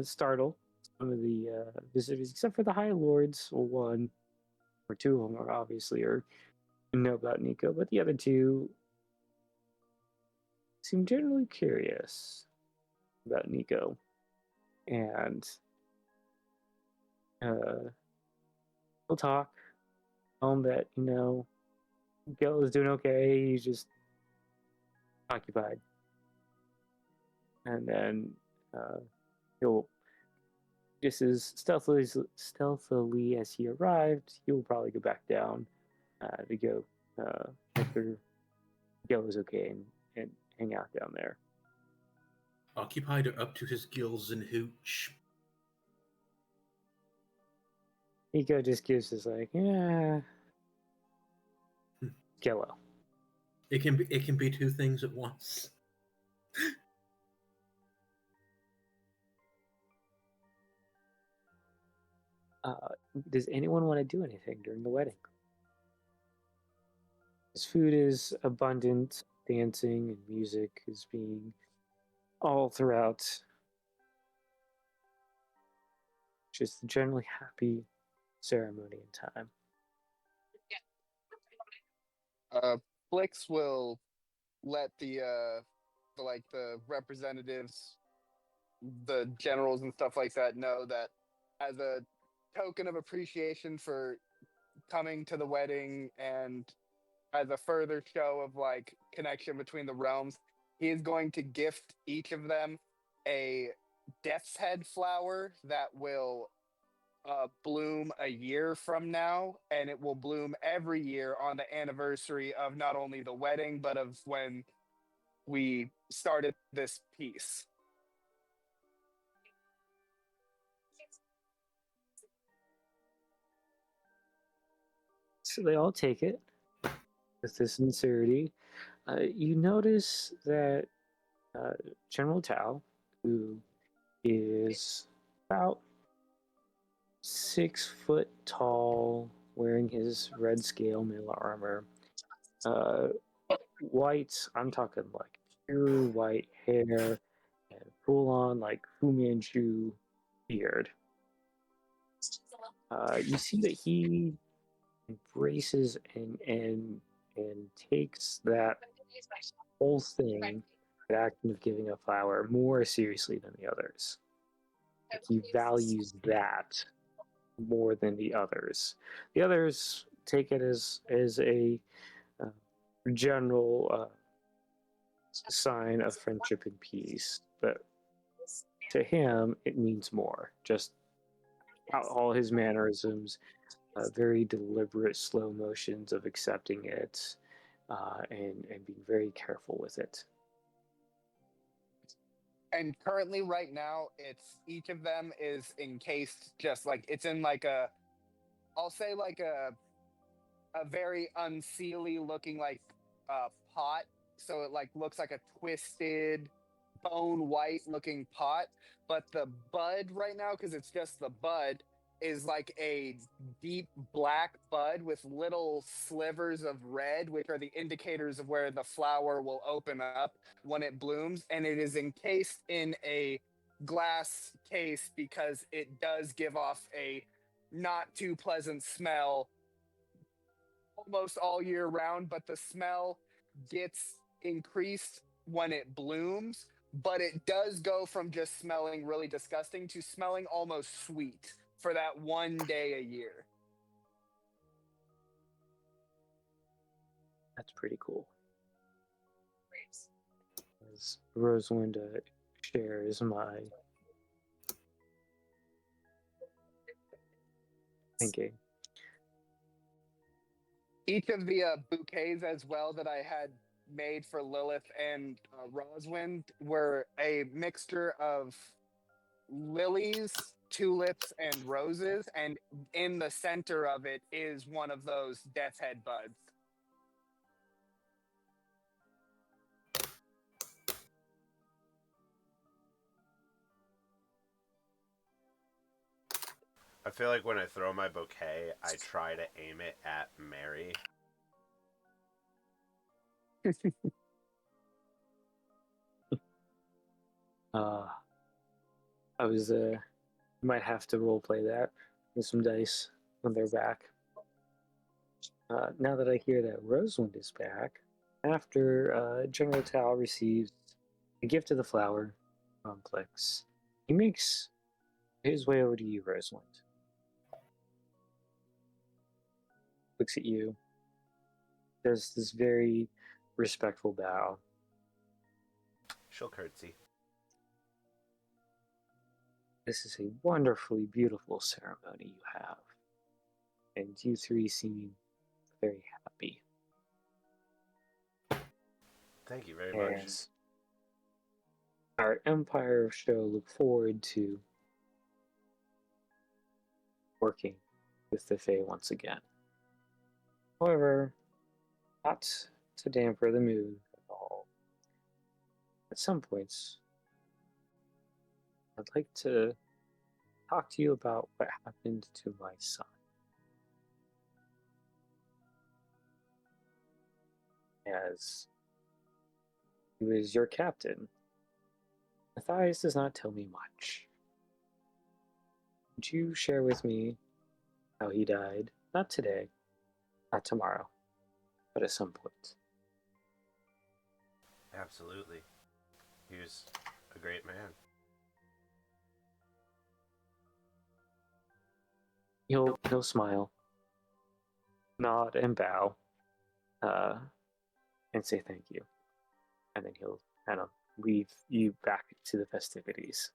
startle some of the visitors, except for the High Lords. Well, one or two of them are obviously know about Nico, but the other two seem generally curious about Nico, and we'll talk. Tell him that Gil is doing okay. He's just occupied, and then he'll just as stealthily as he arrived, he will probably go back down to go make sure Gil is okay and hang out down there. Occupied or up to his gills in hooch. Nico just gives us yeah, Gillo. It can be two things at once. Does anyone want to do anything during the wedding? His food is abundant, dancing and music is being all throughout. Just a generally happy ceremony and time. Flix will let the representatives, the generals and stuff like that, know that as a token of appreciation for coming to the wedding and as a further show of connection between the realms, he is going to gift each of them a death's head flower that will bloom a year from now, and it will bloom every year on the anniversary of not only the wedding, but of when we started this piece. So they all take it with this sincerity. You notice that General Tao, who is about 6 foot tall, wearing his red scale mail armor, white, I'm talking like pure white hair, and full on like Fu Manchu beard. You see that he embraces and takes that whole thing, the act of giving a flower, more seriously than the others. Like he values that more than the others. The others take it as a uh, general sign of friendship and peace, but to him it means more. Just all his mannerisms, very deliberate, slow motions of accepting it, and being very careful with it. And currently, right now, it's each of them is encased just like it's in like a, I'll say like a very unseelie looking like pot. So it like looks like a twisted bone white looking pot, but the bud right now, because it's just the bud, is like a deep black bud with little slivers of red, which are the indicators of where the flower will open up when it blooms. And it is encased in a glass case because it does give off a not too pleasant smell almost all year round, but the smell gets increased when it blooms. But it does go from just smelling really disgusting to smelling almost sweet for that one day a year. That's pretty cool. As Rosewind shares my thinking. Each of the bouquets as well that I had made for Lilith and Roswind were a mixture of lilies, tulips, and roses, and in the center of it is one of those death's head buds. I feel like when I throw my bouquet, I try to aim it at Mary. I was might have to roleplay that with some dice when they're back. Now that I hear that Rosewind is back, after General Tao receives a gift of the flower complex, he makes his way over to you, Rosewind. Looks at you, does this very respectful bow. She'll curtsy. This is a wonderfully beautiful ceremony you have, and you three seem very happy. Thank you very much. And our Empire of Show look forward to working with the Fae once again. However, not to damper the mood at all. At some points, I'd like to talk to you about what happened to my son. As he was your captain, Matthias does not tell me much. Would you share with me how he died? Not today, not tomorrow, but at some point. Absolutely. He was a great man. He'll smile, nod, and bow, and say thank you, and then he'll kind of leave you back to the festivities.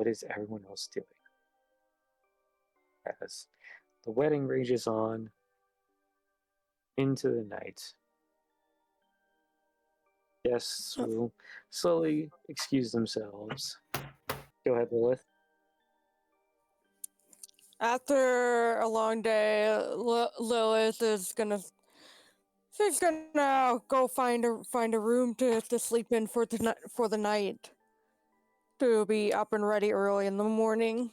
what is everyone else doing? As the wedding rages on into the night, guests will slowly excuse themselves. Go ahead, Lilith. After a long day, Lilith is gonna. She's gonna go find a room to sleep in for the night. To be up and ready early in the morning.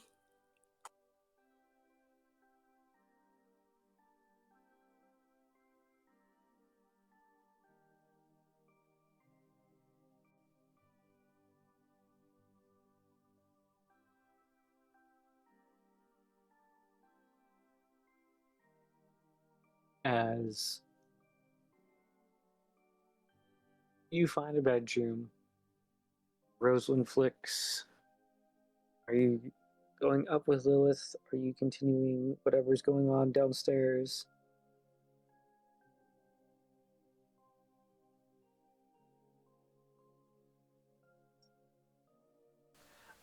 As you find a bedroom, Rosalind flicks. Are you going up with Lilith? Are you continuing whatever's going on downstairs?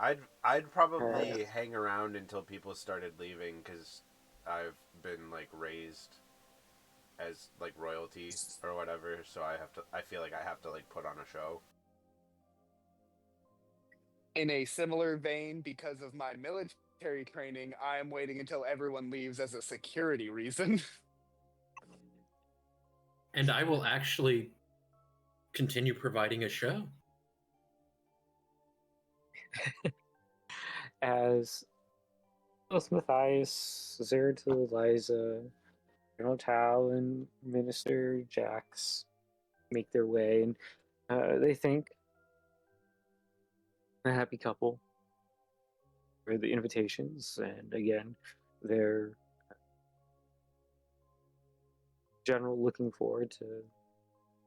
I'd probably hang around until people started leaving, because I've been like raised as like royalty or whatever, so I feel like I have to like put on a show. In a similar vein, because of my military training, I am waiting until everyone leaves as a security reason. And I will actually continue providing a show. As both Matthias, Zeratul, Eliza, General Tao, and Minister Jax make their way, and they thank a happy couple for the invitations, and again, their general looking forward to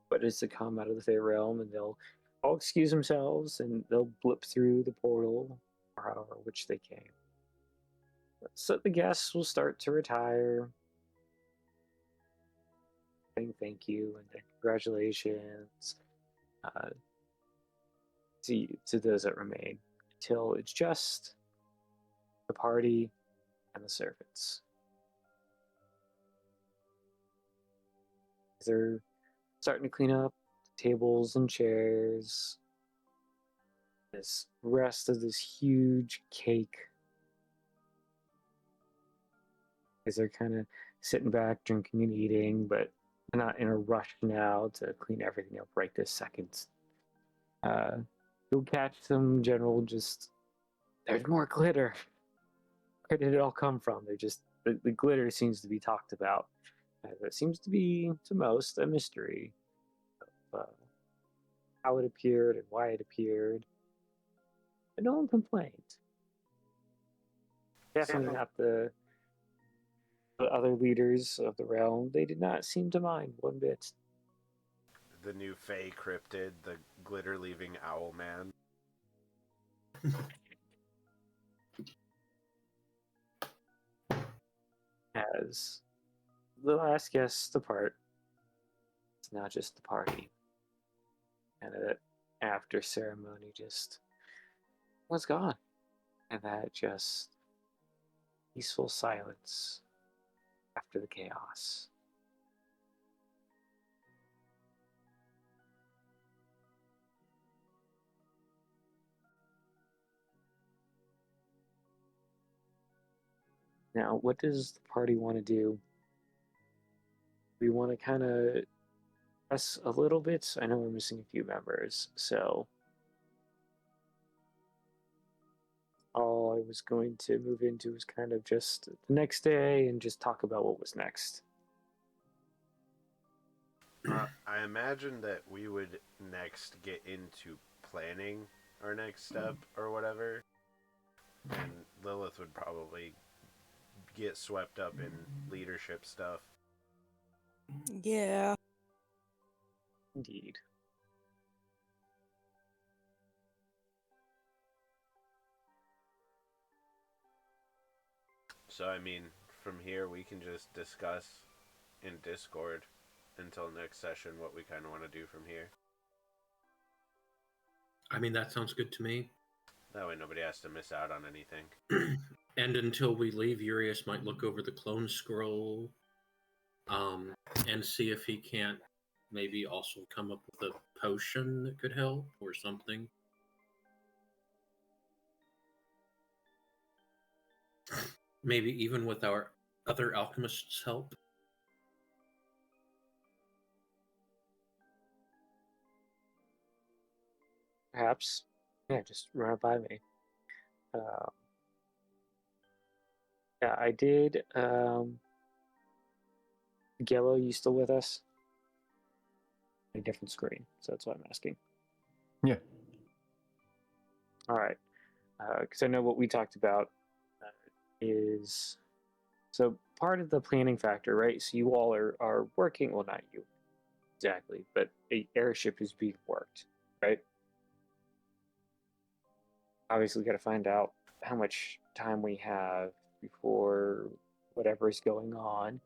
what is to come out of the Fae realm, and they'll all excuse themselves and they'll blip through the portal, or however which they came. So the guests will start to retire, saying thank you and congratulations to those that remain, until it's just the party and the servants. They're starting to clean up tables and chairs. This rest of this huge cake. As they're kind of sitting back, drinking and eating, but they're not in a rush now to clean everything up right this second. You'll catch some general just, there's more glitter. Where did it all come from? They're just, the glitter seems to be talked about. It seems to be, to most, a mystery of how it appeared and why it appeared. But no one complained. Definitely not the other leaders of the realm. They did not seem to mind one bit. The new Fae cryptid, the glitter-leaving owl man. As the last guests depart, it's not just the party. And that after ceremony just was gone. And that just peaceful silence after the chaos. Now, what does the party want to do? We want to kind of press a little bit. I know we're missing a few members, so all I was going to move into was kind of just the next day and just talk about what was next. I imagine that we would next get into planning our next step or whatever, and Lilith would probably get swept up in leadership stuff. Yeah. Indeed. So, I mean, from here we can just discuss in Discord until next session what we kind of want to do from here. I mean, that sounds good to me. That way nobody has to miss out on anything. And until we leave, Urias might look over the clone scroll and see if he can't maybe also come up with a potion that could help or something. Maybe even with our other alchemists' help. Perhaps. Yeah, just run it by me. Yeah, I did. Gello, you still with us? A different screen, so that's why I'm asking. Yeah. All right, because I know what we talked about is so part of the planning factor, right? So you all are working. Well, not you exactly, but the airship is being worked, right? Obviously, we got to find out how much time we have before whatever is going on.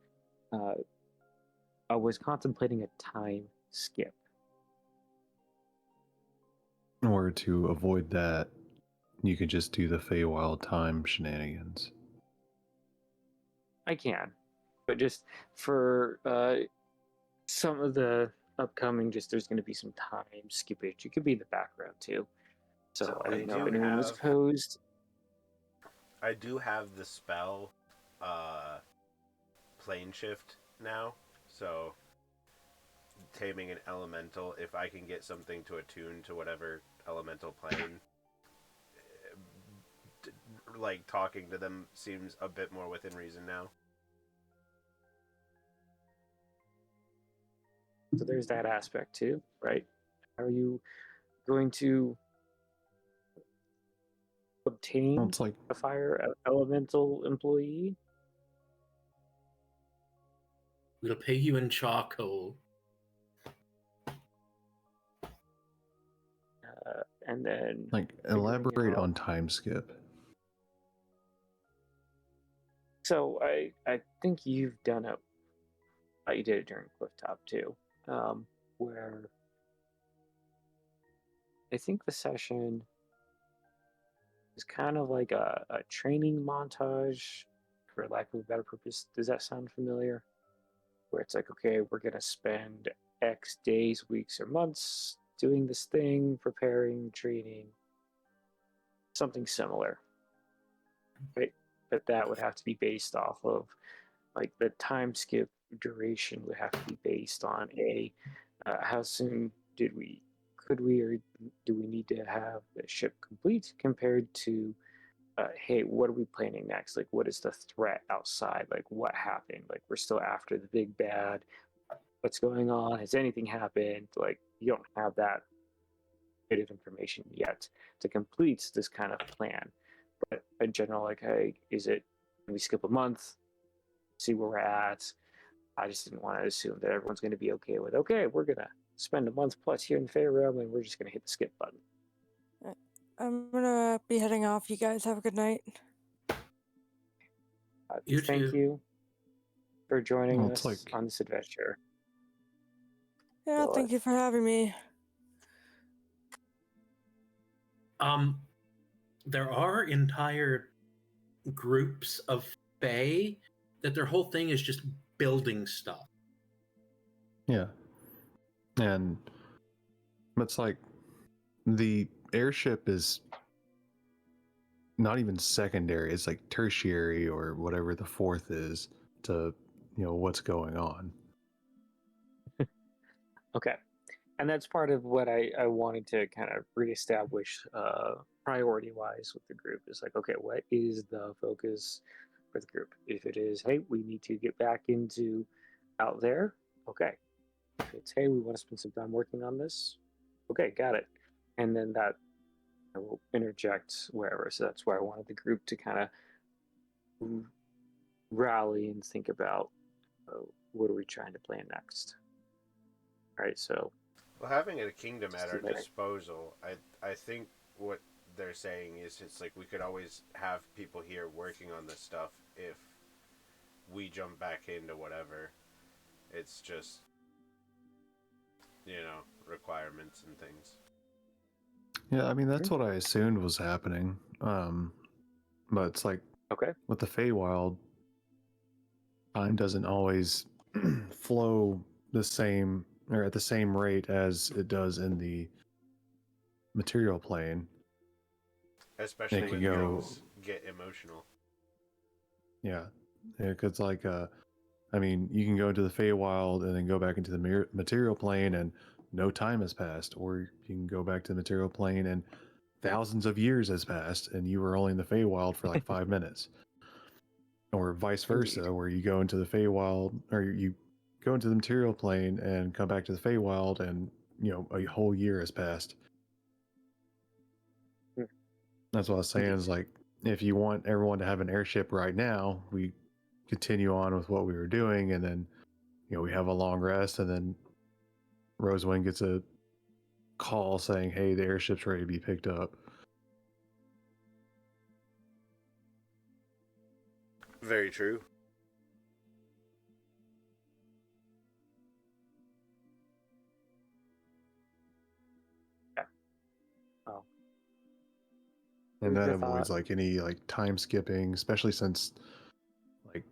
I was contemplating a time skip. In order to avoid that, you could just do the Feywild time shenanigans. I can, but just for some of the upcoming, just there's going to be some time skippage. It could be in the background too. So I didn't know if anyone was opposed. I do have the spell plane shift now, so taming an elemental, if I can get something to attune to whatever elemental plane, like talking to them seems a bit more within reason now. So there's that aspect too, right? How are you going to obtain Well, it's like a fire elemental employee? We'll pay you in charcoal. And then elaborate on time skip. So I think you've done it. You did it during Clifftop too, where I think the session is kind of like a training montage, for lack of a better purpose. Does that sound familiar? Where it's like, okay, we're gonna spend X days, weeks, or months doing this thing, preparing, training, something similar, right? But that would have to be based off of, like, the time skip duration would have to be based on how soon could we, or do we need to have the ship complete, compared to hey, what are we planning next? Like, what is the threat outside? Like, what happened? Like, we're still after the big bad. What's going on? Has anything happened? Like, you don't have that bit of information yet to complete this kind of plan. But in general, like, hey, can we skip a month, see where we're at? I just didn't want to assume that everyone's going to be okay with, okay, we're going to spend a month plus here in the Fae Realm and we're just going to hit the skip button. I'm gonna be heading off. You guys have a good night. Thank you for joining us like... on this adventure. Yeah, thank you for having me. There are entire groups of Fae that their whole thing is just building stuff. Yeah. And it's like the airship is not even secondary, it's like tertiary or whatever the fourth is to, what's going on. Okay. And that's part of what I wanted to kind of reestablish priority wise with the group, is like, okay, what is the focus for the group? If it is, hey, we need to get back into out there, okay. If it's, hey, we want to spend some time working on this, okay, got it. And then that will interject wherever. So that's why I wanted the group to kind of rally and think about what are we trying to plan next. All right, so well, having a kingdom at our disposal, I think what they're saying is it's like we could always have people here working on this stuff if we jump back into whatever. It's just, requirements and things. Yeah, I mean that's what I assumed was happening. But it's like Okay. with the Feywild, time doesn't always flow the same or at the same rate as it does in the material plane. Especially It when could go, things get emotional. yeah, it's like I mean, you can go into the Feywild and then go back into the material plane, and no time has passed, or you can go back to the material plane and thousands of years has passed, and you were only in the Feywild for like 5 minutes, or vice versa, Indeed. where you go into the Feywild, or you go into the material plane and come back to the Feywild, and a whole year has passed. Hmm. That's what I was saying. Indeed. Is like, if you want everyone to have an airship right now, we continue on with what we were doing, and then we have a long rest, and then Rosewing gets a call saying, "Hey, the airship's ready to be picked up." Very true. Oh. And Food that for avoids thought. like any like time skipping, especially since like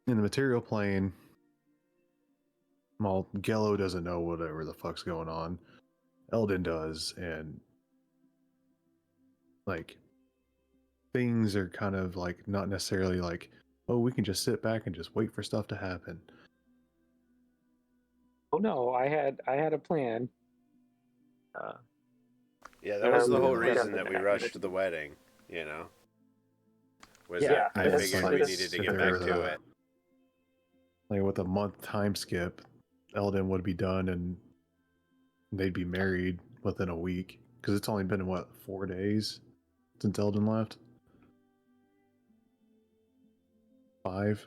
in the material plane, well, Gello doesn't know whatever the fuck's going on. Eldon does, and like things are kind of like not necessarily like, oh, we can just sit back and just wait for stuff to happen. Oh no, I had a plan. Yeah, that And was I'm the whole definitely reason that we gonna rushed act. the wedding, you know? Was Yeah, that I that's figured like we this- needed to if get there back was to it. Like with a month time skip, Eldon would be done and they'd be married within a week, because it's only been what, 4 days since Eldon left. 5.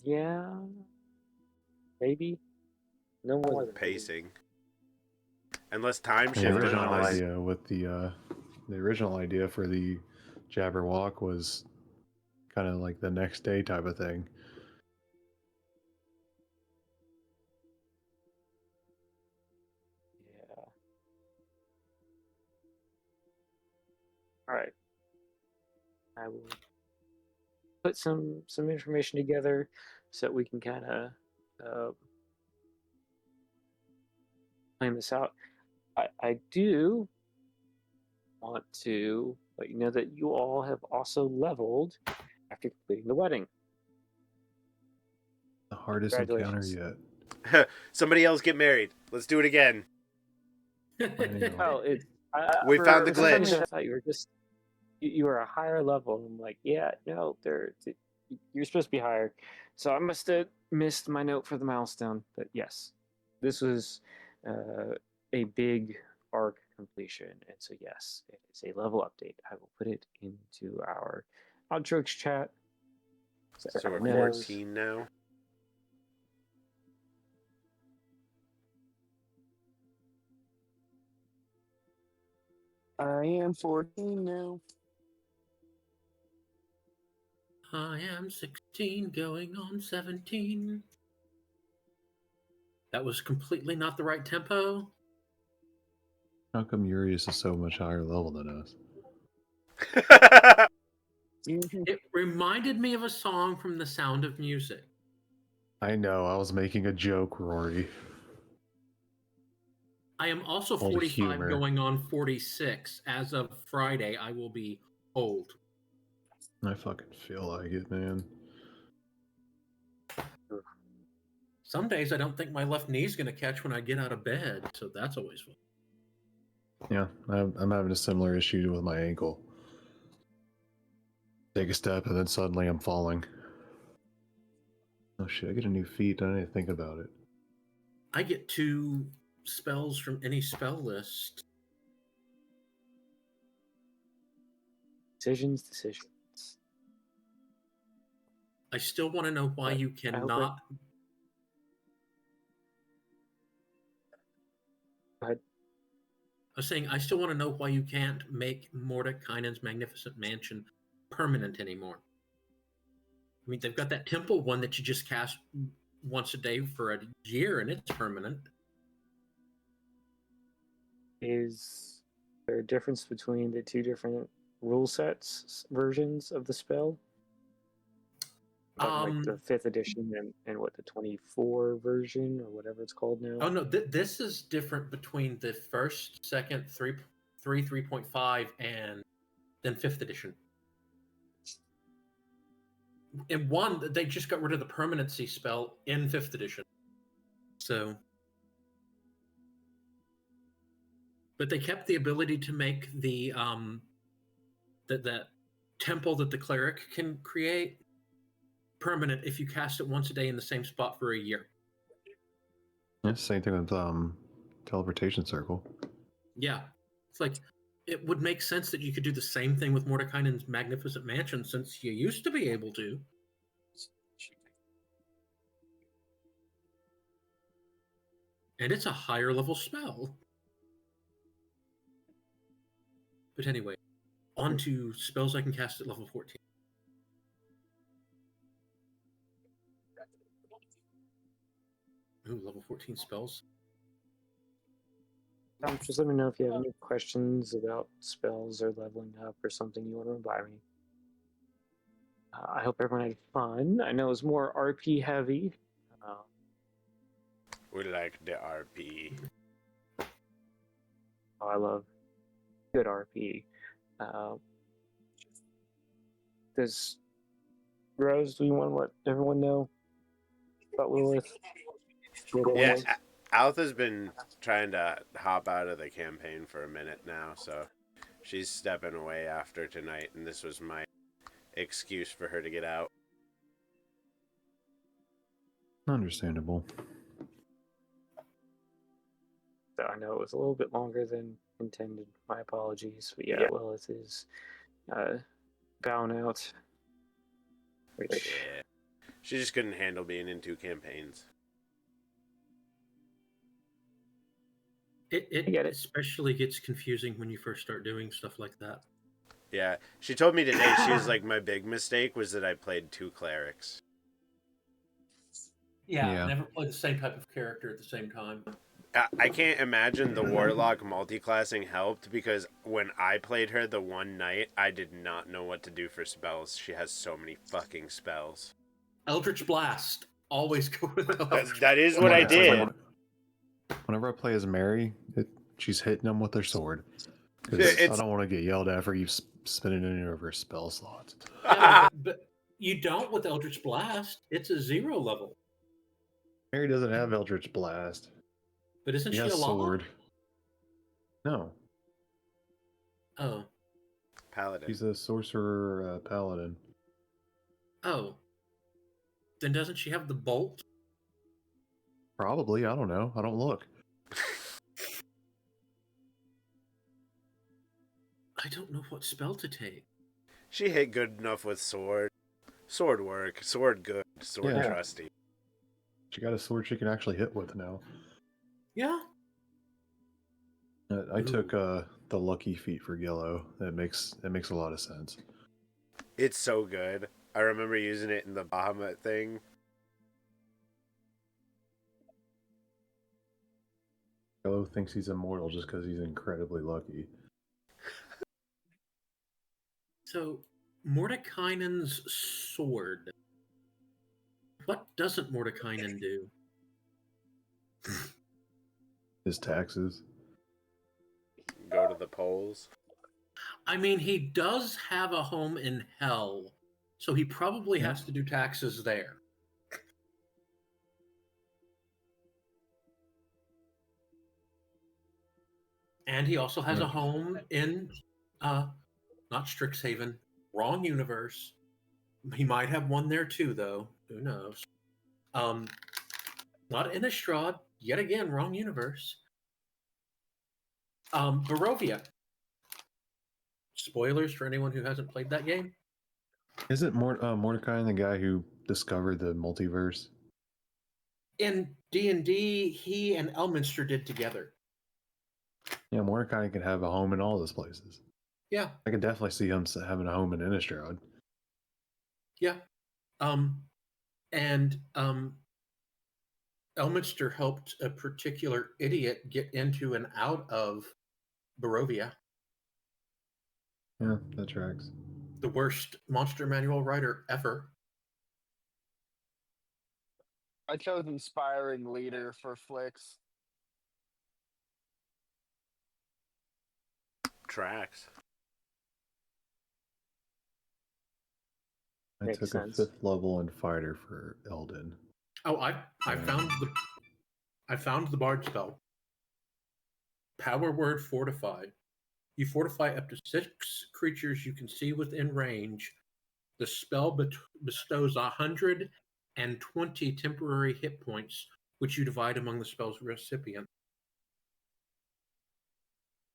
Yeah, maybe no more than 3. Pacing. Unless time The shifted original on us. idea with the original idea for the Jabberwock was kind of like the next day type of thing. Yeah. All right. I will put some information together so that we can kind of plan this out. I do want to let you know that you all have also leveled after completing the wedding. The hardest encounter Congratulations. yet. Somebody else get married. Let's do it again. Oh, it's We found the for some glitch. reason I thought you were just you were a higher level. I'm like, yeah, no, you're supposed to be higher. So I must have missed my note for the milestone. But yes, this was a big arc completion, and so yes, it is a level update. I will put it into our Altruix chat. So everyone we're knows. 14 now. I am 14 now. I am 16 going on 17. That was completely not the right tempo. How come Urius is so much higher level than us? It reminded me of a song from The Sound of Music. I know, I was making a joke, Rory. I am also All the 45 humor. going on 46. As of Friday, I will be old. I fucking feel like it, man. Some days I don't think my left knee's going to catch when I get out of bed, so that's always fun. Yeah, I'm having a similar issue with my ankle. Take a step and then suddenly I'm falling. Oh shit, I get a new feat. I didn't think about it. I get 2 spells from any spell list. Decisions. I still want to know why But you I hope cannot. Go ahead. I was saying I still want to know why you can't make Mordekainen's Magnificent Mansion permanent anymore. I mean, they've got that temple one that you just cast once a day for a year, and it's permanent. Is there a difference between the two different rule sets versions of the spell? Like the 5th edition and what, the 24 version or whatever it's called now? Oh no, this is different between the first, second, 3.5, and then 5th edition. In 1, they just got rid of the permanency spell in 5th edition. So, but they kept the ability to make the that temple that the cleric can create permanent if you cast it once a day in the same spot for a year. Yeah, same thing with teleportation circle. Yeah, it's like it would make sense that you could do the same thing with Mordekainen's Magnificent Mansion, since you used to be able to. And it's a higher level spell. But anyway, on to spells I can cast at level 14. Ooh, level 14 spells. Just let me know if you have any questions about spells or leveling up or something you want to run by me. I hope everyone had fun. I know it's more RP heavy. We like the RP. I love good RP. Does Rose, do you want to let everyone know about Lilith? Yeah, Altha's been trying to hop out of the campaign for a minute now, so she's stepping away after tonight, and this was my excuse for her to get out. Understandable. So I know it was a little bit longer than intended. My apologies. But yeah, Lilith is bowing out. Which, Yeah. She just couldn't handle being in 2 campaigns. It especially gets confusing when you first start doing stuff like that. Yeah, she told me today, she was like, my big mistake was that I played 2 clerics. Yeah. Never play the same type of character at the same time. I can't imagine the Warlock multiclassing helped, because when I played her the one night, I did not know what to do for spells. She has so many fucking spells. Eldritch Blast. Always go with Eldritch. That is what I did. Whenever I play as Mary, she's hitting them with her sword. I don't want to get yelled at for you spinning any of her spell slots. Yeah, but you don't with Eldritch Blast. It's a 0 level. Mary doesn't have Eldritch Blast. But isn't she a sword? No. Oh. Paladin. She's a sorcerer paladin. Oh. Then doesn't she have the bolt? Probably. I don't know. I don't look. I don't know what spell to take. She hit good enough with sword. Sword work. Sword good. Sword trusty. She got a sword she can actually hit with now. Yeah. I took the lucky feat for Gillo. It makes a lot of sense. It's so good. I remember using it in the Bahamut thing. Gillo thinks he's immortal just because he's incredibly lucky. So, Mordekainen's sword. What doesn't Mordekainen do? His taxes. Go to the polls. I mean, he does have a home in hell, so he probably has to do taxes there. And he also has a home in, not Strixhaven, wrong universe. He might have one there too, though. Who knows? Not Innistrad, yet again, wrong universe. Barovia. Spoilers for anyone who hasn't played that game. Isn't Mordecai the guy who discovered the multiverse? In D&D, he and Elminster did together. Yeah, Mordecai can have a home in all those places. Yeah. I can definitely see him having a home in Innistrad. Yeah. And Elminster helped a particular idiot get into and out of Barovia, Yeah, that tracks. the worst monster manual writer ever. I chose inspiring leader for Flicks. Tracks. I Makes took sense. a 5th level in fighter for Eldon. Oh, I found the bard spell. Power word fortify. You fortify up to 6 creatures you can see within range. The spell bestows 120 temporary hit points, which you divide among the spell's recipient.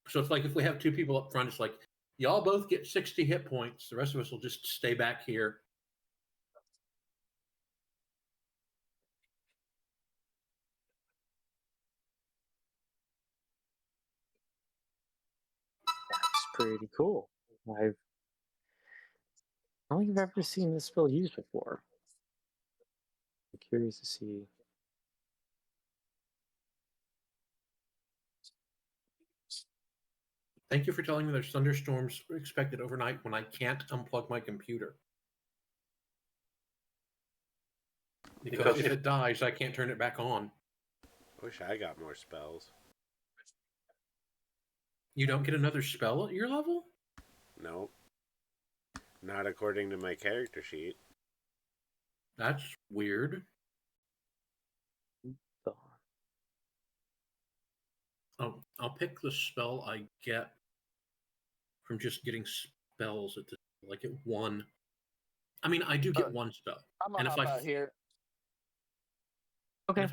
So it's like if we have 2 people up front, it's like y'all both get 60 hit points. The rest of us will just stay back here. That's pretty cool. I don't think I've ever seen this spell used before. I'm curious to see. Thank you for telling me there's thunderstorms expected overnight when I can't unplug my computer. Because if it dies, I can't turn it back on. I wish I got more spells. You don't get another spell at your level? Nope. Not according to my character sheet. That's weird. Oh, I'll pick the spell I get from just getting spells at this, like at 1. I mean, I do get 1 spell. I'm gonna hop out here. Okay. And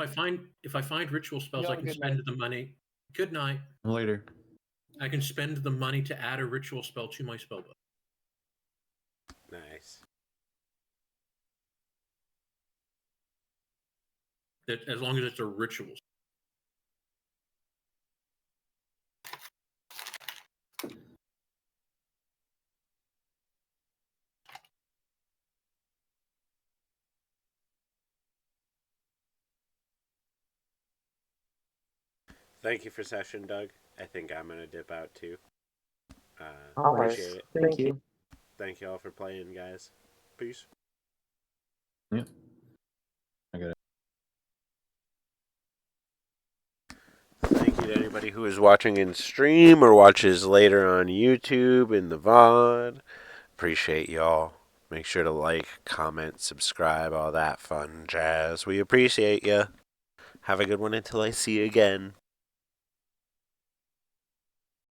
if I find ritual spells, I can spend the money. Good night. Later. I can spend the money to add a ritual spell to my spellbook. Nice. As long as it's a ritual. Thank you for session, Doug. I think I'm going to dip out too. Appreciate it. Thank you. Thank you all for playing, guys. Peace. Yeah. I got it. Thank you to anybody who is watching in stream or watches later on YouTube in the VOD. Appreciate y'all. Make sure to like, comment, subscribe, all that fun jazz. We appreciate you. Have a good one until I see you again.